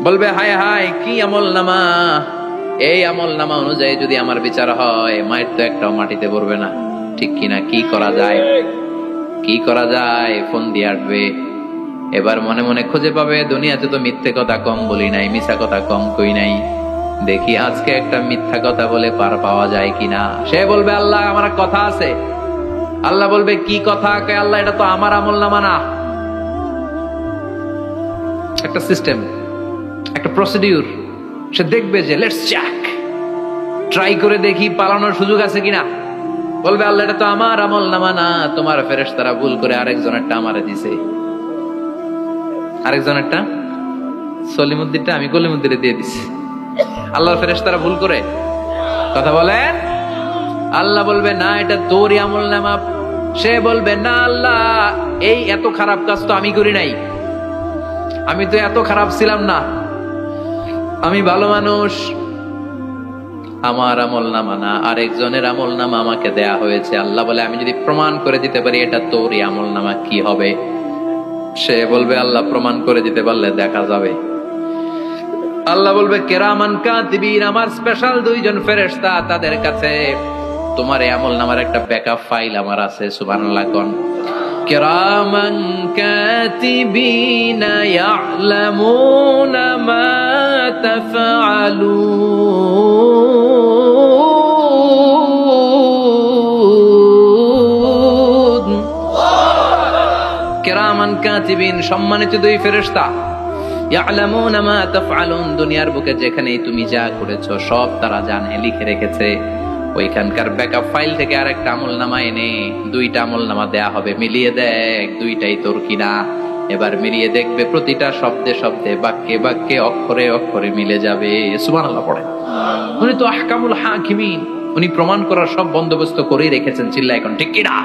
বলবে হায় হায় কি আমলনামা, এই আমলনামা অনুযায়ী যদি আমার বিচার হয়, মায়ের তো একটাও মাটিতে পড়বে না, ঠিক কিনা? কি করা যায়? কি করা যায়? ফোন দিয়ে আসবে। এবার মনে মনে খুঁজে পাবে দুনিয়াতে তো মিথ্যে কথা কম বলি নাই, মিছা কথা কম কই নাই, দেখি আজকে একটা মিথ্যা কথা বলে পার পাওয়া যায় কিনা। সে বলবে আল্লাহ আমার কথা আছে। আল্লাহ বলবে কি কথা? আল্লাহ এটা তো আমার আমলনামা না। একটা সিস্টেম, একটা প্রসিডিউর। সে দেখবে যে লেটস চেক, ট্রাই করে দেখি পালানোর সুযোগ আছে কিনা। বলবে আল্লাহ এটা তো আমার আমলনামা না, তোমার ফেরেশতারা ভুল করে আরেকজনেরটা আমারে দিছে। আরেকজনেরটা সলিমুদ্দিনটা আমি কলিমুদ্দিনে দিয়ে দিছি। আল্লাহর ফেরেশতারা ভুল করে কথা বলেন। আল্লাহ বলবে না এটা তোরই আমলনামা। সে বলবে না আল্লাহ এই এত খারাপ কাজ তো আমি করি নাই, আমি তো এত খারাপ ছিলাম না, আমি ভালো মানুষ। আমার আমল নামা না, আরেকজনের আমল নামা আমাকে দেয়া হয়েছে। আল্লাহ বলে আমি যদি প্রমাণ করে দিতে পারি এটা তোরই আমল নামা, কি হবে? সে বলবে আল্লাহ প্রমাণ করে দিতে পারলে দেখা যাবে। আল্লাহ বলবে কিরামান কাতিবিন, আমার স্পেশাল দুইজন ফেরেশতা, তাদের কাছে তোমার এই আমল নামার একটা ব্যাকআপ ফাইল আমার আছে। সুবহানাল্লাহ কোন কিরামান কাতিবিন ইয়ালামুনা মা তাফআলুন। কিরামান কাতিবিন সম্মানিত দুই ফেরেশতা, ইয়ালামুনা মা তাফআলুন, দুনিয়ার বুকে যেখানেই তুমি যা করেছো সব তারা জানে, লিখে রেখেছে। ওইখানকার ব্যাকআপ ফাইল থেকে আরেকটা আমলনামা এনে দুইটা আমলনামা দেয়া হবে, মিলিয়ে দেখ দুইটাই তোর কিনা। এবার মিলিয়ে দেখবে প্রতিটা শব্দে শব্দে, বাক্যে বাক্যে, অক্ষরে অক্ষরে মিলে যাবে। সুবহানাল্লাহ পড়ে। উনি তো আহকামুল হাকিমিন, উনি প্রমাণ করার সব বন্দোবস্ত করেই রেখেছেন। চিল্লা এখন ঠিক কিনা?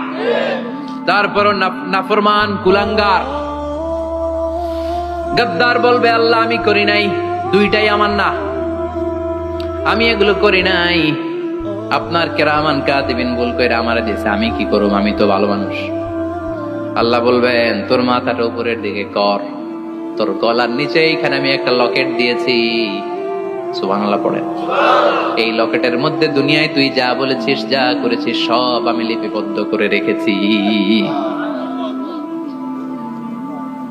তারপর নাফরমান কুলাঙ্গার গদ্দার বলবে আল্লাহ আমি করি নাই, দুইটাই আমার না, আমি এগুলো করি নাই। আপনার কিরামান কাতিবিন ভুল করে আমারে দিয়েছে, আমি কি করব? আমি তো ভালো মানুষ। আল্লাহ বলবেন তোর মাথাটা উপরের দিকে কর, তোর গলার নিচে এইখানে আমি একটা লকেট দিয়েছি। সুবহানাল্লাহ পড়ে। এই লকেটের মধ্যে দুনিয়ায় তুই যা বলেছিস, যা করেছিস সব আমি লিপিবদ্ধ করে রেখেছি।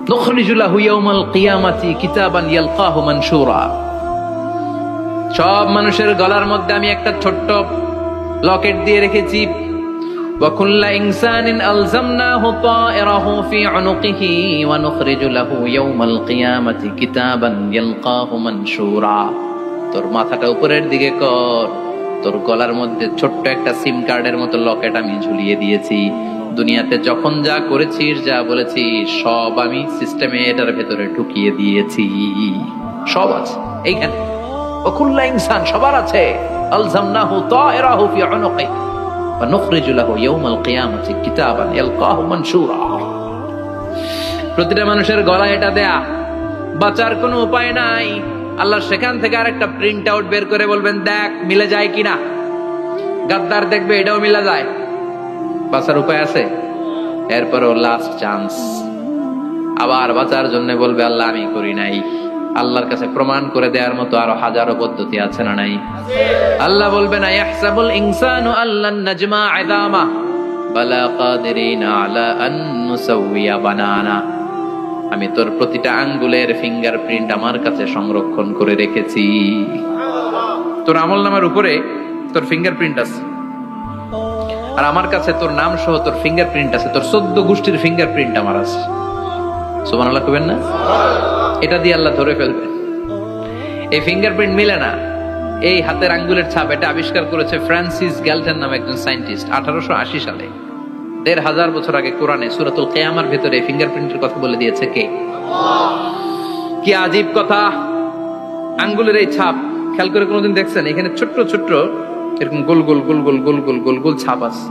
নুখরিজু লাহু ইয়াওমাল কিয়ামাতি কিতাবান ইয়ালকাহু মানশুরা। সব মানুষের গলার মধ্যে আমি একটা ছোট্ট লকেট দিয়ে রেখেছি। ওয়া কুল্লা ইনসানিন আলজামনাহু তায়রাহু ফি উনুকিহি ওয়া নুখরিজু লাহু ইয়াওমাল কিয়ামাতি কিতাবান ইয়ালকাহু মানশুরা। তোর মাথাটা উপরের দিকে কর, তোর গলার মধ্যে ছোট্ট একটা সিম কার্ডের মতো লকেট আমি ঝুলিয়ে দিয়েছি। দুনিয়াতে যখন যা করেছিস, যা বলেছিস সব আমি সিস্টেমে এটার ভেতরে ঢুকিয়ে দিয়েছি, সব আছে এইখানে। ওকুল্লা ইনসান সবার আছে। আলজামনাহু তায়রাহু ফি উনুকি ওয়া নুখরিজু লাহু ইয়াওমাল কিয়ামাতি কিতাবান ইয়ালকাহু মানশুরা। প্রতিটা মানুষের গলায় এটা দেয়া, বাঁচার কোনো উপায় নাই। আল্লাহ সেখান থেকে আরেকটা প্রিন্ট আউট বের করে বলবেন দেখ মিলে যায় কিনা। গাদ্দার দেখবে এটাও মিলা যায়, বাঁচার উপায় আছে। এরপরও লাস্ট চান্স, আবার বাঁচার জন্য বলবে আল্লাহ আমি করি নাই। আল্লাহর কাছে প্রমাণ করে দেওয়ার মতো আরো হাজারো পদ্ধতি আছে না নাই? আল্লাহ বলবে না ইয়াহসাবুল ইনসানু আল্লান নাজমা ইযামা বালা কাদিরিনা আলা আন নুসাউইয়া বানানা। আমি তোর প্রতিটা আঙ্গুলের ফিঙ্গারপ্রিন্ট আমার কাছে সংরক্ষণ করে রেখেছি। তোর আমলনামার উপরে তোর ফিঙ্গারপ্রিন্ট আছে, আর আমার কাছে তোর নাম সহ তোর ফিঙ্গারপ্রিন্ট আছে। তোর 14 গোষ্ঠীর ফিঙ্গারপ্রিন্ট আমার আছে। সুবহানাল্লাহ কইবেন না? এটা দিয়ে আল্লাহ ধরে ফেলবেন। এই ফিঙ্গারপ্রিন্ট মিলে না, এই হাতের আঙ্গুলের ছাপ, এটা আবিষ্কার করেছে ফ্রান্সিস গ্যালটন নামে একজন সায়েন্টিস্ট 1880 সালে। 1500 বছর আগে কোরআনে সূরাতুল কিয়ামার ভিতরে ফিঙ্গারপ্রিন্টের কথা বলে দিয়েছে কে? কি আজীব কথা! আঙ্গুলের এই ছাপ খেয়াল করে কোনোদিন দেখছেন? এখানে ছোট্ট ছোট্ট এরকম গোল গোল গোল গোল গোল গোল গোল গোল ছাপ আছে।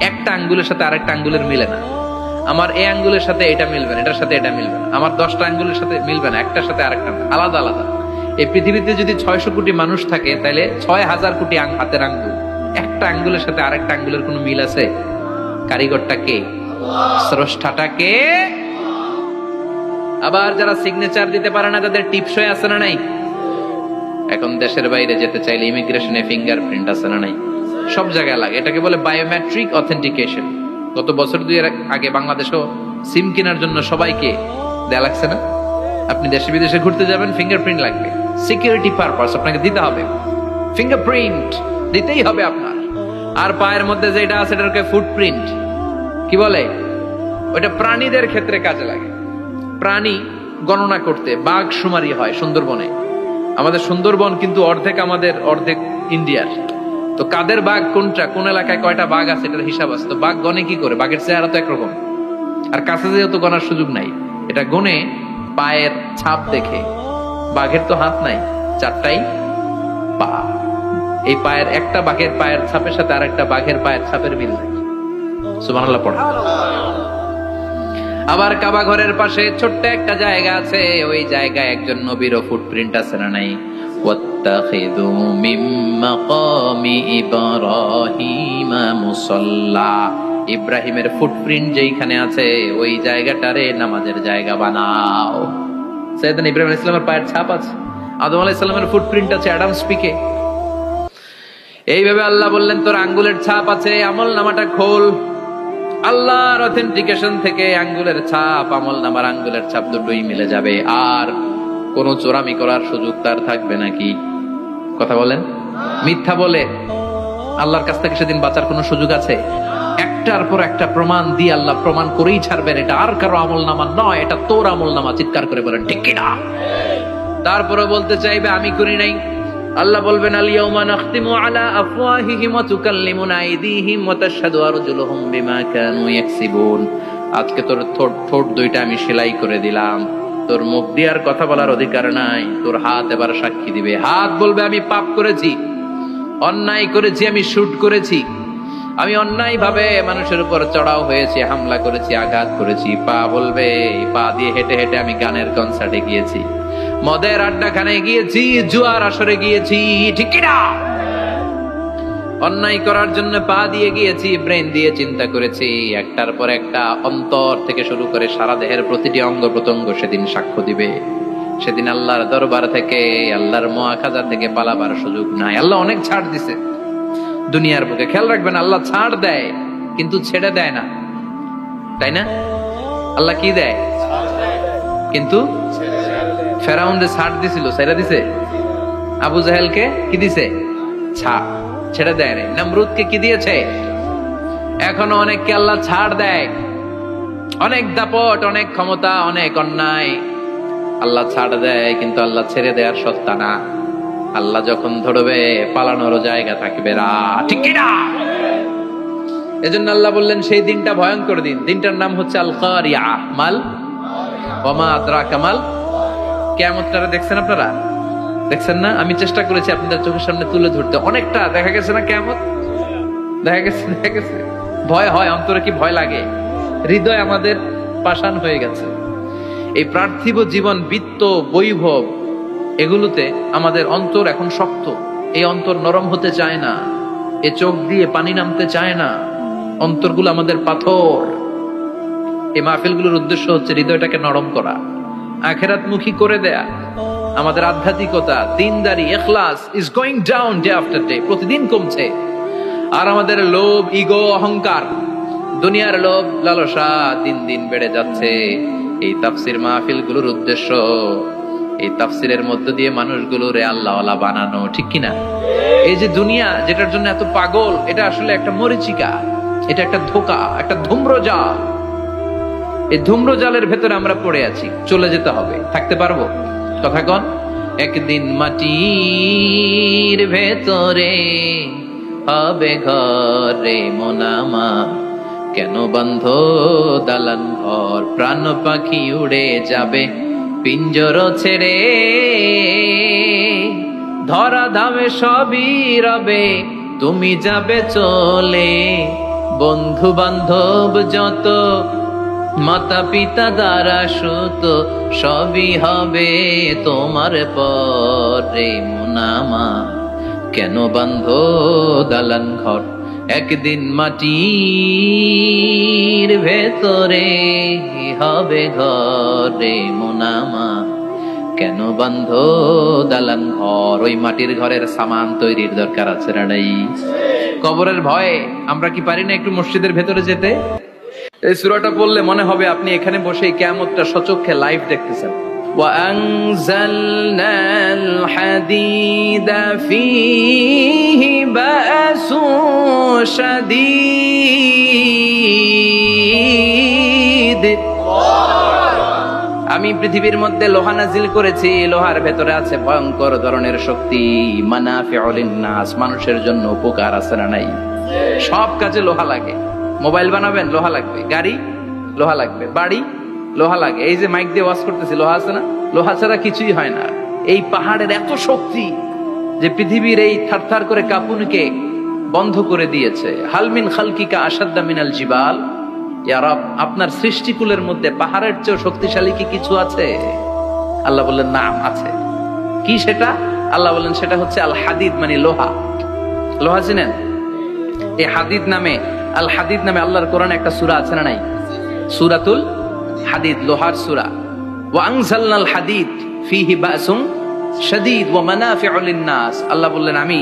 একটা আঙ্গুলের সাথে আরেকটা আঙ্গুলের মিলে না। আমার এই আঙ্গুলের সাথে এটা মিলবে না, এটার সাথে এটা মিলবে না। আমার 10টা আঙ্গুলের সাথে মিলবে না, একটার সাথে আরেকটা আলাদা আলাদা। এই পৃথিবীতে যদি 600 কোটি মানুষ থাকে তাহলে 6000 কোটি হাতের আঙ্গুল, একটা আঙ্গুলের সাথে আরেকটা আঙ্গুলের কোনো মিল আছে? কারিগরটা কে? স্রষ্টাটা কে? আবার যারা সিগনেচার দিতে পারে না তাদের টিপসই আছে না নাই? এখন দেশের বাইরে যেতে চাইলে ইমিগ্রেশনে ফিঙ্গারপ্রিন্ট আছে না নাই? সব জায়গায় লাগে। এটাকে বলে বায়োমেট্রিক অথেন্টিকেশন। গত বছর 2 আগে বাংলাদেশও সিম কেনার জন্য সবাইকে দেয়া লাগছে না? আপনি দেশে বিদেশে ঘুরতে যাবেন, ফিঙ্গারপ্রিন্ট লাগবে। সিকিউরিটি পারপাস আপনাকে দিতে হবে, ফিঙ্গারপ্রিন্ট দিতেই হবে আপনার। আর পায়ের মধ্যে যেটা আছে এটাকে ফুটপ্রিন্ট কি বলে? ওটা প্রাণীদের ক্ষেত্রে কাজে লাগে। প্রাণী গণনা করতে বাঘ শুমারি হয় সুন্দরবনে। আমাদের সুন্দরবন কিন্তু অর্ধেক আমাদের, অর্ধেক ইন্ডিয়ার। তো কাদের বাঘ কোনটা, কোন এলাকায় কয়টা বাঘ আছে এটার হিসাব আছে। তো বাঘ গনে কি করে? বাঘের চেহারা তো একরকম, আর কাছে যেহেতু গনার সুযোগ নাই, এটা গনে পায়ের ছাপ দেখে। বাঘের তো হাত নাই, 4টাই পা। এই পায়ের একটা বাঘের পায়ের ছাপের সাথে আর একটা বাঘের পায়ের ছাপের মিল নাই। সুবহানাল্লাহ পড়া। আবার কাবা ঘরের পাশে ছোট্ট একটা জায়গা আছে, ওই জায়গায় একজন নবীরও ফুটপ্রিন্ট আছে না নাই? ওয়াত্তাখিযু মিন মাকামি ইব্রাহিমা মুসাল্লা, ইব্রাহিমের ফুটপ্রিন্ট যেখানে আছে ওই জায়গাটারে নামাজের জায়গা বানাও। সাইয়েদনা ইব্রাহিম আলাইহিস সালামের পায়ের ছাপ আছে, আদম আলাইহিস সালামের ফুটপ্রিন্ট আছে অ্যাডামস পিকে। এইভাবে আল্লাহ বললেন তোর আঙ্গুলের ছাপ আছে, আমল নামাটা খোল। আল্লাহর অথেন্টিকেশন থেকে আঙ্গুলের ছাপ, আমল নামার আঙ্গুলের ছাপ দুটোই মিলে যাবে, আর কোন চোরামি করার সুযোগ তার থাকবে নাকি? কথা বলেন। মিথ্যা বলে আল্লাহর কাছ থেকে সেদিন বাঁচার কোন সুযোগ আছে? একটার পর একটা প্রমাণ দিয়ে আল্লাহ প্রমাণ করেই ছাড়বেন এটা আর কারো আমল নামা নয়, এটা তোর আমল নামা। চিৎকার করে বলেন ঠিক কিনা? তারপরে বলতে চাইবে আমি করি নাই। আল্লাহ বলবেন আল ইয়াউমা নাখতিমু আলা আফওয়াহিহিম ওয়া তুকাল্লিমুনা আইদিহিম ওয়া তাশহাদু আরজুলুহুম বিমা কানু ইয়াকসিবুন। আজকে তোর ঠোঁট দুইটা আমি সেলাই করে দিলাম, তোর মুখ দিয়ে আর কথা বলার অধিকার নাই, তোর হাত এবার সাক্ষী দিবে। হাত বলবে আমি পাপ করেছি, অন্যায় করেছি, আমি শুট করেছি, আমি অন্যায় ভাবে মানুষের উপর চড়াও হয়েছি, হামলা করেছি, আঘাত করেছি। পা বলবে পা দিয়ে হেঁটে হেঁটে আমি গানের কনসার্টে গিয়েছি, মদের আড্ডাখানে গিয়েছি, জুয়ার আসরে গিয়েছি, ঠিক কিনা? অন্যায় করার জন্য পা দিয়ে গিয়েছি, ব্রেন দিয়ে চিন্তা করেছি। একটার পর একটা অন্তর থেকে শুরু করে সারা দেহের প্রতিটি অঙ্গ প্রত্যঙ্গ সেদিন সাক্ষ্য দিবে। সেদিন আল্লাহর দরবার থেকে, আল্লাহর মুআখাজা থেকে পালাবার সুযোগ নাই। আল্লাহ অনেক ছাড় দিছে দুনিয়ার বুকে। খেয়াল রাখবেন, আল্লাহ ছাড় দেয় কিন্তু ছেড়ে দেয় না, তাই না? আল্লাহ কি দেয়? কিন্তু ফেরাউনরে ছাড় দিছিল, ছেড়ে দিছে। আবু জাহেলকে কি দিছে? ছাড়, ছেড়ে দেয় নাই। নমরুদকে কি দিয়েছে? এখনো অনেককে আল্লাহ ছাড় দেয়। অনেক দাপট, অনেক ক্ষমতা, অনেক অন্যায় আল্লাহ ছাড় দেয়, কিন্তু আল্লাহ ছেড়ে দেওয়ার সত্তা না। আল্লাহ যখন ধরবে পালানোর জায়গা থাকবে না, ঠিক কিনা? এজন্য আল্লাহ বললেন সেই দিনটা ভয়ঙ্কর দিন। দিনটার নাম হচ্ছে আল কারিয়া। মাল ওয়া মা আদরাকা মাল। কিয়ামতটা দেখছেন আপনারা? দেখছেন না? আমি চেষ্টা করেছি আপনাদের চোখের সামনে তুলে ধরতে। অনেকটা দেখা গেছে না কিয়ামত? দেখা গেছে। ভয় হয়, অন্তরে কি ভয় লাগে? হৃদয় আমাদের পাষাণ হয়ে গেছে। এই পার্থিব জীবন, বিত্ত, বৈভব, এগুলোতে আমাদের অন্তর এখন শক্ত। এই অন্তর নরম হতে চায় না, এ চোখ দিয়ে পানি নামতে চায় না, অন্তরগুলো আমাদের পাথর। এই মাহফিলগুলোর উদ্দেশ্য হচ্ছে হৃদয়টাকে নরম করা, আখিরাতমুখী করে দেয়া। আমাদের আধ্যাত্মিকতা, দিনদারি, ইখলাস is going down day after day, প্রতিদিন কমছে। আর আমাদের লোভ, ইগো, অহংকার, দুনিয়ার লোভ, লালসা দিন দিন বেড়ে যাচ্ছে। এই তাফসির মাহফিলগুলোর উদ্দেশ্য এই তাফসিরের মধ্য দিয়ে মানুষগুলোর আল্লাহওয়ালা বানানো, ঠিক কিনা? এই যে দুনিয়া যেটার জন্য এত পাগল, এটা আসলে একটা মরিচিকা, এটা একটা ধোঁকা, একটা ধূম্রজাল। এই ধূম্রজালের ভেতরে আমরা পড়ে আছি, চলে যেতে হবে। থাকতে পারবো? কথা কন। একদিন মাটির ভেতরে হবে ঘরে মোনামা, কেন বন্ধ দালান ঘর, প্রাণ পাখি উড়ে যাবে পিঞ্জর ছেড়ে, ধরা ধামে সবই রবে, তুমি যাবে চলে। বন্ধু বান্ধব যত, মাতা পিতা দ্বারা সুত, সবই হবে তোমার পরে মোনামা, কেন বন্ধ দালান ঘর। একদিন মাটির ভেতরে হবে ঘরে মোনামা, কেন বন্ধ দালান ঘর। ওই মাটির ঘরের সামান তৈরির দরকার আছে না নাই? কবরের ভয়ে আমরা কি পারি না একটু মসজিদের ভেতরে যেতে? এই সূরাটা পড়লে মনে হবে আপনি এখানে বসে কিয়ামতটা সচক্ষে লাইভ দেখতেছেন। وأنزلنا الحديد فيه بأس شديد। আমি পৃথিবীর মধ্যে লোহা নাজিল করেছি, লোহার ভেতরে আছে ভয়ঙ্কর ধরনের শক্তি। মানাফিউ লিন-নাস, মানুষের জন্য উপকার আছে না নাই? সব কাজে লোহা লাগে। মোবাইল বানাবেন, লোহা লাগবে। গাড়ি, লোহা লাগবে। বাড়ি, লোহা লাগে। এই যে মাইক দিয়ে ওয়াজ করতেছি, লোহা আছে না? লোহা ছাড়া কিছুই হয় না। এই পাহাড়ের এত শক্তি যে পৃথিবীর এই থারথার করে কাঁপুনিকে বন্ধ করে দিয়েছে। হালমিন খালকিকা আসাদ্দা মিনাল জিবাল। ইয়া রব, আপনার সৃষ্টিকুলের মধ্যে পাহাড়ের চেয়ে শক্তিশালী কি কিছু আছে? আল্লাহ বললেন নাম আছে। কি সেটা? আল্লাহ বললেন সেটা হচ্ছে আল হাদিদ, মানে লোহা। লোহা চিনেন? এই হাদিদ নামে, আল হাদিদ নামে আল্লাহর কোরআনে একটা সূরা আছে না নাই? সূরাতুল হাদিদ, লোহার সূরা। ওয়া আনজালনাল হাদিদ ফীহি বাসুন শাদীদ ওয়া মানাফিউ লিন-নাস। আল্লাহ বললেন আমি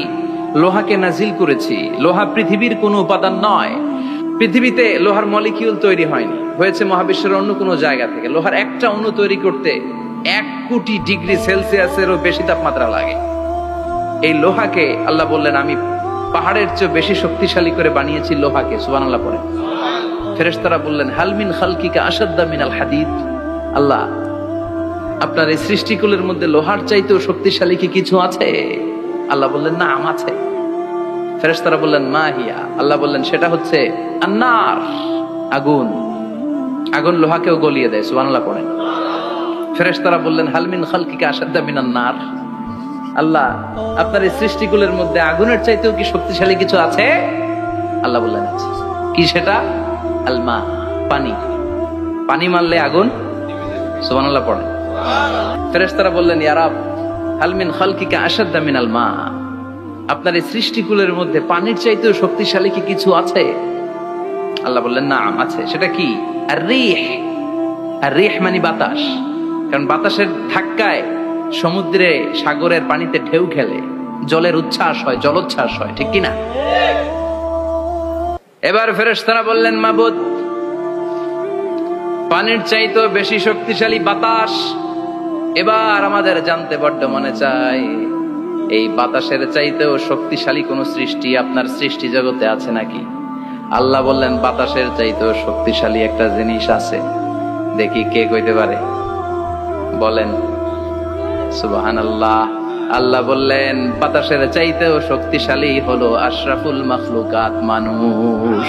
লোহাকে নাজিল করেছি। লোহা পৃথিবীর কোনো উপাদান নয়। পৃথিবীতে লোহার মলিকিউল তৈরি হয়নি, হয়েছে মহাবিশ্বের অন্য কোনো জায়গা থেকে। লোহার একটা অণু তৈরি করতে 1 কোটি ডিগ্রি সেলসিয়াসেরও বেশি তাপমাত্রা লাগে। এই লোহাকে আল্লাহ বললেন আমি পাহাড়ের চেয়ে বেশি শক্তিশালী করে বানিয়েছি লোহাকে। সুবহানাল্লাহ পড়ে। ফেরেশতারা বললেন হাল মিন খালকিকা আশাদ্দা মিনাল হাদিদ। আল্লাহ, আপনার এই সৃষ্টিকুলের মধ্যে লোহার চাইতেও শক্তিশালী কি কিছু আছে? আল্লাহ বললেন না, আছে। ফেরেশতারা বললেন মা হিয়া। আল্লাহ বললেন সেটা হচ্ছে আন্নার, আগুন। আগুন লোহাকেও গলিয়ে দেয়। সুবহানাল্লাহ পড়েন। ফেরেশতারা বললেন হাল মিন খালকিকা আশাদ্দা মিনান নার। আল্লাহ, আপনার এই সৃষ্টিকুলের মধ্যে আগুনের চাইতেও কি শক্তিশালী কিছু আছে? আল্লাহ বললেন আছে। কি সেটা? আল মা, পানি। পানি মারলে আগুন। সুবহানাল্লাহ পড়েন। ফেরেশতারা বললেন ইয়া রাব হাল মিন খালকিকা আশাদ্দা মিনাল মা। আপনার এই সৃষ্টিকুলের মধ্যে পানির চাইতেও শক্তিশালী কি কিছু আছে? আল্লাহ বললেন না, আছে। সেটা কি? আর রিহ। আর রিহ মানে বাতাস। কারণ বাতাসের ধাক্কায় সমুদ্রে, সাগরের পানিতে ঢেউ খেলে, জলের উচ্ছ্বাস হয়, জলোচ্ছ্বাস হয়, ঠিক কিনা? এবার ফেরেশতারা বললেন মাবুদ, পানির চাইতেও বেশি শক্তিশালী বাতাস। এবার আমাদের জানতে বড্ড মনে চায় এই বাতাসের চাইতেও শক্তিশালী কোন সৃষ্টি আপনার সৃষ্টি জগতে আছে নাকি? আল্লাহ বললেন বাতাসের চাইতেও শক্তিশালী একটা জিনিস আছে। দেখি কে কইতে পারে, বলেন। সুবহানাল্লাহ। আল্লাহ বললেন বাতাসের চাইতেও শক্তিশালী হলো আশরাফুল মাখলুকাত, মানুষ।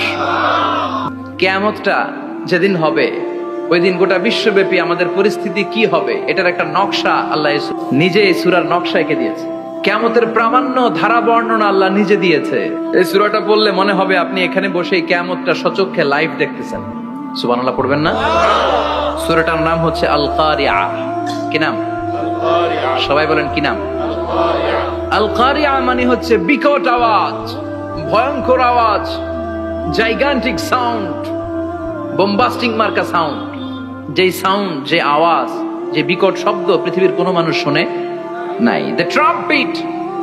কিয়ামতটা যেদিন হবে, ওই দিন গোটা বিশ্বব্যাপী আমাদের পরিস্থিতি কি হবে এটার একটা নকশা আল্লাহ নিজে এই সূরার নকশা এঁকে দিয়েছে। কিয়ামতের প্রামাণ্য ধারা বর্ণনা আল্লাহ নিজে দিয়েছে। এই সূরাটা পড়লে মনে হবে আপনি এখানে বসে এই কিয়ামতটা সচক্ষে লাইভ দেখতেছেন। সুবহানাল্লাহ পড়বেন না? সূরাটার নাম হচ্ছে আল কারিআ। কি নাম? সবাই বলেন কি নাম? আল কারিআ মানে হচ্ছে বিকট আওয়াজ, ভয়ঙ্কর আওয়াজ, জাইগান্টিক সাউন্ড, বোম্বাস্টিক মার্কা সাউন্ড। যে সাউন্ড, যে আওয়াজ, যে বিকট শব্দ পৃথিবীর কোনো মানুষ শুনে নাই। The trumpet,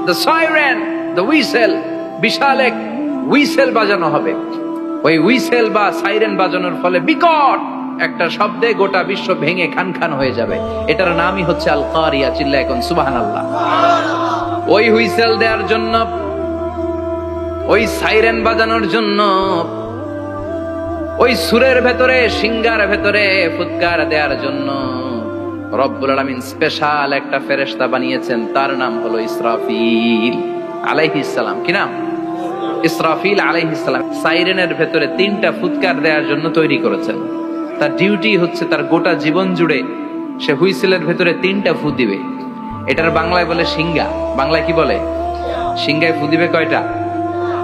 the siren, the whistle. বিশাল এক হুইসেল বাজানো হবে। ওই হুইসেল বা সাইরেন বাজানোর ফলে বিকট একটা শব্দে গোটা বিশ্ব ভেঙে খান খান হয়ে যাবে। এটার নামই হচ্ছে আল কারিয়া। চিল্লায় এখন সুবহানাল্লাহ। ওই হুইসেল দেওয়ার জন্য, ওই সাইরেন বাজানোর জন্য, ওই সুরের ভেতরে, সিঙ্গার ভেতরে ফুৎকার দেওয়ার জন্য রব্বুল আলামিন স্পেশাল একটা ফেরেশতা বানিয়েছেন। তার নাম হলো ইসরাফিল আলাইহিস সালাম। কি নাম? ইসরাফিল আলাইহিস সালাম। সাইরেনের ভেতরে 3টা ফুৎকার দেওয়ার জন্য তৈরি করেছেন। তার ডিউটি হচ্ছে তার গোটা জীবন জুড়ে সে হুইসেলের ভেতরে 3টা ফু দিবে। এটার বাংলায় বলে সিঙ্গা। বাংলায় কি বলে? সিঙ্গায় ফু দিবে কয়টা?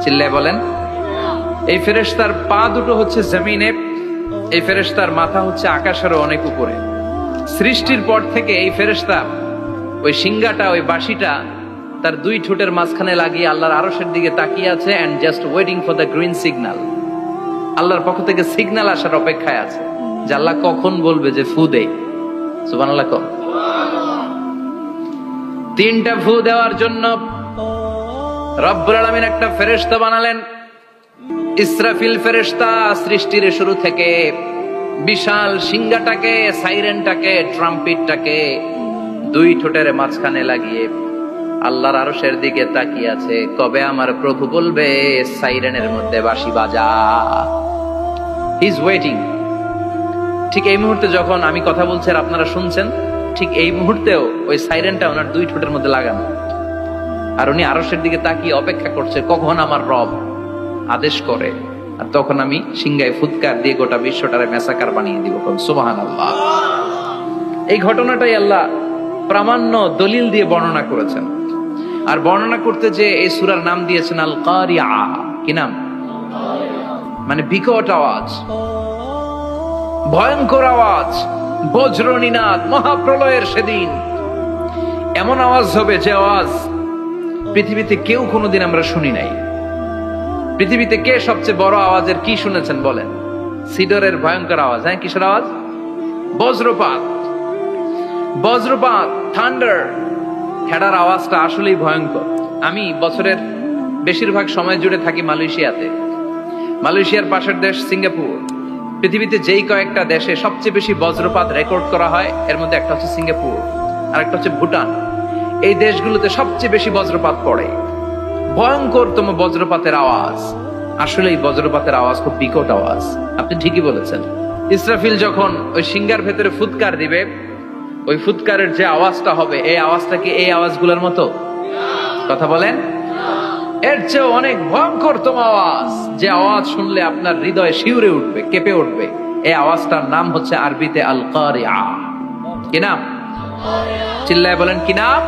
চিল্লায় বলেন। এই ফেরেশতার পা দুটো হচ্ছে জমিনে, এই ফেরেশতার মাথা হচ্ছে আকাশেরও অনেক উপরে। সৃষ্টির পর থেকে এই ফেরেশতা ওই সিঙ্গাটা, ওই বাঁশিটা তার 2 ঠোঁটের মাঝখানে লাগিয়ে আল্লাহর আরশের দিকে তাকিয়ে আছে and just waiting for the green signal. আল্লাহর পক্ষ থেকে সিগন্যাল আসার অপেক্ষায় আছে যে আল্লাহ কখন বলবে যে ফু দে। সুবহানাল্লাহ। 3টা ফু দেওয়ার জন্য রব্বুল আলামিন একটা ফেরেশতা বানালেন। ইসরাফিল ফেরেশতা সৃষ্টির শুরু থেকে বিশাল সিঙ্গাটাকে, সাইরেনটাকে, ট্রাম্পেটটাকে 2 ঠোঁটের মাঝখানে লাগিয়ে আল্লাহর আরশের দিকে তাকিয়ে আছে, কবে আমার প্রভু বলবে সাইরেনের মধ্যে বাঁশি বাজা। He is waiting. ঠিক এই মুহূর্তে যখন আমি কথা বলছি আর আপনারা শুনছেন, ঠিক এই মুহূর্তেও ওই সাইরেনটা ওনার 2 ঠোঁটের মধ্যে লাগানো, আর উনি আরশের দিকে তাকিয়ে অপেক্ষা করছে কখন আমার রব আদেশ করে, আর তখন আমি সিংহায় ফুৎকার দিয়ে গোটা বিশ্বটারে মেসাকার বানিয়ে দিব। সুবহানাল্লাহ। এই ঘটনাটাই আল্লাহ প্রামাণ্য দলিল দিয়ে বর্ণনা করেছেন। আর বর্ণনা করতে যে এই সূরার নাম দিয়েছেন আল কারিআ। কি নাম? মানে বিকট আওয়াজ, ভয়ঙ্কর আওয়াজ, বজ্রনিনাদ, মহাপ্রলয়ের সেদিন এমন আওয়াজ হবে যে আওয়াজ পৃথিবীতে কেউ কোনোদিন আমরা শুনি নাই। পৃথিবীতে কে সবচেয়ে বড় আওয়াজের কি শুনেছেন বলেন? সিডরের ভয়ঙ্কর আওয়াজ। হ্যাঁ, কিসের আওয়াজ? বজ্রপাত। বজ্রপাত, থান্ডার, খেড়ার আওয়াজটা আসলেই ভয়ঙ্কর। আমি বছরের বেশিরভাগ সময় জুড়ে থাকি মালয়েশিয়াতে। মালয়েশিয়ার পাশের দেশ সিঙ্গাপুর। পৃথিবীতে যেই কয়েকটা দেশে সবচেয়ে বেশি বজ্রপাত রেকর্ড করা হয় এর মধ্যে একটা হচ্ছে সিঙ্গাপুর, আর একটা হচ্ছে ভুটান। এই দেশগুলোতে সবচেয়ে বেশি বজ্রপাত পড়ে। ভয়ঙ্করতম বজ্রপাতের আওয়াজ। আসলে এই বজ্রপাতের আওয়াজ খুব বিকট আওয়াজ। আপনি ঠিকই বলেছেন। ইসরাফিল যখন ওই সিংহার ভেতরে ফুৎকার দিবে, ওই ফুৎকারের যে আওয়াজটা হবে, এই আওয়াজটা কি এই আওয়াজগুলোর মতো? কথা বলেন। এর চেয়ে অনেক ভয়ঙ্করতম আওয়াজ, যে আওয়াজ শুনলে আপনার হৃদয় শিউরে উঠবে, কেঁপে উঠবে। এই আওয়াজটার নাম হচ্ছে আরবিতে আল কারিআ। কি নাম? চিল্লায় বলেন কি নাম?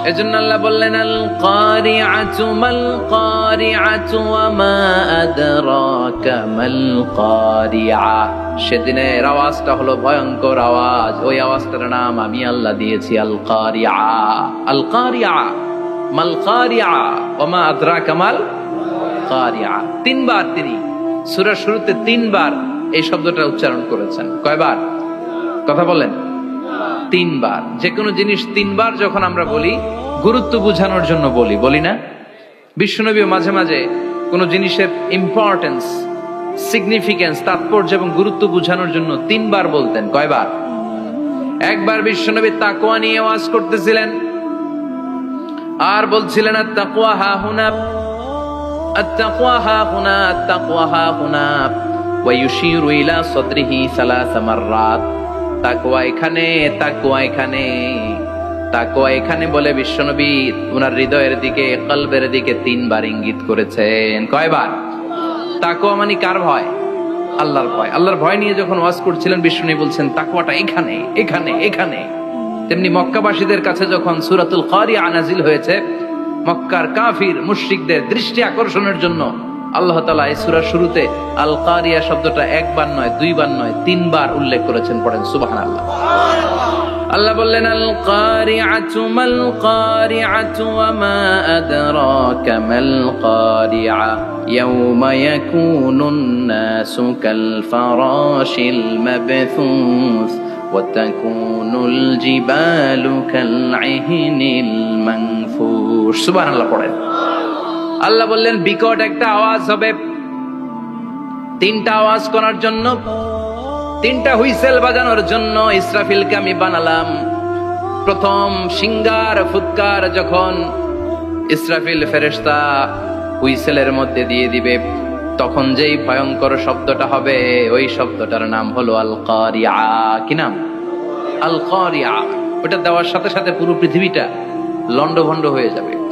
এজন্য আল্লাহ বললেন আল কারিআতু মাল কারিআতু ওয়া মা আদরাকা মাল কারিআ। সেদিনের আওয়াজটা হলো ভয়ঙ্কর আওয়াজ। ওই আওয়াজটার নাম আমি আল্লাহ দিয়েছি আল কারিআ। আল কারিআ মাল কারিআ ওয়া মা আদরাকা মাল কারিআ। তিনবার তিনি সূরার শুরুতে তিনবার এই শব্দটা উচ্চারণ করেছেন। কয়বার? কথা বলেন। তিনবার। যে কোনো জিনিস তিনবার যখন আমরা বলি গুরুত্ব বোঝানোর জন্য বলি না? বিশ্বনবী মাঝে মাঝে কোনো জিনিসের ইম্পর্টেন্স, সিগনিফিকেন্স, তাৎপর্য এবং গুরুত্ব বোঝানোর জন্য তিনবার বলতেন। কয়বার? একবার বিশ্বনবী তাকওয়া নিয়ে ওয়াজ করতেছিলেন আর বলছিলেন আত-তাকওয়া হাহুনা, আত-তাকওয়া হাহুনা, আত-তাকওয়া হাহুনা ওয়া ইউশিরু ইলা সাদরিহি সালাসা মাররাত। তাকওয়া এখানে, তাকওয়া এখানে, তাকওয়া এখানে বলে বিশ্বনবী ওনার হৃদয়ের দিকে, কলবের দিকে তিনবার ইঙ্গিত করেছেন। কয়বার? তাকওয়া মানে কার ভয়? আল্লাহর ভয়। আল্লাহর ভয় নিয়ে যখন ওয়াজ করছিলেন বিশ্বনবী বলছেন তাকওয়াটা এখানে, এখানে, এখানে। তেমনি মক্কাবাসীদের কাছে যখন সূরাতুল কারিআ নাজিল হয়েছে, মক্কার কাফির মুশরিকদের দৃষ্টি আকর্ষণের জন্য আল্লাহ তাআলা এই সূরার শুরুতে আল কারিয়া শব্দটা একবার নয়, দুইবার নয়, তিনবার উল্লেখ করেছেন। পড়েন সুবহানাল্লাহ। আল্লাহ বললেন আল কারিআতু মাল কারিআতু ওয়া মা আদরাকা মাল কারিআ ইয়াওমা ইয়াকুনুন নাসু কাল ফারাশিল মাবথুস ওয়া তাকুনুল জিবালু কাল ইহনিল মানফুশ। সুবহানাল্লাহ পড়েন। আল্লাহ বললেন বিকট একটা আওয়াজ হবে। তিনটা আওয়াজ করার জন্য, তিনটা হুইসেল বাজানোর জন্য ইসরাফিলকে আমি বানালাম। প্রথম সিংহার ফুৎকার যখন ইসরাফিল ফেরেশতা হুইসেলের মধ্যে দিয়ে দিবে, তখন যেই ভয়ঙ্কর শব্দটা হবে, ওই শব্দটার নাম হলো আল কারিআ। কি নাম? আল কারিআ। ওটা দেওয়ার সাথে সাথে পুরো পৃথিবীটা লন্ডভন্ড হয়ে যাবে।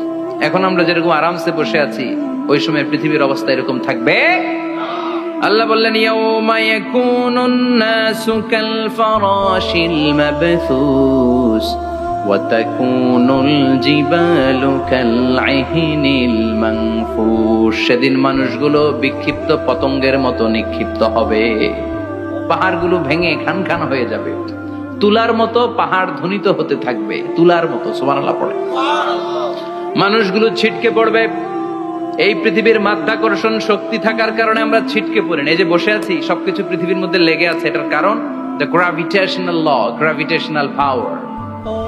এখন আমরা যেরকম আরামসে বসে আছি, ওই সময় পৃথিবীর অবস্থা এরকম থাকবে। আল্লাহ বললেন ইয়াউমা ইয়াকুনুন নাসু কাল ফারাশিল মাবথুস ওয়া তাকুনুল জিবালু কাল ইহনিল মানফুশ। সেদিন মানুষগুলো বিক্ষিপ্ত পতঙ্গের মতো নিক্ষিপ্ত হবে। পাহাড়গুলো ভেঙে খান খান হয়ে যাবে। তুলার মতো পাহাড় ধ্বনিত হতে থাকবে, তুলার মতো। সুবহানাল্লাহ পড়ে। মানুষগুলো ছিটকে পড়বে। এই পৃথিবীর মাধ্যাকর্ষণ শক্তি থাকার কারণে আমরা ছিটকে পড়ি না। এই যে বসে আছি, সবকিছু পৃথিবীর মধ্যে লেগে আছে। এটার কারণ দ্য গ্র্যাভিটেশনাল ল, গ্র্যাভিটেশনাল পাওয়ার।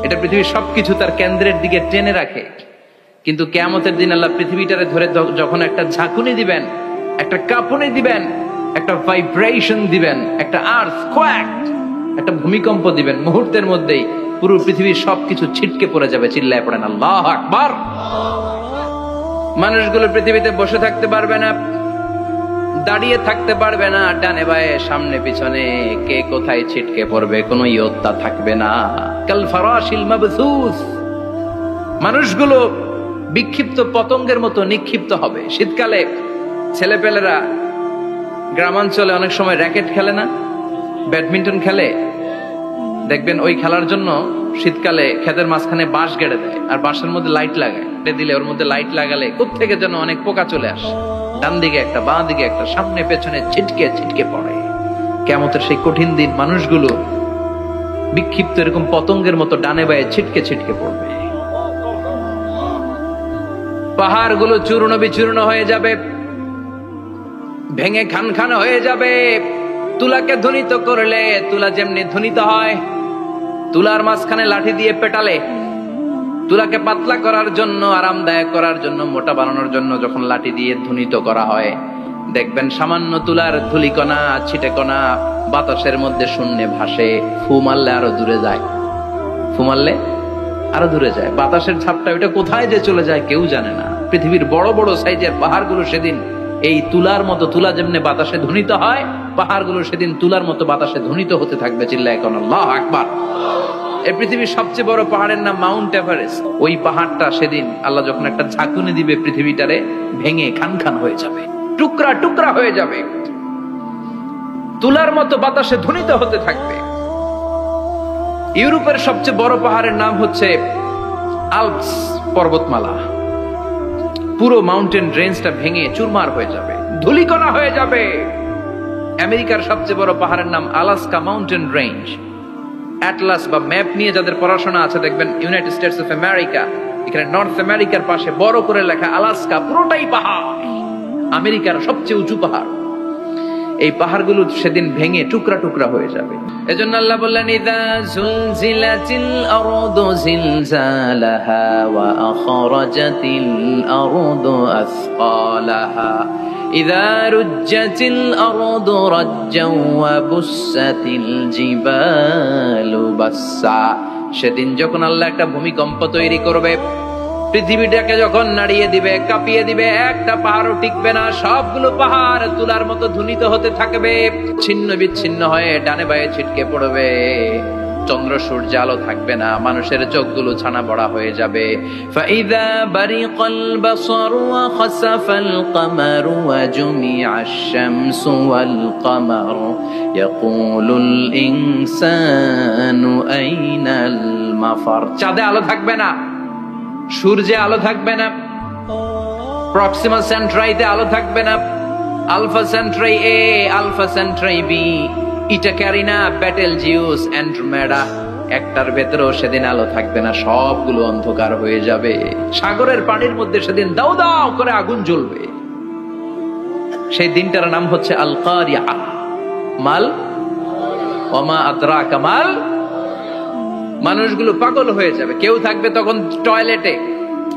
এটা পৃথিবীর সবকিছু তার কেন্দ্রের দিকে টেনে রাখে। কিন্তু কিয়ামতের দিন আল্লাহ পৃথিবীটারে ধরে যখন একটা ঝাঁকুনি দিবেন, একটা কাঁপুনি দিবেন, একটা ভাইব্রেশন দিবেন, একটা আর্থকোয়াক, একটা ভূমিকম্প দিবেন, মুহূর্তের মধ্যেই পুরো পৃথিবীর সবকিছু ছিটকে পড়ে যাবে। চিল্লায় পড়েন আল্লাহু আকবার। মানুষগুলো পৃথিবীতে বসে থাকতে পারবে না, দাঁড়িয়ে থাকতে পারবে না, ডানে বায়ে সামনে পিছনে কে কোথায় ছিটকে পড়বে কোনো ইয়ত্তা থাকবে না। কাল ফারাশিল মাবথুস। মানুষগুলো বিক্ষিপ্ত পতঙ্গের মতো নিক্ষিপ্ত হবে। শীতকালে ছেলেপেলেরা গ্রামাঞ্চলে অনেক সময় র্যাকেট খেলে না, ব্যাডমিন্টন খেলে। দেখবেন ওই খেলার জন্য শীতকালে ক্ষেতের মাঝখানে বাঁশ গেড়ে দেয়, আর বাঁশের মধ্যে লাইট লাগায়। দিলে ওর মধ্যে লাইট লাগালে কোত্থেকে যেন অনেক পোকা চলে আসে। ডান দিকে একটা, বাঁ দিকে একটা, সামনে পেছনে ছিটকে ছিটকে পড়ে। কিয়ামতের সেই কঠিন দিন মানুষগুলো বিক্ষিপ্ত এরকম পতঙ্গের মতো ডানে বায়ে ছিটকে ছিটকে পড়বে। পাহাড়গুলো চূর্ণ বিচূর্ণ হয়ে যাবে, ভেঙে খান খান হয়ে যাবে। তুলাকে ধ্বনিত করলে তুলা যেমনি ধ্বনিত হয়, তুলার মাঝখানে লাঠি দিয়ে পেটালে, তুলাকে পাতলা করার জন্য, আরামদায়ক করার জন্য, মোটা বানানোর জন্য যখন লাঠি দিয়ে ধ্বনিত করা হয়, দেখবেন সামান্য তুলার ধুলিকণা ছিটেকণা বাতাসের মধ্যে শূন্যে ভাসে। ফু মারলে আরো দূরে যায়, ফু মারলে আরো দূরে যায়। বাতাসের ঝাপটা ওইটা কোথায় যে চলে যায় কেউ জানে না। পৃথিবীর বড় বড় সাইজের পাহাড়গুলো সেদিন এই তুলার মতো, তুলা যেমনি বাতাসে ধ্বনিত হয়, পাহাড়গুলো সেদিন তুলার মতো বাতাসে ধ্বনিত হতে থাকবে। চিল্লায় কোন আল্লাহু আকবার। এই পৃথিবীর সবচেয়ে বড় পাহাড়ের নাম মাউন্ট এভারেস্ট। ওই পাহাড়টা সেদিন আল্লাহ যখন একটা ঝাঁকুনি দিবে, পৃথিবীটারে ভেঙে খান খান হয়ে যাবে, টুকরা টুকরা হয়ে যাবে, তুলার মতো বাতাসে ধ্বনিত হতে থাকবে। ইউরোপের সবচেয়ে বড় পাহাড়ের নাম হচ্ছে আল্পস পর্বতমালা। পুরো মাউন্টেন রেঞ্জটা ভেঙে চুরমার হয়ে যাবে, ধূলিকণা হয়ে যাবে। আমেরিকার সবচেয়ে বড় পাহাড়ের নাম আলাস্কা মাউন্টেন রেঞ্জ। অ্যাটলাস বা ম্যাপ নিয়ে যাদের পড়াশোনা আছে দেখবেন ইউনাইটেড স্টেটস অফ আমেরিকা, এখানে নর্থ আমেরিকার পাশে বড় করে লেখা আলাস্কা, পুরোটাই পাহাড়, আমেরিকার সবচেয়ে উঁচু পাহাড়। এই পাহাড়গুলো সেদিন ভেঙে টুকরা টুকরা হয়ে যাবে। এজন্য আল্লাহ বললেন, ইযা যুলজিলাতিল আরদু জিলজালাহা ওয়া আখরাজাতিল আরদু আসকালাহা ইযা রুজ্জাতিল আরদু রাজ্জাও ওয়া বুসাতিল জিবালু বাসসা। সেদিন যখন আল্লাহ একটা ভূমিকম্প তৈরি করবে, পৃথিবীটাকে যখন নাড়িয়ে দিবে, কাঁপিয়ে দিবে, একটা পাহাড়ও টিকবে না, সবগুলো পাহাড় তুলার মতো ধ্বনিত হতে থাকবে, ছিন্ন বিচ্ছিন্ন হয়ে ডানে বায়ে ছিটকে পড়বে। চন্দ্র সূর্য আলো থাকবে না, মানুষের চোখগুলো ছানা বড়া হয়ে যাবে। ফাইযা বারিকাল বাসারু ওয়া খাসাফাল কামারু ওয়া জুমিআশ শামসু ওয়াল কামার ইয়াকুলুল ইনসানু আইনাল মাফার। চাঁদে আলো থাকবে না, সূর্যে আলো থাকবে না, প্রক্সিমা সেন্ট্রাইতে আলো থাকবে না, আলফা সেন্ট্রাই এ, আলফা সেন্ট্রাই বি, ইটা ক্যারিনা, বেটেলজিউস, অ্যান্ড্রোমেডা, একটার ভেতরেও সেদিন আলো থাকবে না, সবগুলো অন্ধকার হয়ে যাবে। সাগরের পানির মধ্যে সেদিন দাও দাও করে আগুন জ্বলবে। সেই দিনটার নাম হচ্ছে আল কারিয়া। মাল ওমা আদরাকা মাল। মানুষগুলো পাগল হয়ে যাবে। কেউ থাকবে তখন টয়লেটে,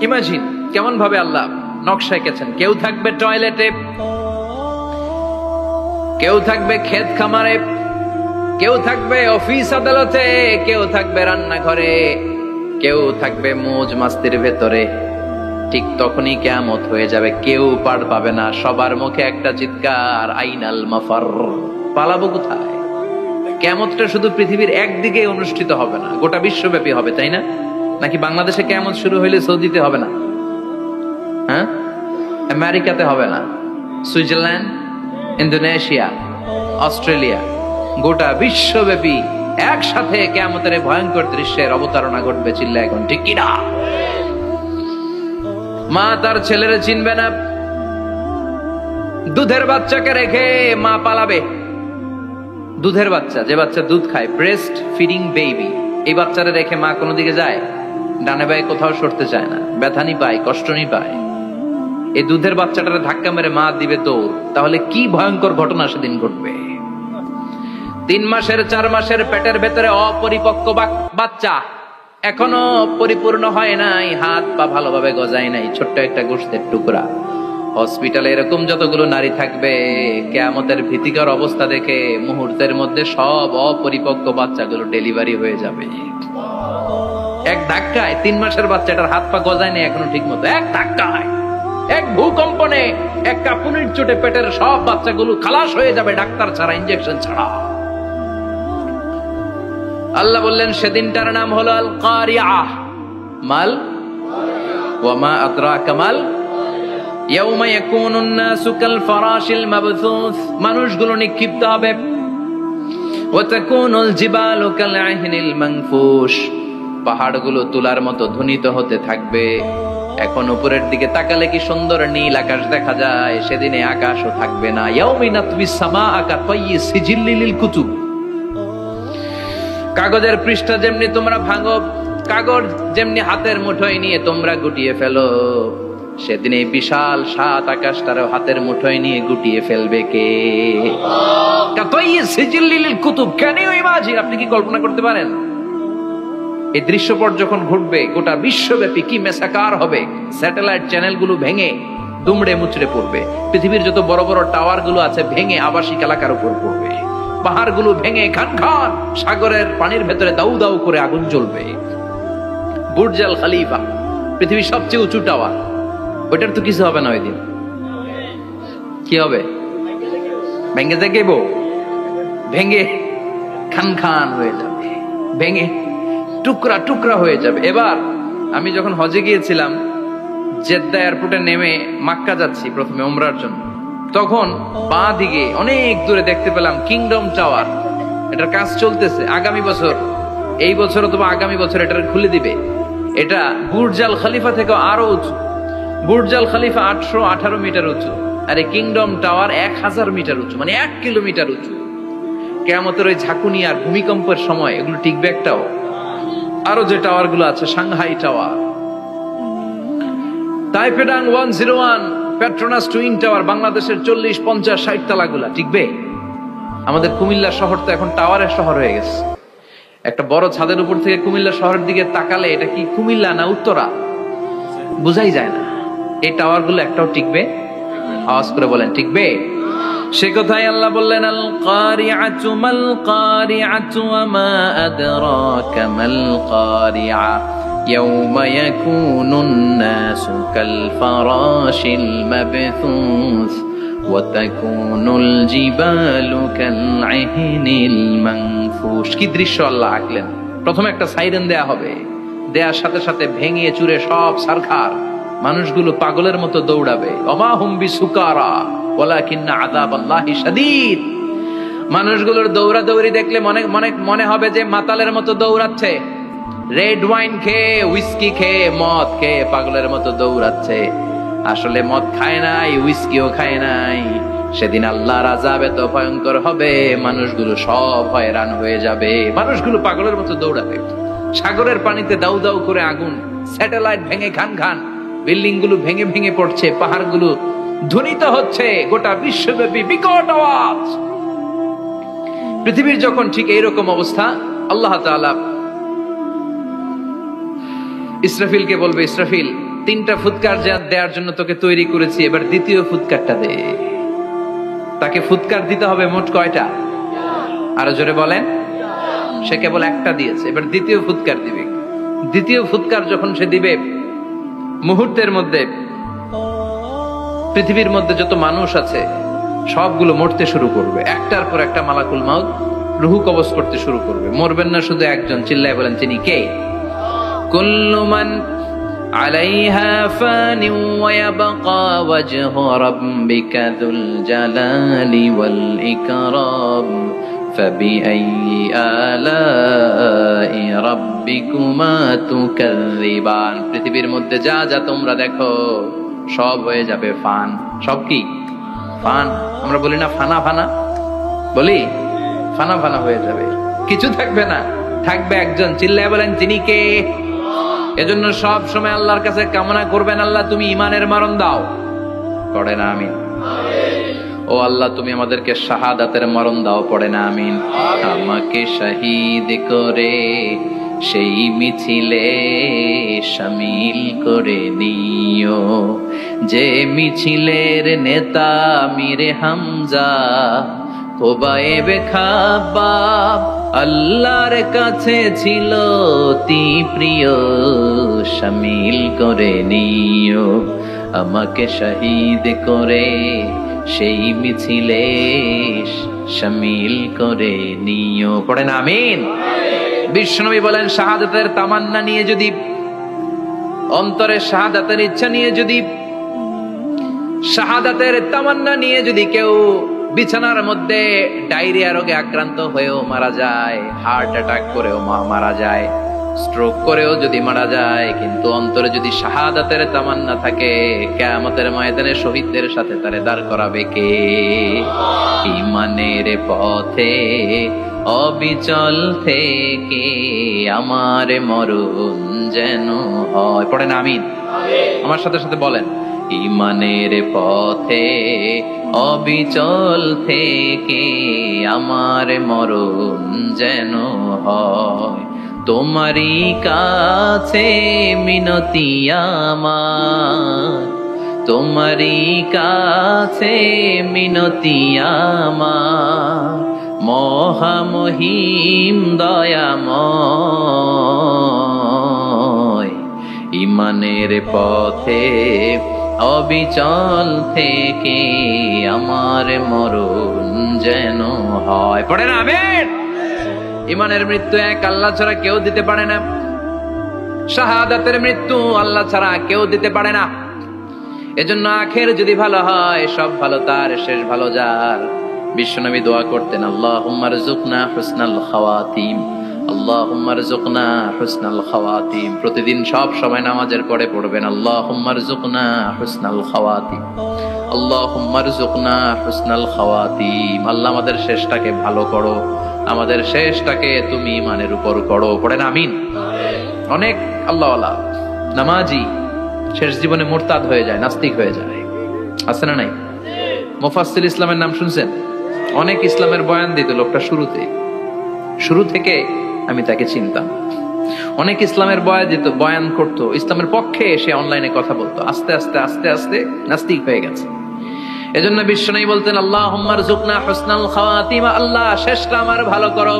ইমাজিন কেমন ভাবে আল্লাহ নকশা এঁকেছেন। কেউ থাকবে টয়লেটে, কেউ থাকবে ক্ষেত খামারে, কেউ থাকবে অফিস আদালতে, কেউ থাকবে রান্নাঘরে, কেউ থাকবে মৌজ মাস্তির ভেতরে। ঠিক তখনই কিয়ামত হয়ে যাবে, কেউ পার পাবে না। সবার মুখে একটা চিৎকার, আইনাল মাফার। পালাবো কোথায়? কিয়ামতটা শুধু পৃথিবীর একদিকে অনুষ্ঠিত হবে না, গোটা বিশ্বব্যাপী হবে, তাই না? নাকি বাংলাদেশে কিয়ামত শুরু হইলে সৌদিতে হবে না? হ্যাঁ, আমেরিকাতে হবে না, সুইজারল্যান্ড, ইন্দোনেশিয়া, অস্ট্রেলিয়া, গোটা বিশ্বব্যাপী একসাথে কিয়ামতের ভয়ঙ্কর দৃশ্যের অবতারণা ঘটবে। চিল্লা এখন ঠিক কিনা? মা তার ছেলেরে চিনবে না, দুধের বাচ্চাকে রেখে মা পালাবে। দুধের বাচ্চা, যে বাচ্চা দুধ খায়, ব্রেস্ট ফিডিং বেবি, এই বাচ্চারা রেখে মা কোনো দিকে যায়? ডানে বায়ে কোথাও সরতে চায় না, ব্যথানি পায়, কষ্টনি পায়। এই দুধের বাচ্চাটারে ধাক্কা মেরে মা দিবে দৌড়। তাহলে কি ভয়ঙ্কর ঘটনা সেদিন ঘটবে। 3 মাসের 4 মাসের পেটের ভেতরে অপরিপক্ক বাচ্চা, এখনো পরিপূর্ণ হয় নাই, হাত পা ভালোভাবে গজায় নাই, ছোট্ট একটা গোশতের টুকরা। হসপিটালে এরকম যতগুলো নারী থাকবে, কিয়ামতের ভীতিকর অবস্থা দেখে মুহূর্তের মধ্যে সব অপরিপক্ক বাচ্চাগুলো ডেলিভারি হয়ে যাবে। এক ধাক্কায় 3 মাসের বাচ্চাটার হাত পা গজায় নেই এখনো ঠিক মতো, এক ধাক্কায়, এক ভূকম্পনে, এক কাঁপুনির চোটে পেটের সব বাচ্চাগুলো খালাস হয়ে যাবে, ডাক্তার ছাড়া, ইনজেকশন ছাড়া। আল্লাহ বললেন সেদিনটার নাম হলো আল কারিয়া। মাল ওয়া মা আদরাকা মাল ইয়াউমা ইয়াকুনুন নাসু কাল ফারাশিল মাবথুস। মানুষগুলো নিক্ষিপ্ত হবে। ওয়া তাকুনুল জিবালু কাল আহিনিল মানফুশ। পাহাড়গুলো তুলার মতো ধ্বনিত হতে থাকবে। এখন উপরের দিকে তাকালে কি সুন্দর নীল আকাশ দেখা যায়, সেদিনে আকাশও থাকবে না। ইয়াউমিন নাতবিস সামাআ কাতাইয়ি সিজিল্লিল কুতুব। কাগজের পৃষ্ঠা যেমনি তোমরা ভাঙো, কাগজ যেমনি হাতের মুঠোয় নিয়ে তোমরা গুটিয়ে ফেলো, সেদিন এই বিশাল সাত আকাশটারও হাতের মুঠোয় নিয়ে গুটিয়ে ফেলবে কে? কুতুব কেন ইমাজিন, আপনি কি কল্পনা করতে পারেন এই দৃশ্যপট যখন ঘটবে গোটা বিশ্বব্যাপী কি মেসাকার হবে? স্যাটেলাইট চ্যানেলগুলো ভেঙে দুমড়ে মুচড়ে পড়বে, পৃথিবীর যত বড় বড় টাওয়ার গুলো আছে ভেঙে আবাসিক এলাকার উপর পড়বে, পাহাড়গুলো ভেঙে খান খান সাগরের পানির ভেতরে দাউ দাউ করে আগুন জ্বলবে। বুর্জ আল খলিফা পৃথিবীর সবচেয়ে উঁচু টাওয়ার, ওইটার তো কিছু হবে না, ওই দিন কি হবে? ভেঙে দেখব, ভেঙে খান খান হয়ে যাবে, ভেঙে টুকরা টুকরা হয়ে যাবে। এবার আমি যখন হজে গিয়েছিলাম, জেদ্দা এয়ারপোর্টে নেমে মক্কা যাচ্ছি প্রথমে উমরার জন্য, তখন বাঁ দিকে অনেক দূরে দেখতে পেলাম কিংডম টাওয়ার। এটার কাজ চলতেছে, আগামী বছর, এই বছর অথবা আগামী বছর এটা খুলে দিবে। এটা বুর্জ আল খলিফা থেকে আরো উঁচু। বুর্জ আল খলিফা 818 মিটার উঁচু, আর এই কিংডম টাওয়ার 1000 মিটার উঁচু, মানে 1 কিলোমিটার উঁচু। কিয়ামতের ওই ঝাঁকুনি আর ভূমিকম্পের সময় এগুলো টিকবে একটাও? আরো যে টাওয়ার গুলো আছে, সাংহাই টাওয়ার, তাইপেডাং 101, পেট্রোনাস টুইন টাওয়ার, বাংলাদেশের 40, 50, 60 তলা গুলা টিকবে? আমাদের কুমিল্লা শহর তো এখন টাওয়ারের শহর হয়ে গেছে। একটা বড় ছাদের উপর থেকে কুমিল্লা শহরের দিকে তাকালে এটা কি কুমিল্লা না উত্তরা বুঝাই যায় না। এই টাওয়ার গুলো একটাও টিকবে? আওয়াজ করে বলেন টিকবে? সে কথাই আল্লাহ বললেন, আল কারিআতু মাল কারিআতু ওয়া মা আদরাকা মাল কারিআ ইয়াওমা ইয়াকুনুন নাসু কাল ফারাশিল মাবথুস ওয়া তাকুনুল জিবালু কাল ইহনিল মানফুশ। কি দৃশ্য আল্লাহ আঁকলেন! প্রথমে একটা সাইরেন দেয়া হবে, দেয়ার সাথে সাথে ভেঙে চুরে সব সারখার, মানুষগুলো পাগলের মতো দৌড়াবে। ওমা হুম বিসুকারা ওয়ালাকিন্না আযাবাল্লাহি শাদীদ। মানুষগুলোর দৌড়াদৌড়ি দেখলে মনে হবে যে মাতালের মতো দৌড়াচ্ছে, রেড ওয়াইন খেয়ে, হুইস্কি খেয়ে, মদ খেয়ে পাগলের মতো দৌড়াচ্ছে। আসলে মদ খায় নাই, হুইস্কিও খায় নাই। সেদিন আল্লাহর আযাব এত ভয়ঙ্কর হবে, মানুষগুলো সব হয়রান হয়ে যাবে, মানুষগুলো পাগলের মতো দৌড়াবে। সাগরের পানিতে দাউ দাউ করে আগুন, স্যাটেলাইট ভেঙে খান খান, বিল্ডিং গুলো ভেঙে ভেঙে পড়ছে, পাহাড়গুলো ধ্বনিত হচ্ছে, গোটা বিশ্বব্যাপী বিকট আওয়াজ। পৃথিবীর যখন ঠিক এইরকম অবস্থা, আল্লাহ তাআলা ইসরাফিলকে বলবে, ইসরাফিল 3টা ফুৎকার দেওয়ার জন্য তোকে তৈরি করেছি, এবার দ্বিতীয় ফুৎকারটা দে। তাকে ফুৎকার দিতে হবে মোট কয়টা? আরো জোরে বলেন। সে কেবল একটা দিয়েছে, এবার দ্বিতীয় ফুৎকার দিবে। দ্বিতীয় ফুৎকার যখন সে দিবে, মুহূর্তের মধ্যে পৃথিবীর মধ্যে যত মানুষ আছে সবগুলো মরতে শুরু করবে, একটার পর একটা মালাকুল মাউত রুহু কবজ করতে শুরু করবে। মরবেন না শুধু একজন, চিল্লায় বলেন তিনি কে? কুল্লু মান আলাইহা ফানি ওয়া ইয়াবকা ওয়াজহু রাব্বিকা যুল জালালি ওয়াল ইকরাম ফাবিআইয়ি আলাই রাব্বিকুমা তুকাযযিবান। পৃথিবীর মধ্যে যা যা তোমরা দেখো সব হয়ে যাবে ফান। সব কি? ফান। আমরা বলি না ফানা ফানা, বলি ফানা ফানা হয়ে যাবে, কিছু থাকবে না, থাকবে একজন, চিল্লায় বলেন তিনি কে? এজন্য সব সময় আল্লাহর কাছে কামনা করবেন, আল্লাহ তুমি ঈমানের মরণ দাও। পড়ে না আমিন? ও আল্লাহ তুমি আমাদেরকে শাহাদাতের মরণ দাও। পড়ে না আমিন? আমাকে শহীদ করে সেই মিছিলে শামিল করে নিও, যে মিছিলের নেতা মীরে হামজা খোবায়েবে খাব্বাব আল্লাহর কাছে ছিল অতি প্রিয়, শামিল করে নিও আমাকে শহীদ করে সেই মিছিলে শামিল করে নিও। পড়েন আমিন? বিশ্বনবী বলেন, শাহাদাতের তামান্না নিয়ে যদি, অন্তরে শাহাদাতের ইচ্ছা নিয়ে যদি, শাহাদাতের তামান্না নিয়ে যদি কেউ বিছানার মধ্যে ডায়রিয়া রোগে আক্রান্ত হয়েও মারা যায়, হার্ট অ্যাটাক করেও মারা যায়, স্ট্রোক করেও যদি মারা যায়, কিন্তু অন্তরে যদি শাহাদাতের তামান্না থাকে, কিয়ামতের ময়দানে শহীদদের সাথে তারে দাঁড় করাবে কে? ঈমানের পথে অবিচল থেকে আমার মরণ যেন হয়। পড়েন আমিন। আমার সাথে সাথে বলেন, ইমানের পথে অবিচল থেকে আমার মরণ যেন হয়। তোমারই কাছে মিনতি আমার, তোমারই কাছে মিনতি আমার, মহামহিম দয়াময়। ইমানের পথে অবিচল থেকে আমার মরণ যেন হয়। পড়েন আমিন। ইমানের মৃত্যু এক, আল্লাহ ছাড়া কেউ দিতে পারে না। শাহাদাতের মৃত্যু আল্লাহ ছাড়া কেউ দিতে পারে না। এজন্য আখের যদি ভালো হয়, সব ভালো তার, শেষ ভালো যার। বিশ্বনবী দোয়া করতেন, আল্লাহুম্মা রযুকনা হুসনাল খাওয়াতিম, আল্লাহুম্মা রযুকনা হুসনাল খাওয়াতিম। প্রতিদিন সব সময় নামাজের পরে পড়বেন, আল্লাহুম্মা রযুকনা হুসনাল খাওয়াতিম, আল্লাহুম্মা রযুকনা হুসনাল খাওয়াতিম। আল্লাহ আমাদের শেষটাকে ভালো করো, আমাদের শেষটাকে তুমি ইমানের উপর করো। পড়েন আমিন। অনেক আল্লাহওয়ালা নামাজি শেষ জীবনে মুরতাদ হয়ে যায়, নাস্তিক হয়ে যায়, আছে না নাই? মুফাসসির ইসলামের নাম শুনছেন? অনেক ইসলামের বয়ান দিত লোকটা শুরু থেকে আমি তাকে চিনতাম। অনেক ইসলামের বয়ান করতো, ইসলামের পক্ষে এসে অনলাইনে কথা বলতো। আস্তে আস্তে আস্তে আস্তে নাস্তিক হয়ে গেছে। এজন্য বিশ্বনবী বলতেন, আল্লাহুম্মা রযুকনা হুসনাল খাওয়াতিম, আল্লাহ শেষটা আমার ভালো করো,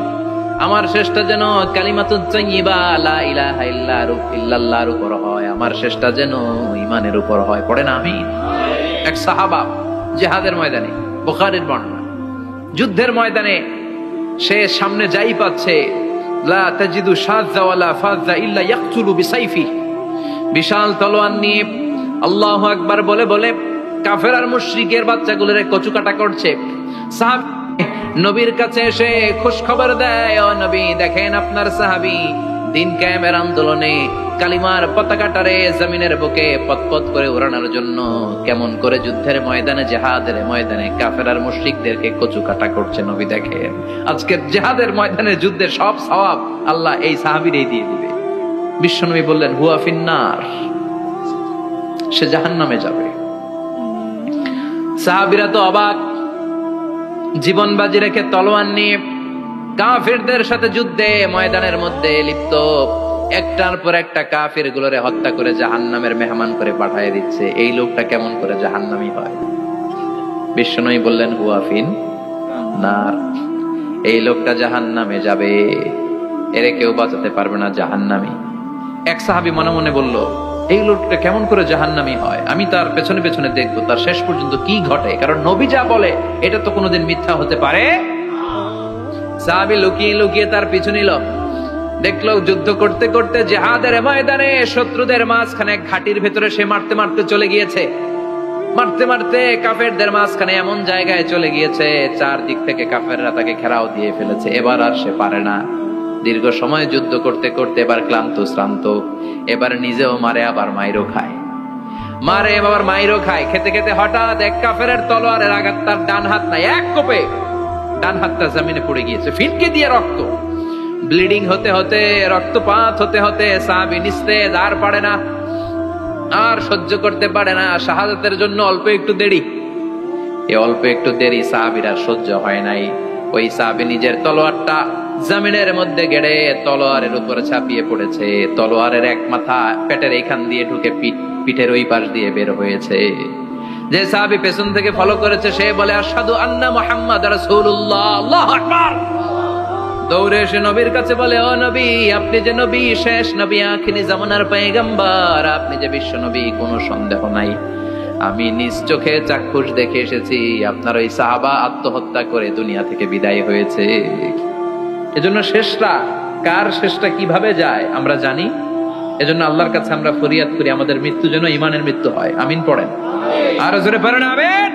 আমার শেষটা যেন কালিমাতুত তাইয়্যিবা লা ইলাহা ইল্লাল্লাহর উপর হয়, আমার শেষটা যেন ঈমানের উপর হয়। পড়েন আমিন। এক সাহাবা জিহাদের ময়দানে, বুখারীর বর্ণনা, যুদ্ধের ময়দানে সে সামনে যাই পাচ্ছে, লা তাজিদু শাযা ওয়ালা ফাযা ইল্লা ইয়াকতুলু বিসাইফি, বিশাল তলোয়ার নিয়ে আল্লাহু আকবার বলে বলে কাফের আর মুশরিকের বাচ্চাগুলোরে কচুকাটা করছে। সাহাবী নবীর কাছে এসে খুশ খবর দেয়, ও নবী দেখেন আপনার সাহাবী দিন কায়েমের আন্দোলনে কালিমার পতাকাটারে জমিনের বুকে পতপত করে উড়ানোর জন্য কেমন করে যুদ্ধের ময়দানে, জিহাদের ময়দানে কাফের আর মুশরিকদেরকে কচুকাটা করছে। নবী দেখেন আজকের জিহাদের ময়দানে যুদ্ধের সব সওয়াব আল্লাহ এই সাহাবীরই দিয়ে দিবে। বিশ্বনবী বললেন, হুয়া ফিন্নার, সে জাহান্নামে যাবে। সাহাবীরা তো অবাক, জীবন বাজি রেখে তলোয়ার নিয়ে কাফেরদের সাথে যুদ্ধে ময়দানের মধ্যে লিপ্ত, একটার পর একটা কাফের গুলোরে হত্যা করে জাহান্নামের মেহমান করে পাঠিয়ে দিচ্ছে। এই লোকটা কেমন করে জাহান্নামী হয়? বিশ্বনবী বললেন, হুয়া ফিন নার, এই লোকটা জাহান্নামে যাবে, এরে কেউ বাঁচাতে পারবে না, জাহান্নামী। এক সাহাবী মনে মনে বলল, এই লোকটা কেমন করে জাহান্নামী হয়, আমি তার পেছনে পেছনে দেখবো তার শেষ পর্যন্ত কি ঘটে, কারণ নবী যা বলে এটা তো কোনোদিন মিথ্যা হতে পারে। সাহাবী লুকিয়ে লুকিয়ে তার পিছু নিল, দেখলো যুদ্ধ করতে করতে জিহাদের ময়দানে শত্রুদের মাঝখানে ঘাটির ভেতরে সে মারতে মারতে চলে গিয়েছে, মারতে মারতে কাফেরদের মাঝখানে এমন জায়গায় চলে গিয়েছে চারদিক থেকে কাফেররা তাকে ঘেরাও দিয়ে ফেলেছে। এবার আর সে পারে না, দীর্ঘ সময় যুদ্ধ করতে করতে এবার ক্লান্ত শ্রান্ত, এবার নিজেও মারে আবার মাইরও খায়, মারে আবার মাইরও খায়। খেতে খেতে হঠাৎ এক কাফেরের তলোয়ারের আঘাত তার ডান হাত নাই, এক কোপে ডান হাতটা জমিনে পড়ে গিয়েছে, ফিনকে দিয়ে রক্ত, ব্লিডিং হতে হতে, রক্তপাত হতে হতে সাহাবী নিস্তেজ, আর পারে না, আর সহ্য করতে পারে না। শাহাদাতের জন্য অল্প একটু দেরি, এই অল্প একটু দেরি সাহাবীর আর সহ্য হয় নাই। ওই সাহাবী নিজের তলোয়ারটা জমিনের মধ্যে গেড়ে তলোয়ারের উপরে ছাপিয়ে পড়েছে, তলোয়ারের এক মাথা পেটের এইখান দিয়ে ঢুকে পিঠের ওই পাশ দিয়ে বের হয়েছে। যে সাহাবী পেছন থেকে ফলো করেছে সে বলে, আশহাদু আন্না মুহাম্মাদ রাসূলুল্লাহ, আল্লাহু আকবার। দৌড়ে এসে নবীর কাছে বলে, ও নবী, আপনি যে নবী, শেষ নবী, আখিরি জামানার পয়গম্বর, আপনি যে বিশ্ব নবী, কোনো সন্দেহ নাই, আমি নিজ চোখে চাক্ষুষ দেখে এসেছি আপনার ওই সাহাবা আত্মহত্যা করে দুনিয়া থেকে বিদায় হয়েছে। এজন্য শেষটা কার, শেষটা কিভাবে যায় আমরা জানি। এজন্য আল্লাহর কাছে আমরা ফরিয়াদ করি আমাদের মৃত্যু যেন ঈমানের মৃত্যু হয়। আমিন পড়েন, আরো জোরে পড়েন আমিন।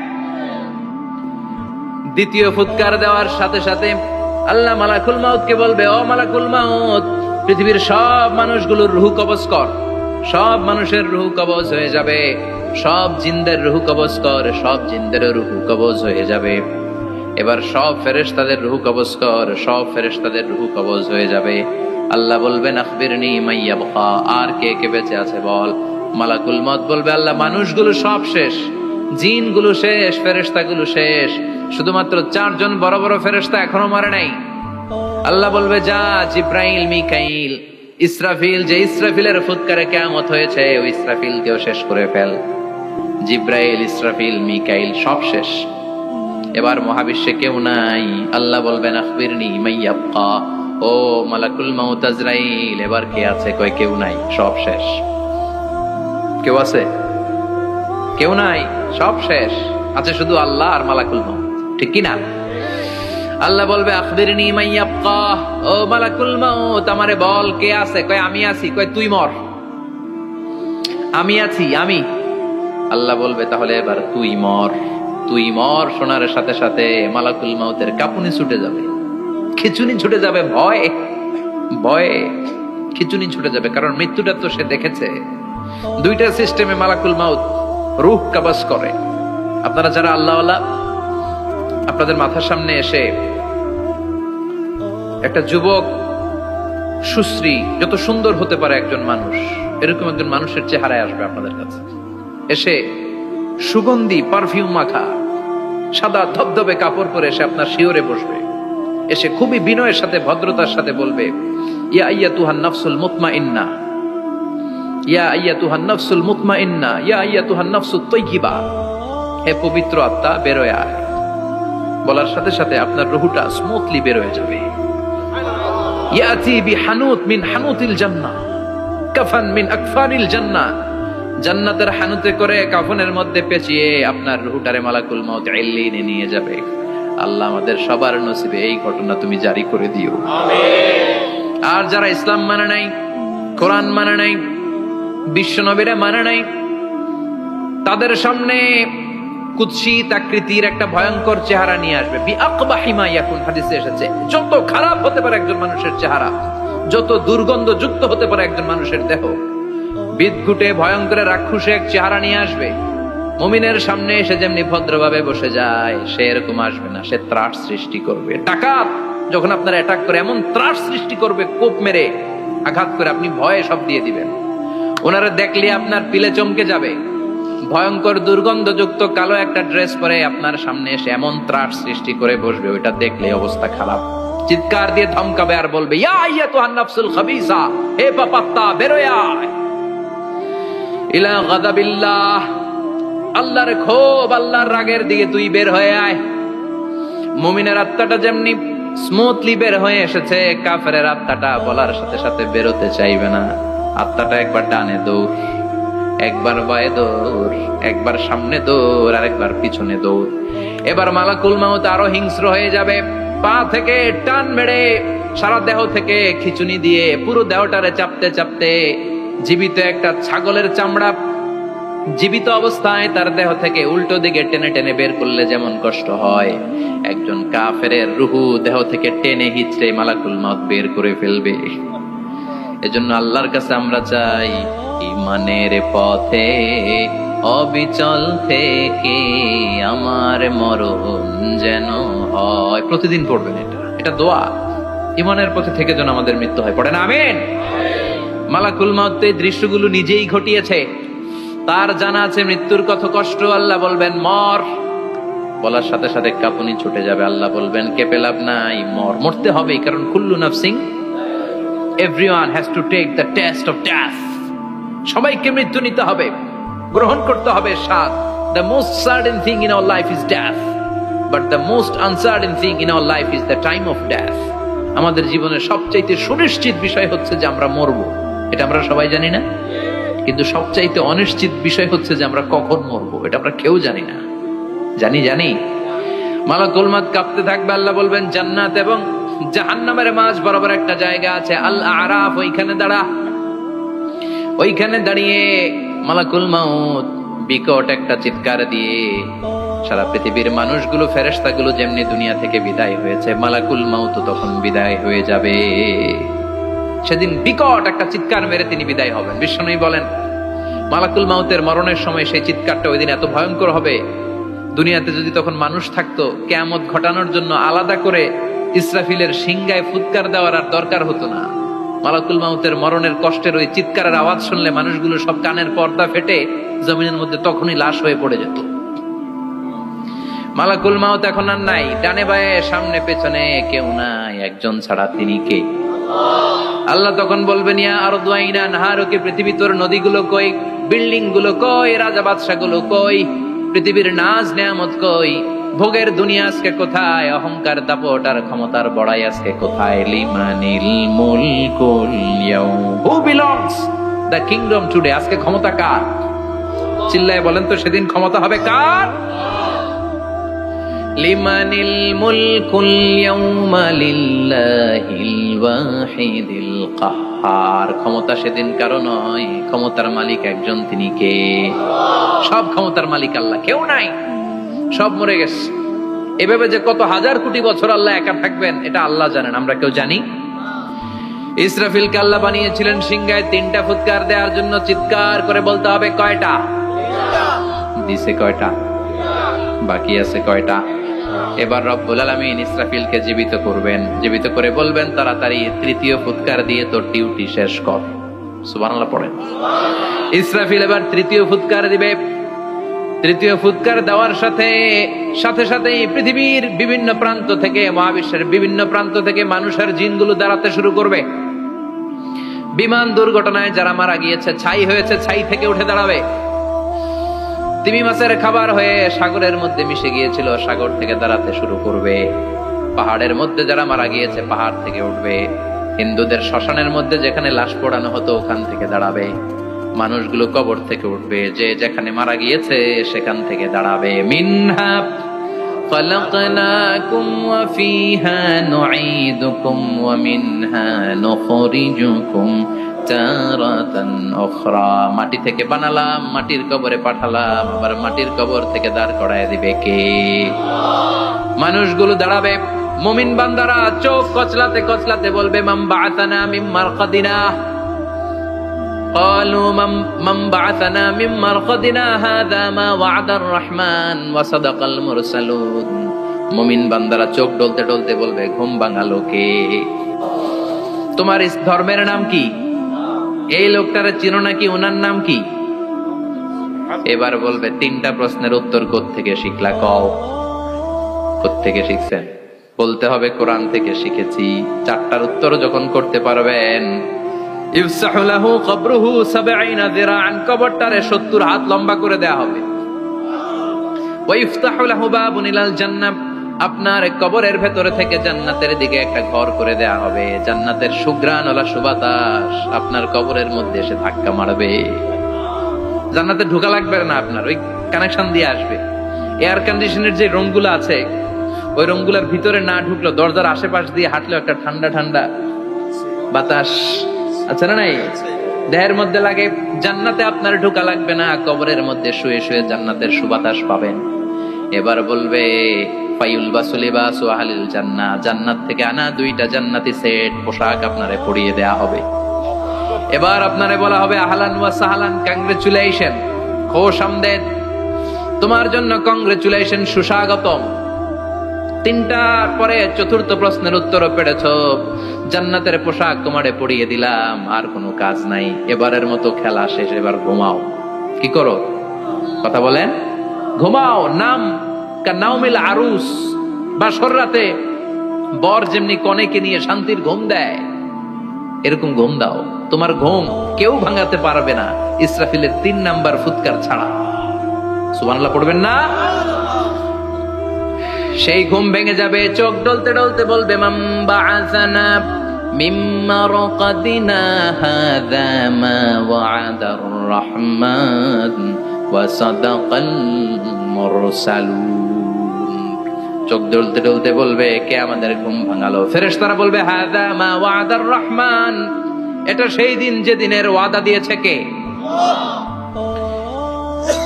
দ্বিতীয় ফুৎকার দেওয়ার সাথে সাথে আল্লাহ মালাকুল মাউতকে বলবে, ও মালাকুল মাউত, পৃথিবীর সব মানুষগুলোর রূহ কবজ কর। সব মানুষের রূহ কবজ হয়ে যাবে, সব জিনদের রূহ কবজ কর, সব জিনদের রূহ কবজ হয়ে যাবে। এবার সব ফেরেশতাদের রূহ কবজ কর, সব ফেরেশতাদের রূহ কবজ হয়ে যাবে। আল্লাহ বলবেন আখবিরনি মাইয়াবকা, আর কে কে বেঁচে আছে বল। মালাকুল মউত বলবে আল্লাহ মানুষগুলো সব শেষ, জিনগুলো শেষ, ফেরেশতাগুলো শেষ, শুধুমাত্র 4 জন বড় বড় ফেরেশতা এখনো মরে নাই। আল্লাহ বলবে যা জিব্রাইল, মিকাইল, ইসরাফিল, যে ইসরাফিলের ফুৎকারে কিয়ামত হয়েছে ওই ইসরাফিলকেও শেষ করে ফেল। জিব্রাইল, ইসরাফিল, মিকাইল সব শেষ। এবার মহাবিশ্বে কেউ নাই। আল্লাহ বলবেন আখবিরনি মাইয়াবকা, ও মালাকুল মউত আজরাইল এবার কে আছে? কয় কেউ নাই, সব শেষ। কেউ আছে? কেউ নাই, সব শেষ। আছে শুধু আল্লাহ আর মালাকুল মউত, ঠিক কি না? আল্লাহ বলবে আখবিরনি মাইয়াবকা, ও মালাকুল মউত আমারে বল কে আছে? কয় আমি আছি। কয় তুই মর। আমি আছি, আমি। আল্লাহ বলবে তাহলে এবার তুই মর। তুই মর শোনার সাথে সাথে মালাকুল মউতের কাঁপুনি ছুটে যাবে, খিচুনি ছুটে যাবে, ভয় ভয়ে খিচুনি ছুটে যাবে, কারণ মৃত্যুটা তো সে দেখেছে। দুইটা সিস্টেমে মালাকুল মউত রূহ কবজ করে। আপনারা যারা আল্লাহওয়ালা, আপনাদের মাথার সামনে এসে একটা যুবক, সুশ্রী, যত সুন্দর হতে পারে একজন মানুষ, এরকম একজন মানুষের চেহারায় আসবে আপনাদের কাছে, এসে সুগন্ধি পারফিউম মাখা সাদা ধবধবে কাপড় পরে এসে আপনার শিওরে বসবে, এসে খুবই বিনয়ের সাথে ভদ্রতার সাথে বলবে ইয়া আইয়াতুহান নাফসুল মুতমাইন্না, ইয়া আইয়াতুহান নাফসুল মুতমাইন্না, ইয়া আইয়াতুহান নাফসুত তাইয়্যিবা, হে পবিত্র আত্মা বের হয়ে আয়। বলার সাথে সাথে আপনার রুহটা স্মুথলি বের হয়ে যাবে। ইয়াতি বিহানুত মিন হানুতিল জান্নাহ, কাফান মিন আকফানিল জান্নাহ, জান্নাতের হানুতে করে কাফনের মধ্যে পেঁচিয়ে আপনার রুহটারে মালাকুল মউত ইল্লিনে নিয়ে যাবে। আল্লাহ আমাদের সবার নসিবে এই ঘটনা তুমি জারি করে দিও, আমিন। আর যারা ইসলাম মানে নাই, কোরআন মানে নাই, বিশ্ব নবীরা মানে নাই, তাদের সামনে কুৎসিত আকৃতির একটা ভয়ঙ্কর চেহারা নিয়ে আসবে। বিআকবাহি মা ইয়াকুন, হাদিসে এসেছে যত খারাপ হতে পারে একজন মানুষের চেহারা, যত দুর্গন্ধ যুক্ত হতে পারে একজন মানুষের দেহ, বিদঘুটে ভয়ঙ্কর রাক্ষসে এক চেহারা নিয়ে আসবে। মুমিনের সামনে এসে যেমনি ভদ্রভাবে বসে যায়, সে এরকম আসবে না, সে ত্রাস সৃষ্টি করবে। ডাকাত যখন আপনার অ্যাটাক করে এমন ত্রাস সৃষ্টি করবে, কোপ মেরে আঘাত করে আপনি ভয়ে সব দিয়ে দিবেন। ওনারা দেখলে আপনার পিলে চমকে যাবে। ভয়ঙ্কর দুর্গন্ধযুক্ত কালো একটা ড্রেস পরে আপনার সামনে এসে এমন ত্রাস সৃষ্টি করে বসবে, ওইটা দেখলে অবস্থা খারাপ। চিৎকার দিয়ে ধমকাবে আর বলবে ইয়া আইয়াতুহান নাফসুল খাবিসা, হে পাপাত্তা বের হয়ে আয় ইলা গাদাবিল্লাহ, আল্লাহর ক্ষোভ, আল্লাহর রাগের দিকে তুই বের হয়ে আয়। মুমিনের আত্মাটা যেমনি স্মুথলি বের হয়ে এসেছে, কাফেরের আত্মাটা বলার সাথে সাথে বেরোতে চাইবে না। আত্মাটা একবার ডানে দৌড়, একবার বায়ে দৌড়, একবার সামনে দৌড়, আর একবার পিছনে দৌড়। এবার মালাকুল মউত আরো হিংস্র হয়ে যাবে, পা থেকে টান মেরে সারা দেহ থেকে খিচুনি দিয়ে পুরো দেহটারে চাপতে চাপতে জীবিত একটা ছাগলের চামড়া জীবিত অবস্থায় তার দেহ থেকে উল্টো দিকে টেনে টেনে বের করলে যেমন কষ্ট হয়, একজন কাফেরের রুহু দেহ থেকে টেনে হিচড়ে মালাকুল মউত বের করে ফেলবে। এজন্য আল্লাহর কাছে আমরা চাই ঈমানের পথে অবিচল থেকে আমার মরণ যেন হয়। প্রতিদিন পড়বেন এটা দোয়া। ঈমানের পথে থেকে যেন আমাদের মৃত্যু হয়, পড়েন আমিন। মালাকুল মউত এই দৃশ্যগুলো নিজেই ঘটিয়েছে, তার জানা আছে মৃত্যুর কত কষ্ট। আল্লাহ বলবেন মর, বলার সাথে সাথে কাঁপুনি ছুটে যাবে। আল্লাহ বলবেন কেঁপে লাভ নাই, মর, মরতে হবে, কারণ কুল্লু নাফসিন, everyone has to take the taste of death. সবাইকে মৃত্যু নিতে হবে, গ্রহণ করতে হবে স্বাদ। The most certain thing in our life is death, but the most uncertain thing in our life is the time of death. আমাদের জীবনের সবচাইতে সুনিশ্চিত বিষয় হচ্ছে যে আমরা মরবো, এটা আমরা সবাই জানি না, কিন্তু সবচাইতে অনিশ্চিত বিষয় হচ্ছে যে আমরা কখন মরবো, এটা আমরা কেউ জানি না। জানি মালাকুল মউত কাঁপতে থাকবে। আল্লাহ বলবেন জান্নাত এবং জাহান্নামের মাঝ বরাবর একটা জায়গা আছে, আল আরাফ, ওইখানে দাঁড়া। ওইখানে দাঁড়িয়ে মালাকুল মউত বিকট একটা চিৎকার দিয়ে সারা পৃথিবীর মানুষগুলো, ফেরেশতাগুলো যেমনি দুনিয়া থেকে বিদায় হয়েছে, মালাকুল মউত তখন বিদায় হয়ে যাবে। সেদিন বিকট একটা চিৎকার মেরে তিনি বিদায় হবেন। বিশ্বনবী বলেন মালাকুল মউতের মরণের সময় সেই চিৎকারটা ওই দিন এত ভয়ঙ্কর হবে দুনিয়াতে যদি তখন মানুষ থাকতো, কিয়ামত ঘটানোর জন্য আলাদা করে ইসরাফিলের সিংগায় ফুৎকার দেওয়ার আর দরকার হতো না। মালাকুল মাউতের মরণের কষ্টের ওই চিৎকারের আওয়াজ শুনলে মানুষগুলো সব কানের পর্দা ফেটে জমিনের মধ্যে তখনই লাশ হয়ে পড়ে যেত। মালাকুল মাউত এখন আর নাই, ডানে বায়ে সামনে পেছনে কেউ নাই, একজন ছাড়া তিনি কে? আল্লাহ তখন বলবেন, ইয়া আরদু আইনা নাহারুকি, পৃথিবী তোর নদীগুলো কই, বিল্ডিং গুলো কই, রাজা বাদশা গুলো কই, পৃথিবীর নাজ নেয়ামত কই, ভোগের দুনিয়া আজকে কোথায়, অহংকার দাপট আর ক্ষমতার বড়াই আজকে কোথায়? লিমানিল মুলকুল ইয়াউম, who belongs the kingdom today, আজকে ক্ষমতা কার? চিল্লায় বলেন তো, সেদিন ক্ষমতা হবে কার? লিমানিল মুলকুল ইয়াউমা লিল্লাহিল ওয়াহিদিল কাহ্হার, ক্ষমতা সেদিন কারো নয়, ক্ষমতার মালিক একজন, তিনি কে? সব ক্ষমতার মালিক আল্লাহ, কেউ নাই, সব মরে গেছে। এভাবে যে কত হাজার কোটি বছর আল্লাহ একা থাকবেন এটা আল্লাহ জানেন, আমরা কেউ জানি? ইসরাফিলকে আল্লাহ বানিয়েছিলেন সিংহায় 3টা ফুৎকার দেওয়ার জন্য, চিৎকার করে বলতে হবে কয়টা? দিছে কয়টা? বাকি আছে কয়টা? এবার রব্বুল আলামিন ইসরাফিলকে জীবিত করবেন, জীবিত করে বলবেন তাড়াতাড়ি 3য় ফুৎকার দিয়ে তোর ডিউটি শেষ কর। সুবহানাল্লাহ পড়েন। ইসরাফিল এবার 3য় ফুৎকার দিবে। 3য় ফুৎকার দেওয়ার সাথে সাথে পৃথিবীর বিভিন্ন প্রান্ত থেকে, মহাবিশ্বের বিভিন্ন প্রান্ত থেকে মানুষের জিনগুলো দাঁড়াতে শুরু করবে। বিমান দুর্ঘটনায় যারা মারা গিয়েছে, ছাই হয়েছে, ছাই থেকে উঠে দাঁড়াবে। তিমি মাছের খাবার হয়ে সাগরের মধ্যে মিশে গিয়েছিল, সাগর থেকে দাঁড়াতে শুরু করবে। পাহাড়ের মধ্যে যারা মারা গিয়েছে, পাহাড় থেকে উঠবে। হিন্দুদের শ্মশানের মধ্যে যেখানে লাশ পোড়ানো হতো, ওখান থেকে দাঁড়াবে। মানুষগুলো কবর থেকে উঠবে, যে যেখানে মারা গিয়েছে সেখান থেকে দাঁড়াবে। মিনহা খালাকনাকুম ওয়া ফিহা নুঈদুকুম ওয়া মিনহা নুখরিজুকুম তারাতান উখরা, মাটি থেকে বানালাম, মাটির কবরে পাঠালাম, আবার মাটির কবর থেকে দাঁড় করায় দিবে কে? মানুষগুলো দাঁড়াবে। মুমিন বান্দারা চোখ কচলাতে কচলাতে বলবে, মান বাআসানা মিন মারকাদিনা, قالوا من بعثنا من مرقدنا هذا ما وعد الرحمن وصدق المرسلون। মুমিন বান্দারা চোখ ডলতে ডলতে বলবে, ঘুম ভাঙালো কে? তোমার ধর্মের নাম কি? এই লোকটারে চিনো নাকি? ওনার নাম কি? এবার বলবে, 3টা প্রশ্নের উত্তর কোত্থেকে শিখলা কও? কোত্থেকে শিখছেন? বলতে হবে কোরআন থেকে শিখেছি। 4টার উত্তর যখন করতে পারবেন, ইফসাহু লাহু কবরুহু 70 যিরাআন, কবরটারে 70 হাত লম্বা করে দেয়া হবে। ওয়া ইফতাহু লাহু বাবুন ইলাল জান্নাহ, আপনার কবরের ভেতরে থেকে জান্নাতের দিকে একটা ঘর করে দেয়া হবে। জান্নাতের সুঘ্রাণ ওলা সুবাতাস আপনার কবরের মধ্যে এসে ধাক্কা মারবে। জান্নাতে ঢোকা লাগবে না, আপনার ওই কানেকশন দিয়ে আসবে। এয়ার কন্ডিশনের যে রুমগুলো আছে, ওই রুমগুলোর ভিতরে না ঢুকলো, দরজার আশেপাশ দিয়ে হাঁটলেও একটা ঠান্ডা ঠান্ডা বাতাস আছে না নাই? দেহের মধ্যে লাগে। জান্নাতে আপনার ঢোকা লাগবে না, কবরের মধ্যে শুয়ে শুয়ে জান্নাতের সুবাতাস পাবেন। এবার বলবে, ফায়ুলবাসু লিবাসু আহলিল জান্নাহ, জান্নাত থেকে আনা 2টা জান্নাতি সেট পোশাক আপনারে পরিয়ে দেয়া হবে। এবার আপনারে বলা হবে, আহলান ওয়া সাহলান, কংগ্রেচুলেশন, খোশ আমদেদ, তোমার জন্য কংগ্রেচুলেশন, সুস্বাগতম। 3টার পরে 4র্থ প্রশ্নের উত্তরও পেরেছো, জান্নাতের পোশাক তোমারে পরিয়ে দিলাম, আর কোনো কাজ নাই, এবারের মতো খেলা শেষ, এবার ঘুমাও। কি করো? কথা বলেন। ঘুমাও। নাম কানাউমিল আরুস, বাসর রাতে বর যেমনি কনেকে নিয়ে শান্তির ঘুম দেয়, এরকম ঘুম দাও। তোমার ঘুম কেউ ভাঙাতে পারবে না, ইসরাফিলের 3 নাম্বার ফুৎকার ছাড়া। সুবহানাল্লাহ পড়বেন না? সেই ঘুম ভেঙে যাবে, চোখ ডলতে ডলতে বলবে, মান বাআসানা মিন মারকাদিনা হাযা মা ওয়া'দার রাহমান ওয়া সাদাকাল মুরসালুন। চোখ ডলতে ডলতে বলবে, কে আমাদের ঘুম ভাঙালো? ফেরেশতারা বলবে, হাযা মা ওয়া'দার রাহমান, এটা সেই দিন যে দিনের ওয়াদা দিয়েছে কে?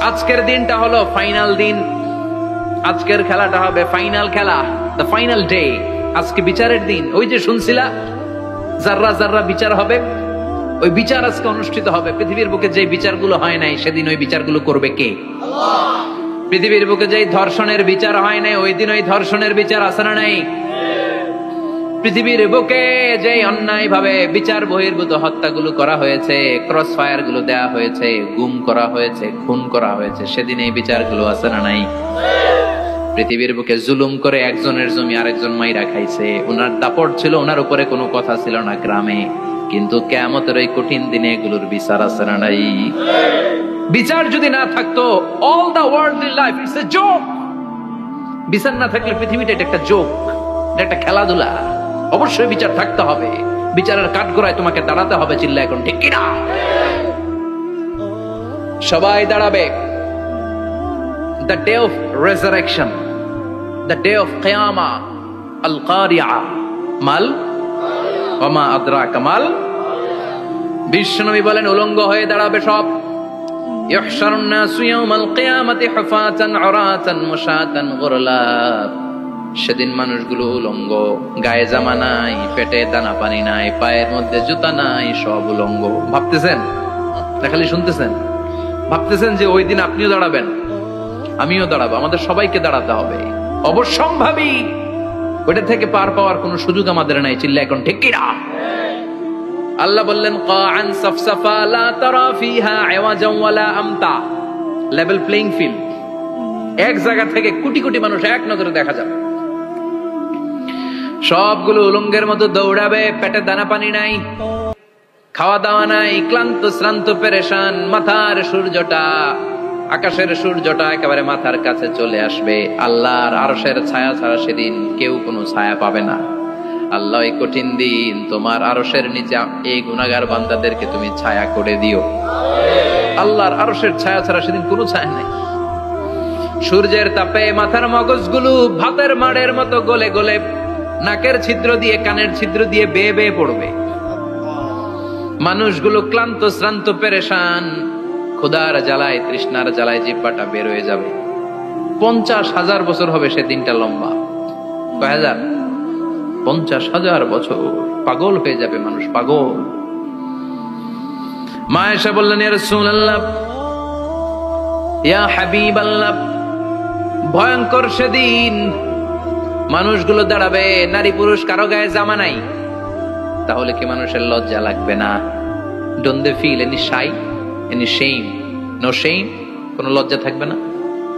আজকের দিনটা হলো ফাইনাল দিন। আজকের খেলাটা হবে ফাইনাল খেলা, দ্য ফাইনাল ডে। আজকে বিচারের দিন। ওই যে শুনছিলা যাররা যাররা বিচার হবে, ওই বিচার আজকে অনুষ্ঠিত হবে। পৃথিবীর বুকে যে বিচারগুলো হয় নাই, সেদিন ওই বিচারগুলো করবে কে? আল্লাহ। পৃথিবীর বুকে যেই ধর্ষণের বিচার হয় নাই, ওই দিন ওই ধর্ষণের বিচার আছে না নাই? পৃথিবীর বুকে যে অন্যায় ভাবে বিচার বহির্ভূত হত্যাগুলো করা হয়েছে, ক্রস ফায়ার গুলো দেওয়া হয়েছে, গুম করা হয়েছে, খুন করা হয়েছে, সেদিন এই বিচারগুলো আছে না নাই? পৃথিবীর বুকে জুলুম করে একজনের জমি আরেকজন মাইরা খাইছে, ওনার দাপট ছিল, ওনার উপরে কোনো কথা ছিল না গ্রামে, কিন্তু কিয়ামতের ওই কঠিন দিনে এগুলোর বিচার আছে না নাই? বিচার যদি না থাকতো, all the worldly life it's a joke. বিচার না থাকলে পৃথিবীটা এটা একটা জোক, এটা একটা খেলাধুলা। অবশ্যই বিচার থাকতে হবে, বিচারের কাঠগড়ায় তোমাকে দাঁড়াতে হবে। চিল্লা এখন ঠিক কিনা? সবাই দাঁড়াবে। The day of resurrection, the day of কিয়ামা, আল কারিআ মাল ওয়া মা আদরাকা মাল। বিশ্বনবী বলেন উলঙ্গ হয়ে দাঁড়াবে সব। ইহশারুন নাসু ইয়াউমাল কিয়ামাতি হুফাতান উরাতান মুশাতান গুরলা। সেদিন মানুষগুলো উলঙ্গ, গায়ে জামা নাই, পেটে দানা পানি নাই, পায়ের মধ্যে জুতা নাই, সব উলঙ্গ। ভাবতেছেন না খালি শুনতেছেন? ভাবতেছেন যে ওই দিন আপনিও দাঁড়াবেন, আমিও দাঁড়াবো, আমাদের সবাইকে দাঁড়াতে হবে। অবশ্যম্ভাবী, ওইটা থেকে পার পাওয়ার কোনো সুযোগ আমাদের নাই। চিল্লা এখন ঠিক কিনা? আল্লাহ বললেন কাআন সাফসাফা লা তারা ফিহা আওয়াজান ওয়ালা আমতা। লেভেল প্লেইং ফিল্ড, এক জায়গা থেকে কোটি কোটি মানুষ এক নজরে দেখা যাবে। সবগুলো উলঙ্গের মতো দৌড়াবে, পেটে দানা পানি নাই, খাওয়া দাওয়া নাই, ক্লান্ত শ্রান্ত পেরেশান। মাথার সূর্যটা, আকাশের সূর্যটা একেবারে মাথার কাছে চলে আসবে। আল্লাহর আরশের ছায়া ছাড়া সেদিন কেউ কোনো ছায়া পাবে না। আল্লাহ এই কঠিন দিন তোমার আরশের নিচে এই গুনাহগার বান্দাদেরকে তুমি ছায়া করে দিও। আল্লাহর আরশের ছায়া ছাড়া সেদিন কোনো ছায়া নাই। সূর্যের তাপে মাথার মগজগুলো ভাতের মাড়ের মতো গলে গলে নাকের ছিদ্র দিয়ে, কানের ছিদ্র দিয়ে বেয়ে বেয়ে পড়বে। মানুষগুলো ক্লান্ত শ্রান্ত পেরেশান, ক্ষুধার জ্বালায় তৃষ্ণার জ্বালায় জিহ্বাটা বের হয়ে যাবে। 50,000 বছর হবে সে দিনটা লম্বা। কয় হাজার? 50,000 বছর। পাগল হয়ে যাবে মানুষ, পাগল। মা আয়েশা বললেন ইয়া রাসূলুল্লাহ, ইয়া হাবিবাল্লাহ, ভয়ঙ্কর সেদিন মানুষগুলো দাঁড়াবে, নারী পুরুষ কারো গায়ে জামা নাই। তাহলে কি মানুষের লজ্জা লাগবে না? Don't they feel any shy, any shame? No shame, কোনো লজ্জা থাকবে না?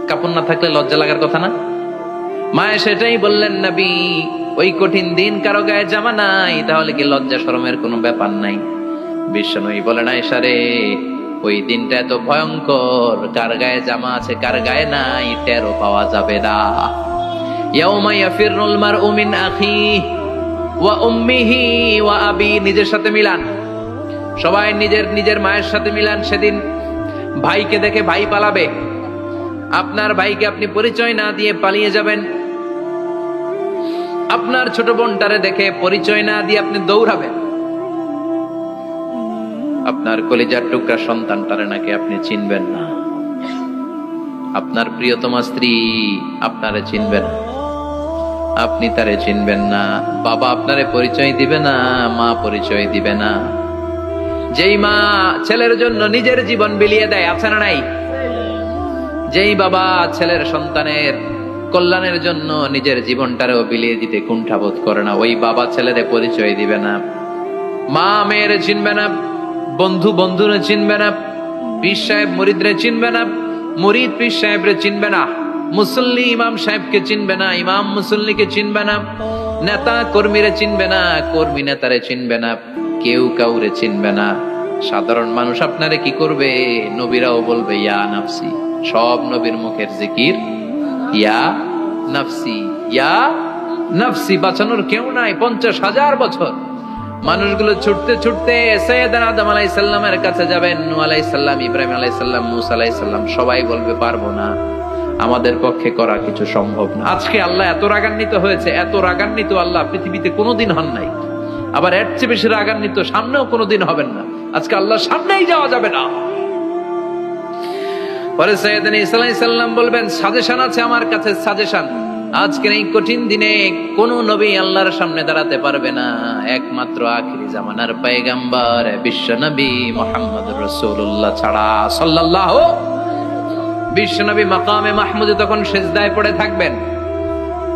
কাপড় না থাকলে লজ্জা লাগার কথা না? মায়ে সেটাই বললেন নবী, ওই কঠিন দিন কারো গায়ে জামা নাই, তাহলে কি লজ্জা শরমের কোনো ব্যাপার নাই? বিশ্বনবী বলেন আয়েশা রে, ওই দিনটা এত ভয়ঙ্কর, কার গায়ে জামা আছে কার গায়ে নাই টেরও পাওয়া যাবে না। ইয়াউমা ইয়াফিরুল মারউ মিন আখিহি ওয়া উম্মিহি ওয়া আবি। নিজের সাথে মিলান, সবাই নিজের নিজের মায়ের সাথে মিলান। সেদিন ভাইকে দেখে ভাই পালাবে। আপনার ভাইকে আপনি পরিচয় না দিয়ে পালিয়ে যাবেন। আপনার ছোট বোনটারে দেখে পরিচয় না দিয়ে আপনি দৌড়াবেন। আপনার কলিজার টুকরা সন্তানটারে নাকি আপনি চিনবেন না। আপনার প্রিয়তমা স্ত্রী আপনারে চিনবে না, আপনি তারে চিনবেন না। বাবা আপনারে পরিচয় দিবে না, মা পরিচয় দিবে না। যেই মা ছেলের জন্য নিজের জীবন বিলিয়ে দেয়, আছে না নাই? যেই বাবা ছেলের সন্তানের কল্যাণের জন্য নিজের জীবনটারেও বিলিয়ে দিতে কুণ্ঠাবোধ করে না, ওই বাবা ছেলেরে পরিচয় দিবে না। মা মেয়েরে চিনবে না, বন্ধু বন্ধুরে চিনবে না, পীর সাহেব মুরিদরে চিনবে না, মুরিদ পীর সাহেবরে চিনবে না, মুসল্লি ইমাম সাহেবকে চিনবে না, ইমাম মুসল্লিকে চিনবে না, নেতা কর্মীরে চিনবে না, কর্মী নেতারে চিনবে না, কেউ কাউরে চিনবে না। সাধারণ মানুষ আপনারে কি করবে? নবীরাও বলবে ইয়া নাফসি। সব নবীর মুখের জিকির ইয়া নাফসি, ইয়া নাফসি। বাঁচানোর কেউ নাই। 50,000 বছর মানুষগুলো ছুটতে ছুটতে সাইয়েদনা আদম আলাইহিস সালামের কাছে যাবেন। নূহ আলাইহিস সালাম, ইব্রাহিম আলাইহিস সালাম, মূসা আলাইহিস সালাম, সবাই বলবে পারবো না, আমাদের পক্ষে করা কিছু সম্ভব না। আজকে আল্লাহ এত রাগান্বিত হয়েছে, এত রাগান্বিত আল্লাহ পৃথিবীতে কোনোদিন হন নাই। আবার এর চেয়ে বেশি রাগান্বিত সামনেও কোনোদিন হবেন না। আজকে আল্লাহর সামনেই যাওয়া যাবে না। পরে সাইয়েদনা ঈসা আলাইহিস সালাম বলবেন সাজেশন আছে আমার কাছে, সাজেশন। আজকের এই কঠিন দিনে কোন নবী আল্লাহর সামনে দাঁড়াতে পারবে না, একমাত্র আখিরি জামানার পয়গম্বর বিশ্ব নবী মুহাম্মদুর রাসূলুল্লাহ ছাড়া সাল্লাল্লাহু। বিশ্বনবী মাকামে মাহমুদে তখন সিজদায় পড়ে থাকবেন,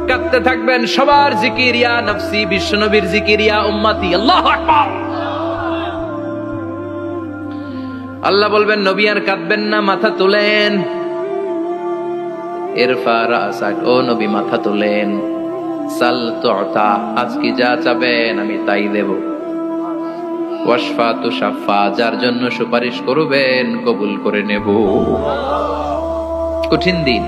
কাঁদতে থাকবেন। সবার জিকির ইয়া নফসি, বিশ্বনবীর জিকির ইয়া উম্মতি, আল্লাহু আকবার। আল্লাহ বলবেন নবী আর কাঁদবেন না, মাথা তুলেন। ইরফা রাসাক, ও নবী মাথা তুলেন। সাল তুতা, আজকে যা চাবেন আমি তাই দেব। ওয়াশফা তুশাফা, যার জন্য সুপারিশ করবেন কবুল করে নেব। কঠিন দিন,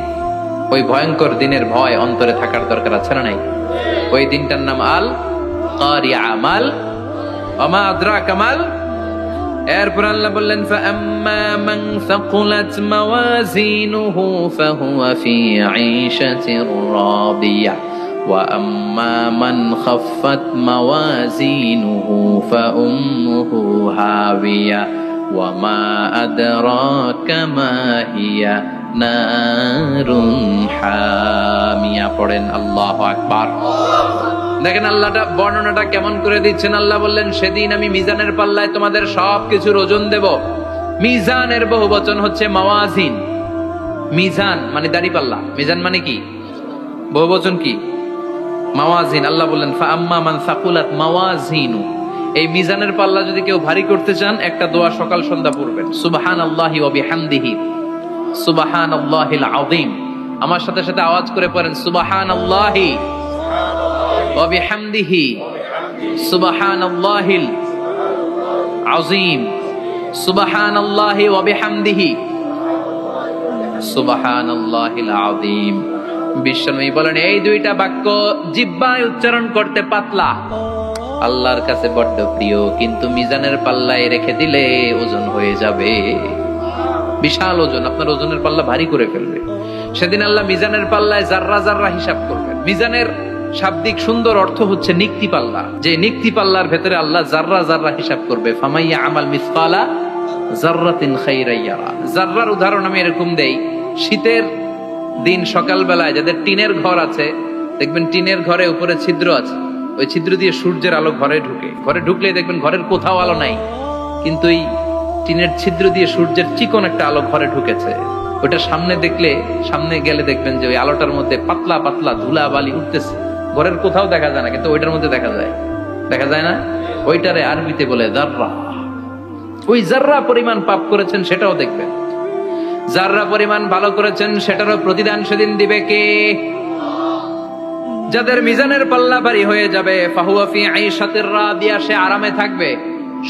ওই ভয়ঙ্কর দিনের ভয় অন্তরে থাকার দরকার আছে না নাই? ওই দিনটার নাম আল কারিয়া, মাল ওমা আদরাকা মাল। এরপর আল্লাহ বললেন ফাআম্মা মান সাকুলাত মাওয়াজিনুহু ফাহুয়া ফি ঈশাতির রাদিয়া ওয়া আম্মা মান খাফফাত মাওয়াজিনুহু ফাউম্মুহু হাবিয়া ওয়া মা আদরাকা মা হিয়া নারুন হামিয়া। পড়েন আল্লাহু আকবার। দেখেন আল্লাহটা বর্ণনাটা কেমন করে দিচ্ছেন। আল্লাহ বললেন সেদিন আমি মিজানের পাল্লায় তোমাদের সবকিছুর ওজন দেব। মিজানের বহুবচন হচ্ছে মাওয়াজিন। মিজান মানে দাড়ি পাল্লা, মিজান মানে কি? বহুবচন কি? মাওয়াজিন। আল্লাহ বললেন ফাআম্মা মান সাকুলাত মাওয়াজিনু, এই মিজানের পাল্লা যদি কেউ ভারী করতে চান একটা দোয়া সকাল সন্ধ্যা পড়বেন, সুবহানাল্লাহি ওয়া বিহামদিহি সুবহানাল্লাহিল আযীম। আমার সাথে সাথে আওয়াজ করে পড়েন সুবহানাল্লাহি ওয়া বিহামদিহি সুবহানাল্লাহিল আযীম, সুবহানাল্লাহি ওয়া বিহামদিহি সুবহানাল্লাহিল আযীম। বিশ্বনবী বলেন এই দুইটা বাক্য জিহ্বায় উচ্চারণ করতে পাতলা, আল্লাহর কাছে বড্ড প্রিয়, কিন্তু মিজানের পাল্লায় রেখে দিলে ওজন হয়ে যাবে, বিশাল ওজন, আপনার ওজনের পাল্লা ভারী করে ফেলবে। সেদিন আল্লাহ মিজানের পাল্লায় জাররা জাররা হিসাব করবেন। মিজানের শাব্দিক সুন্দর অর্থ হচ্ছে নিক্তি পাল্লা, যে নিক্তি পাল্লার ভেতরে আল্লাহ জাররা জাররা হিসাব করবে। ফামাইয়া আমাল মিসকালা জাররাতিন খাইরান ইয়ারা। জাররার উদাহরণ আমি এরকম দেই, শীতের দিন সকালবেলায় যাদের টিনের ঘর আছে, দেখবেন টিনের ঘরে উপরে ছিদ্র আছে, ওই ছিদ্র দিয়ে সূর্যের আলো ঘরে ঢুকে। ঘরে ঢুকলেই দেখবেন ঘরের কোথাও আলো নাই, কিন্তু এই টিনের ছিদ্র দিয়ে সূর্যের চিকন একটা আলো ঘরে ঢুকেছে। ওটা সামনে দেখলে, সামনে গেলে দেখবেন যে ওই আলোটার মধ্যে পাতলা পাতলা ধুলা বালি উঠতেছে, ঘরের কোথাও দেখা যায় না, কিন্তু ওইটার মধ্যে দেখা যায়। দেখা যায় না? ওইটারে আরবিতে বলে জাররা। ওই জাররা পরিমাণ পাপ করেছেন সেটাও দেখবেন, জাররা পরিমাণ ভালো করেছেন সেটারও প্রতিদান সেদিন দিবে কে? যাদের মিজানের পাল্লা ভারী হয়ে যাবে, ফাহুয়া ফি আইশাতির রাদিয়া, সে আরামে থাকবে,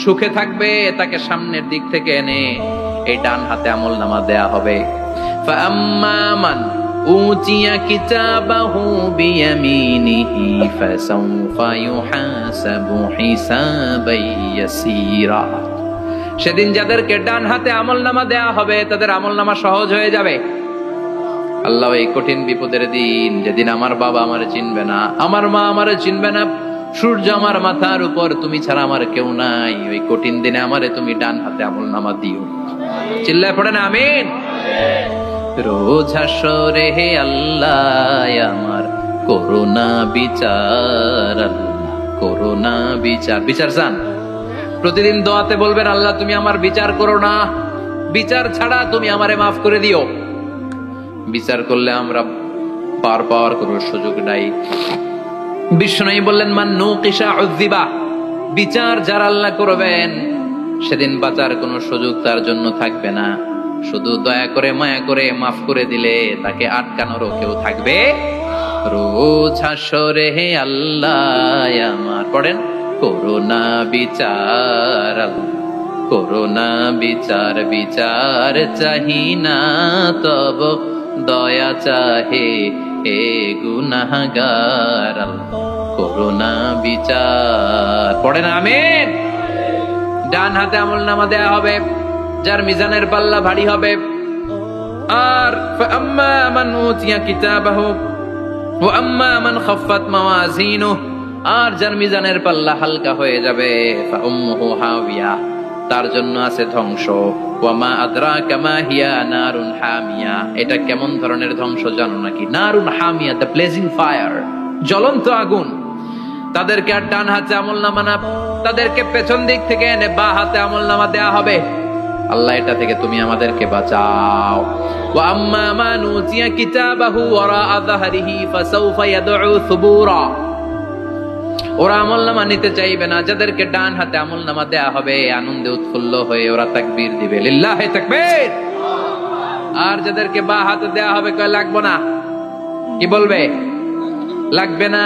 সুখে থাকবে। তাকে সামনের দিক থেকে এনে এই ডান হাতে আমলনামা দেয়া হবে। ফাআম্মা মান উতিয়া কিতাবাহু বিয়ামিনিহি ফাসাউফা ইউহাসাবু হিসাবান ইয়াসীরা। সেদিন যাদেরকে ডান হাতে আমলনামা দেয়া হবে তাদের আমলনামা সহজ হয়ে যাবে। আল্লাহ এই কঠিন বিপদের দিন, যেদিন আমার বাবা আমারে চিনবে না, আমার মা আমারে চিনবে না, সূর্য আমার মাথার উপর, তুমি ছাড়া আমার কেউ নাই, ওই কঠিন দিনে আমারে তুমি ডান হাতে আমলনামা দিও। চিল্লায় পড়েন আমিন। রোজ হাসরে হে আল্লাহ আমার করোনা বিচার, করোনা বিচার। বিচার চান? প্রতিদিন দোয়াতে বলবেন আল্লাহ তুমি আমার বিচার করো না, বিচার ছাড়া তুমি আমারে মাফ করে দিও। বিচার করলে আমরা পার পাওয়ার কোনো সুযোগ নাই। বিষ্ণু বললেন মান নুকিশা উযিবা, বিচার যারা আল্লাহ করবেন সেদিন বাঁচার কোনো সুযোগ তার জন্য থাকবে না। শুধু দয়া করে মায়া করে মাফ করে দিলে তাকে আটকানোরও কেউ থাকবে। রোজ হাসরে হে আল্লাহ আমার, পড়েন করোনা বিচার, করোনা বিচার, বিচার চাহি না তব দয়া চাহে হে গুনাহগার, করোনা বিচার। পড়েন আমিন। ডান হাতে আমলনামা দেয়া হবে যার মিজানের পাল্লা ভারী হবে। আর ফাআম্মা মান উতিয়া কিতাবাহু ওয়া আম্মা মান খাফফাত মাওয়াজিনুহু, আর যার মিজানের পাল্লা হালকা হয়ে যাবে, ফাউম্মুহু হাবিয়া, তার জন্য আছে ধ্বংস। ওয়া মা আদরাকা মা হিয়া নারুন হামিয়া, এটা কেমন ধরনের ধ্বংস জানো নাকি? নারুন হামিয়া, দ্য ব্লেজিং ফায়ার, জ্বলন্ত আগুন। তাদেরকে আর ডান হাতে আমলনামা না, তাদেরকে পেছন দিক থেকে এনে বা হাতে আমলনামা দেয়া হবে। আল্লাহ এটা থেকে তুমি আমাদেরকে বাঁচাও। ওয়া আম্মা মান উতিয়া কিতাবাহু ওয়ারাআ যাহরিহি ফাসাউফা ইয়াদউ সুবুরা। ওরা আমলনামা নিতে চাইবে না, যাদেরকে ডান হাতে আমলনামা দেয়া হবে আনন্দে উৎফুল্ল হয়ে ওরা তাকবীর দিবে, লিল্লাহি তাকবীর। আর যাদেরকে বা হাতে দেয়া হবে কয় লাগবে না, কি বলবে? লাগবে না,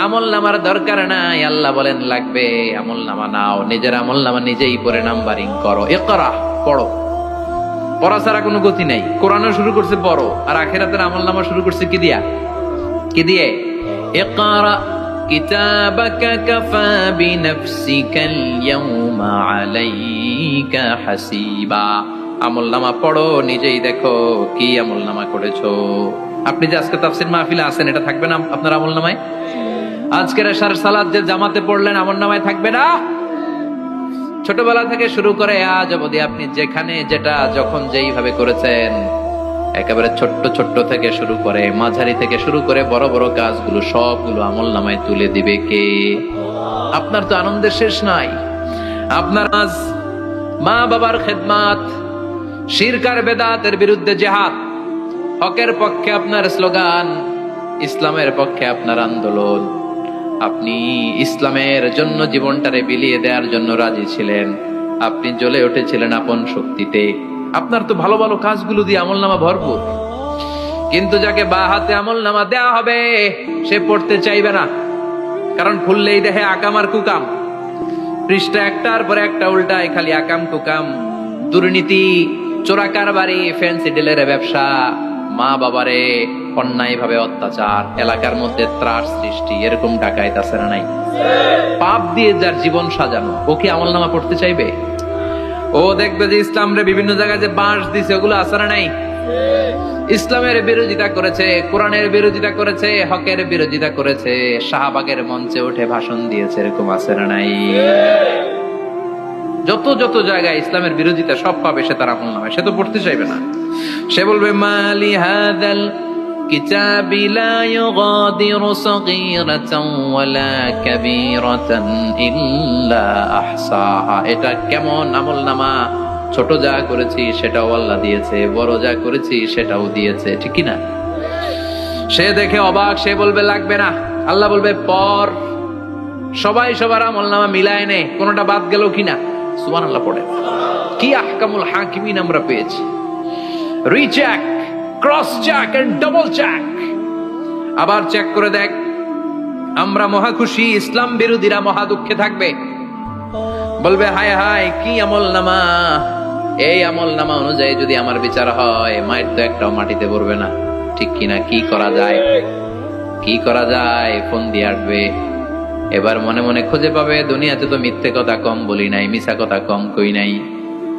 আমলনামার দরকার নাই। আল্লাহ বলেন লাগবে, আমলনামা নাও, নিজের আমলনামা নিজেই পড়ে নাম্বারিং করো। ইকরা, পড়ো। পড়া ছাড়া কোনো গতি নেই। কোরআনও শুরু করছে পড়ো, আর আখিরাতের আমলনামা শুরু করছে কি দিয়া? কি দিয়ে? ইকরা কিতাবাকা কাফা বিনাফসিকাল ইয়াউমা আলাইকা হাসিবা। আমলনামা পড়ো, নিজেই দেখো কি আমলনামা করেছো। আপনি যে আজকে তাফসীর মাহফিলে আছেন, এটা থাকবে না আপনার আমলনামায়? আজকের এশার সালাত যে জামাতে পড়লেন, আমলনামায় থাকবে না? ছোটবেলা থেকে শুরু করে আজ অবধি আপনি যেখানে যেটা যখন যেইভাবে করেছেন, একেবারে ছোট্ট ছোট্ট থেকে শুরু করে মাঝারি থেকে শুরু করে বড় বড় কাজগুলো সবগুলো আমলনামায় তুলে দিবে কে? আপনার তো আনন্দের শেষ নাই। আপনার আজ মা বাবার খেদমাত, শিরক আর বেদাতের বিরুদ্ধে জিহাদ, হকের পক্ষে আপনার স্লোগান, ইসলামের পক্ষে আপনার আন্দোলন। আপনি ইসলামের জন্য জীবনটারে বিলিয়ে দেওয়ার জন্য রাজি ছিলেন। আপনি জ্বলে উঠেছিলেন আপন শক্তিতে। আপনার তো ভালো ভালো কাজগুলো দিয়ে আমলনামা ভরপুর, কিন্তু যাকে বা হাতে আমলনামা দেয়া হবে সে পড়তে চাইবে না। কারণ খুললেই দেখে আকাম আর কুকাম, পৃষ্ঠা একটার পর একটা উল্টায়, খালি আকাম কুকাম, দুর্নীতি, চোরা কারবারি, ফ্যান্সি ডিলের ব্যবসা, মা বাবারে অন্যায় ভাবে অত্যাচার, এলাকার মধ্যে ত্রাস সৃষ্টি, এরকম ডাকাইত আছে না নাই? পাপ দিয়ে যার জীবন সাজানো, ও কি আমলনামা পড়তে চাইবে? ও দেখবে যে ইসলামরে বিভিন্ন জায়গায় যে বাঁশ দিছে, ওগুলো আছে না নাই? ইসলামের বিরোধিতা করেছে, কোরআনের বিরোধিতা করেছে, হকের বিরোধিতা করেছে, শাহবাগের মঞ্চে উঠে ভাষণ দিয়েছে, এরকম আছে না নাই? যত যত জায়গায় ইসলামের বিরোধিতা সব পাবে সে তার আমলনামায়, সে তো পড়তে চাইবে না। সে বলবে মালি হাদাল কিতাবি লা ইউগাদিরু সগীরাতান ওয়ালা কাবীরাতান ইল্লা আহসাহা। এটা কেমন আমলনামা? ছোট যা করেছি সেটাও আল্লাহ দিয়েছে, বড় যা করেছি সেটাও দিয়েছে, ঠিক কি না? সে দেখে অবাক, সে বলবে লাগবে না। আল্লাহ বলবে পর। সবাই সবার আমলনামা মিলায় নে, কোনটা বাদ গেল কিনা। সুবহানাল্লাহ পড়ে। কি আহকামুল হাকিমিন আমরা পেয়েছি। Recheck, cross check and double check. আবার চেক করে দেখ। আমরা মহা খুশি, ইসলাম বিরোধীরা মহা দুঃখে থাকবে। বলবে হায় হায় কি আমলনামা, এই আমলনামা অনুযায়ী যদি আমার বিচার হয়, মায়ের তো একটাও মাটিতে পড়বে না, ঠিক কিনা? কি করা যায়, কি করা যায়? ফোন দিয়ে আসবে। এবার মনে মনে খুঁজে পাবে, দুনিয়াতে তো মিথ্যে কথা কম বলি নাই, মিছা কথা কম কই নাই,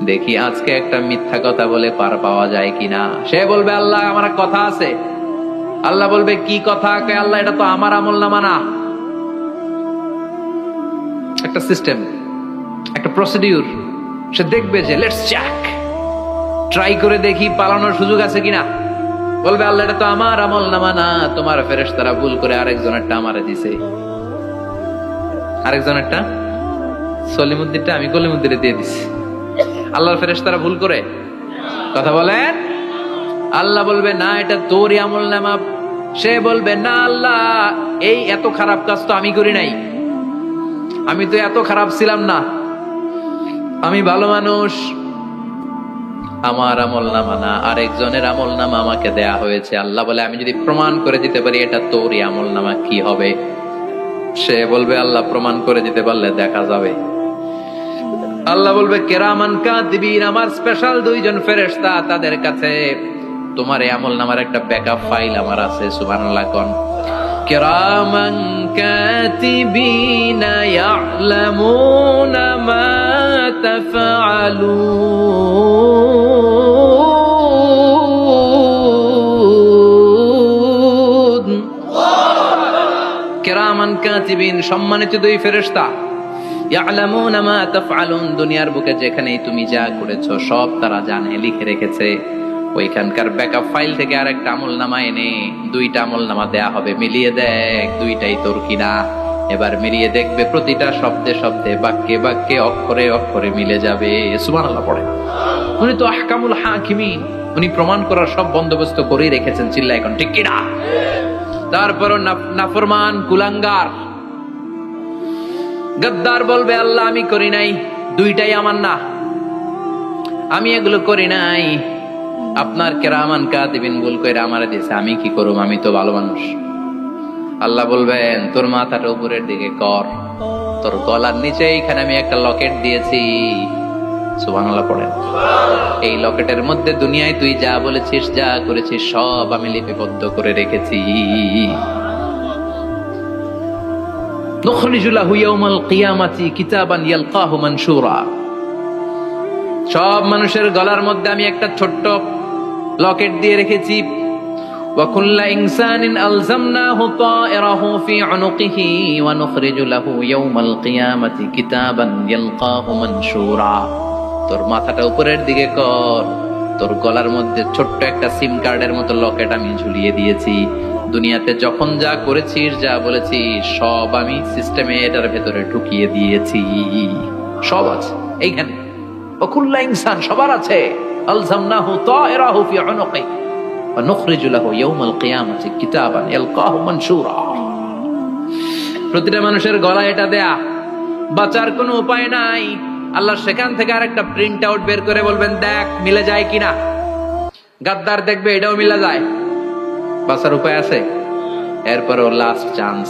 দেখি আজকে একটা মিথ্যা কথা বলে পার পাওয়া যায় কিনা। সে বলবে আল্লাহ আমার কথা আছে। আল্লাহ বলবে কি কথা? আল্লাহ এটা তো আমার আমলনামা না। একটা সিস্টেম, একটা প্রসিডিউর। সে দেখবে যে লেটস চেক, ট্রাই করে দেখি পালানোর সুযোগ আছে কিনা। বলবে আল্লাহ এটা তো আমার আমলনামা না, তোমার ফেরেশতারা ভুল করে আরেকজনেরটা আমারে দিছে। আরেকজনেরটা সলিমুদ্দিনটা আমি কলিমুদ্দিনে দিয়ে দিছি। আল্লাহর ফেরেশতারা ভুল করে কথা বলেন? আল্লাহ বলবে না এটা তোরই আমলনামা। সে বলবে না আল্লাহ, এই এত খারাপ কাজ তো আমি করি নাই, আমি তো এত খারাপ ছিলাম না, আমি ভালো মানুষ। আমার আমলনামা না, আরেকজনের আমলনামা আমাকে দেয়া হয়েছে। আল্লাহ বলে আমি যদি প্রমাণ করে দিতে পারি এটা তোরই আমলনামা, কি হবে? সে বলবে আল্লাহ প্রমাণ করে দিতে পারলে দেখা যাবে। আল্লাহ বলবে কিরামান কাতিবিন, আমার স্পেশাল দুইজন ফেরেশতা, তাদের কাছে তোমার এই আমলনামার একটা ব্যাকআপ ফাইল আমার আছে। সুবহানাল্লাহ কোন। কিরামান কাতিবিন ইয়ালামুনা মা তাফআলুন। কিরামান কাতিবিন, সম্মানিত দুই ফেরেশতা, ইয়ালামুনা মা তাফআলুন, দুনিয়ার বুকে যেখানেই তুমি যা করেছো সব তারা জানে, লিখে রেখেছে। ওইখানকার ব্যাকআপ ফাইল থেকে আরেকটা আমলনামা এনে দুইটা আমলনামা দেয়া হবে, মিলিয়ে দেখ দুইটাই তোর কিনা। এবার মিলিয়ে দেখবে প্রতিটা শব্দে শব্দে, বাক্যে বাক্যে, অক্ষরে অক্ষরে মিলে যাবে। সুবহানাল্লাহ পড়ে। উনি তো আহকামুল হাকিমিন, উনি প্রমাণ করার সব বন্দোবস্ত করেই রেখেছেন। চিল্লা এখন ঠিক কিনা? তারপরও নাফরমান কুলাঙ্গার গদ্দার বলবে আল্লাহ আমি করি নাই, দুইটাই আমার না, আমি এগুলো করি নাই, আপনার কেরামান কাতিবিন ভুল কইরা আমারে দিয়েছে, আমি কি করব, আমি তো ভালো মানুষ। আল্লাহ বলবেন তোর মাথাটা উপরের দিকে কর, তোর গলার নিচে এইখানে আমি একটা লকেট দিয়েছি। সুবহানাল্লাহ পড়েন। এই লকেটের মধ্যে দুনিয়ায় তুই যা বলেছিস, যা করেছিস সব আমি লিপিবদ্ধ করে রেখেছি। নুখরিজু লাহু ইয়াউমাল কিয়ামাতি কিতাবান ইয়ালকাহু মানশুরা। সব মানুষের গলার মধ্যে আমি একটা ছোট্ট লকেট দিয়ে রেখেছি। ওয়া কুল্লা ইনসানিন আলজামনাহু তায়রাহু ফি উনুকিহি ওয়া নুখরিজু লাহু ইয়াউমাল কিয়ামাতি কিতাবান ইয়ালকাহু মানশুরা। তোর মাথাটা উপরের দিকে কর, তোর গলার মধ্যে ছোট্ট একটা সিম কার্ডের মতো লকেট আমি ঝুলিয়ে দিয়েছি। দুনিয়াতে যখন যা করেছিস, যা বলেছিস সব আমি সিস্টেমে এটার ভেতরে ঢুকিয়ে দিয়েছি। সব আছে এইখানে। ওকুল্লা ইনসান সবার আছে। আলজামনাহু তায়রাহু ফি উনুকিহি ওয়া নুখরিজু লাহু ইয়াউমাল কিয়ামাতি কিতাবান ইয়ালকাহু মানশুরা। প্রতিটা মানুষের গলায় এটা দেয়া, বাঁচার কোনো উপায় নাই। আল্লাহ সেখান থেকে আরেকটা প্রিন্ট আউট বের করে বলবেন দেখ মিলে যায় কিনা। গাদ্দার দেখবে এটাও মিলে যায়, বাঁচার উপায় আছে। এরপরও লাস্ট চান্স,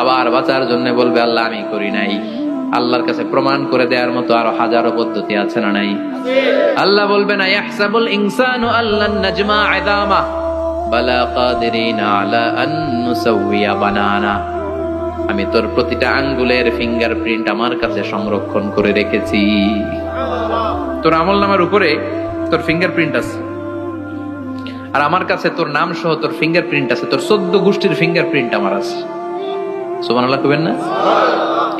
আবার বাঁচার জন্য বলবে আল্লাহ আমি করি নাই। আল্লাহর কাছে প্রমাণ করে দেওয়ার মতো আরো হাজারো পদ্ধতি আছে না নাই? আল্লাহ বলবেন ইয়াহসাবুল ইনসানু আল্লান নাজমা ইদামা বালা কাদিরিনা আলা আন নুসাউইয়া বানানা। আমি তোর প্রতিটা আঙ্গুলের ফিঙ্গারপ্রিন্ট আমার কাছে সংরক্ষণ করে রেখেছি। তোর আমলনামার উপরে তোর ফিঙ্গারপ্রিন্ট আছে, আর আমার কাছে তোর নাম সহ তোর ফিঙ্গারপ্রিন্ট আছে। তোর 14 গোষ্ঠীর ফিঙ্গারপ্রিন্ট আমার আছে। সুবহানাল্লাহ কইবেন না?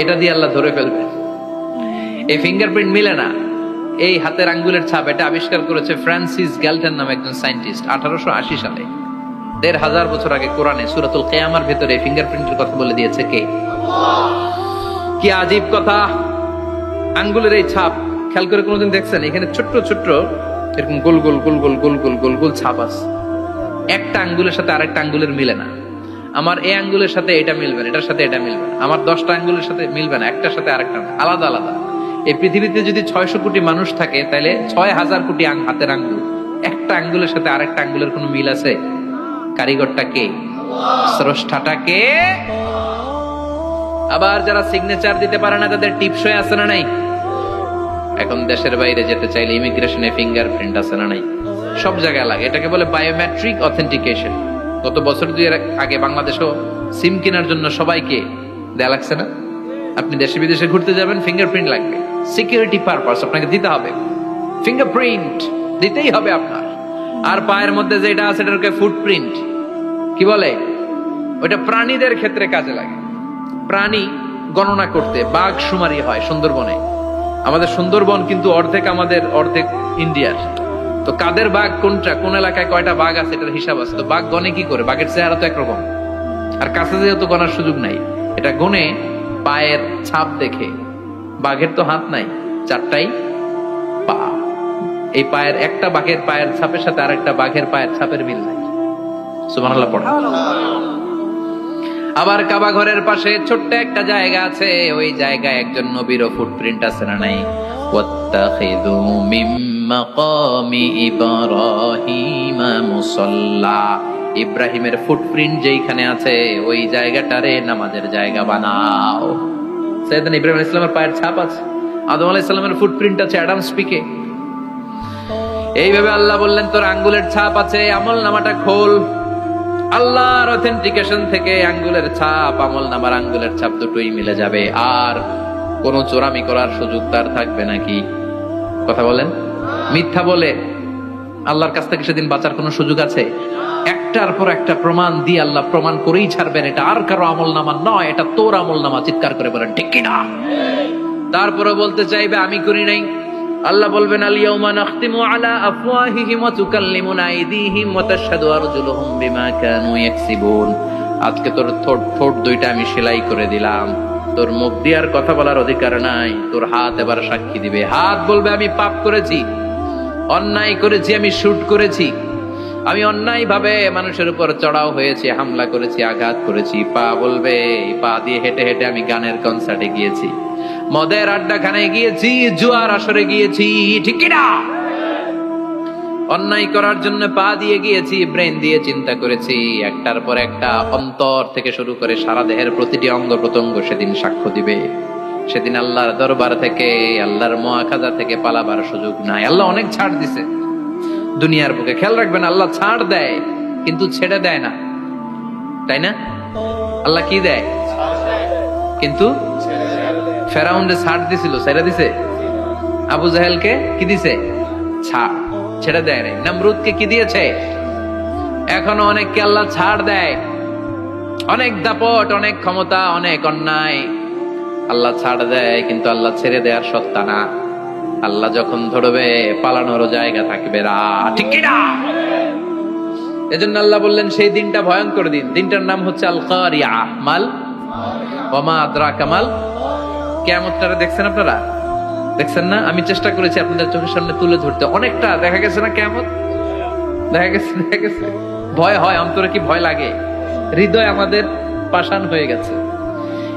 এটা দিয়ে আল্লাহ ধরে ফেলবে। এই ফিঙ্গারপ্রিন্ট মিলে না, এই হাতের আঙ্গুলের ছাপ, এটা আবিষ্কার করেছে ফ্রান্সিস গ্যালটন নামে একজন সায়েন্টিস্ট 1880 সালে। 1500 বছর আগে কোরআনে সূরাতুল কিয়ামার ভেতরে ফিঙ্গারপ্রিন্টের কথা বলে দিয়েছে কে? কি আজীব কথা! আঙ্গুলের এই ছাপ খেয়াল করে কোনোদিন দেখছেন? এখানে ছোট্ট ছোট্ট এরকম গোল গোল গোল গোল গোল গোল গোল গোল ছাপ আছে। একটা আঙ্গুলের সাথে আরেকটা আঙ্গুলের মিলে না। আমার এই আঙ্গুলের সাথে এটা মিলবে না, এটার সাথে এটা মিলবে না। আমার 10টা আঙ্গুলের সাথে মিলবে না, একটার সাথে আরেকটা আলাদা আলাদা। এই পৃথিবীতে যদি 600 কোটি মানুষ থাকে, তাহলে 6000 কোটি হাতের আঙ্গুল, একটা আঙ্গুলের সাথে আরেকটা আঙ্গুলের কোনো মিল আছে? কারিগরটা কে? স্রষ্টাটা কে? আবার যারা সিগনেচার দিতে পারে না তাদের টিপসই আছে না নাই? এখন দেশের বাইরে যেতে চাইলে ইমিগ্রেশনে ফিঙ্গারপ্রিন্ট আছে না নাই? সব জায়গায় লাগে। এটাকে বলে বায়োমেট্রিক অথেন্টিকেশন। গত বছর 2 আগে বাংলাদেশও সিম কেনার জন্য সবাইকে দেয়া লাগছে না? আপনি দেশে বিদেশে ঘুরতে যাবেন, ফিঙ্গারপ্রিন্ট লাগবে। সিকিউরিটি পারপাস আপনাকে দিতে হবে, ফিঙ্গারপ্রিন্ট দিতেই হবে আপনার। আর পায়ের মধ্যে যেটা আছে এটাকে ফুটপ্রিন্ট কি বলে? ওটা প্রাণীদের ক্ষেত্রে কাজে লাগে। প্রাণী গণনা করতে বাঘ শুমারি হয় সুন্দরবনে। আমাদের সুন্দরবন কিন্তু অর্ধেক আমাদের, অর্ধেক ইন্ডিয়ার। তো কাদের বাঘ কোনটা, কোন এলাকায় কয়টা বাঘ আছে এটার হিসাব আছে। তো বাঘ গনে কি করে? বাঘের চেহারা তো একরকম, আর কাছে যেহেতু গনার সুযোগ নাই, এটা গনে পায়ের ছাপ দেখে। বাঘের তো হাত নাই, 4টাই পা। এই পায়ের একটা বাঘের পায়ের ছাপের সাথে আরেকটা বাঘের পায়ের ছাপের মিল নাই। সুবহানাল্লাহ পড়া। আবার কাবা ঘরের পাশে ছোট্ট একটা জায়গা আছে, ওই জায়গায় একজন নবীরও ফুটপ্রিন্ট আছে না নাই? ওয়াত্তাখিযু মিন মাকামি ইব্রাহিম মুসাল্লা। ইব্রাহিমের ফুটপ্রিন্ট যেখানে আছে ওই জায়গাটারে নামাজের জায়গা বানাও। সাইয়েদনা ইব্রাহিম আলাইহিস সালামের পায়ের ছাপ আছে, আদম আলাইহিস সালামের ফুটপ্রিন্ট আছে অ্যাডামস পিকে। এইভাবে আল্লাহ বললেন তোর আঙ্গুলের ছাপ আছে, আমলনামাটা খোল। আল্লাহর অথেন্টিকেশন থেকে আঙ্গুলের ছাপ, আমলনামার আঙ্গুলের ছাপ দুটোই মিলে যাবে। আর কোন চোরামি করার সুযোগ তার থাকবে নাকি? কথা বলেন। মিথ্যা বলে আল্লাহর কাছ থেকে সেদিন বাঁচার কোন সুযোগ আছে? একটার পর একটা প্রমাণ দিয়ে আল্লাহ প্রমাণ করেই ছাড়বেন এটা আর কারো আমলনামা নয়, এটা তোর আমলনামা। চিৎকার করে বলেন ঠিক কিনা? তারপরে বলতে চাইবে আমি করি নাই। আল্লাহ বলবেন আল ইয়াউমা নাখতিমু আলা আফওয়াহিহিম ওয়া তুকাল্লিমুনা আইদিহিম ওয়া তাশহাদু আরজুলুহুম বিমা কানু ইয়াকসিবুন। আজকে তোর ঠোঁট দুইটা আমি সেলাই করে দিলাম, তোর মুখ দিয়ে আর কথা বলার অধিকার নাই, তোর হাত এবার সাক্ষী দিবে। হাত বলবে আমি পাপ করেছি, অন্যায় করেছি, আমি শুট করেছি, আমি অন্যায় ভাবে মানুষের উপর চড়াও হয়েছি, হামলা করেছি, আঘাত করেছি। পা বলবে, পা দিয়ে হেঁটে হেঁটে আমি গানের কনসার্টে গিয়েছি, মদের আড্ডাখানায় গিয়েছি, জুয়ার আসরে গিয়েছি, ঠিক কি না? অন্যায় করার জন্য পা দিয়ে গিয়েছি, ব্রেন দিয়ে চিন্তা করেছি, একটার পর একটা অন্তর থেকে শুরু করে সারা দেহের প্রতিটি অঙ্গ প্রত্যঙ্গ সেদিন সাক্ষ্য দিবে। সেদিন আল্লাহর দরবার থেকে, আল্লাহর মুআখাযা থেকে পালাবার সুযোগ নাই। আল্লাহ অনেক ছাড় দিছে দুনিয়ার বুকে, খেয়াল রাখবেন, আল্লাহ ছাড় দেয় কিন্তু ছেড়ে দেয় না, তাই না? আল্লাহ কি দেয়? কিন্তু ফেরাউনকে ছাড় দিছিল, ছেড়ে দিছে। আবু জাহেলকে কি দিছে? ছাড়, ছেড়ে দেয় নাই। নমরুদকে কি দিয়েছে? এখনো অনেককে আল্লাহ ছাড় দেয়। অনেক দাপট, অনেক ক্ষমতা, অনেক অন্যায় আল্লাহ ছাড় দেয়, কিন্তু আল্লাহ ছেড়ে দেওয়ার সত্তা না। আল্লাহ যখন ধরবে পালানোর জায়গা থাকবে না, ঠিক কি না? এজন্য আল্লাহ বললেন সেই দিনটা ভয়ঙ্কর দিন। দিনটার নাম হচ্ছে আল কারিয়া, মাল ওয়া মা আদরাকা মাল। কিয়ামতটা দেখছেন আপনারা? দেখছেন না? আমি চেষ্টা করেছি আপনাদের চোখের সামনে তুলে ধরতে, অনেকটা দেখা গেছে না কিয়ামত? দেখা গেছে। ভয় হয়, অন্তরে কি ভয় লাগে? হৃদয় আমাদের পাষাণ হয়ে গেছে।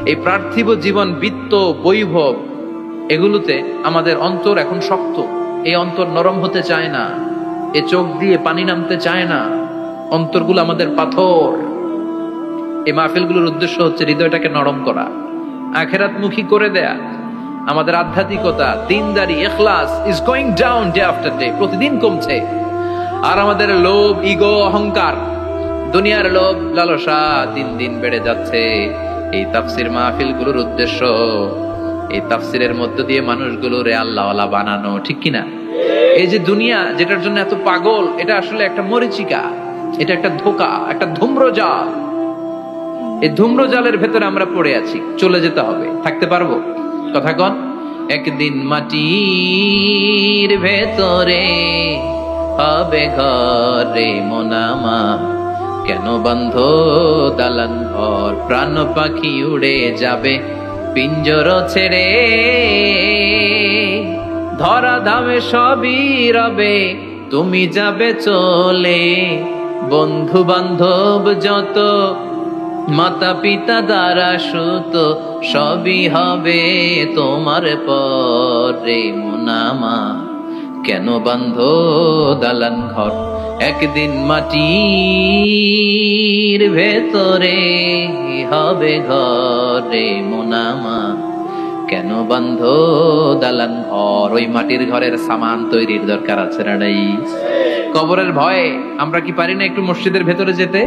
এই পার্থিব জীবন, বিত্ত, বৈভব, এগুলোতে আমাদের অন্তর এখন শক্ত। এই অন্তর নরম হতে চায় না, এ চোখ দিয়ে পানি নামতে চায় না, অন্তরগুলো আমাদের পাথর। এই মাহফিলগুলোর উদ্দেশ্য হচ্ছে হৃদয়টাকে নরম করা, আখিরাতমুখী করে দেয়া। আমাদের আধ্যাত্মিকতা, দিনদারি, ইখলাস is going down day after day, প্রতিদিন কমছে। আর আমাদের লোভ, ইগো, অহংকার, দুনিয়ার লোভ, লালসা দিন দিন বেড়ে যাচ্ছে। এই তাফসির মাহফিলগুলোর উদ্দেশ্য এই তাফসিরের মধ্য দিয়ে মানুষগুলোরে আল্লাহওয়ালা বানানো, ঠিক কিনা? এই যে দুনিয়া যেটার জন্য এত পাগল, এটা আসলে একটা মরিচিকা, এটা একটা ধোঁকা, একটা ধূম্রজাল। এই ধূম্রজালের ভেতরে আমরা পড়ে আছি, চলে যেতে হবে। থাকতে পারবো? কথা কন। একদিন মাটির ভেতরে হবে ঘরে মোনামা, কেন বন্ধ দালান ঘর, প্রাণ পাখি উড়ে যাবে পিঞ্জর ছেড়ে, ধরা ধামে সবই রবে, তুমি যাবে চলে, বন্ধু বান্ধব যত, মাতা পিতা দ্বারা সুত, সবই হবে তোমার পরে মোনামা, কেন বান্ধ দালান ঘর, একদিন মাটির ভেতরে হবে ঘরে মোনামা, কেন বান্ধ দালান ঘর। ওই মাটির ঘরের সামান তৈরির দরকার আছে না নাই? কবরের ভয়ে আমরা কি পারি না একটু মসজিদের ভেতরে যেতে?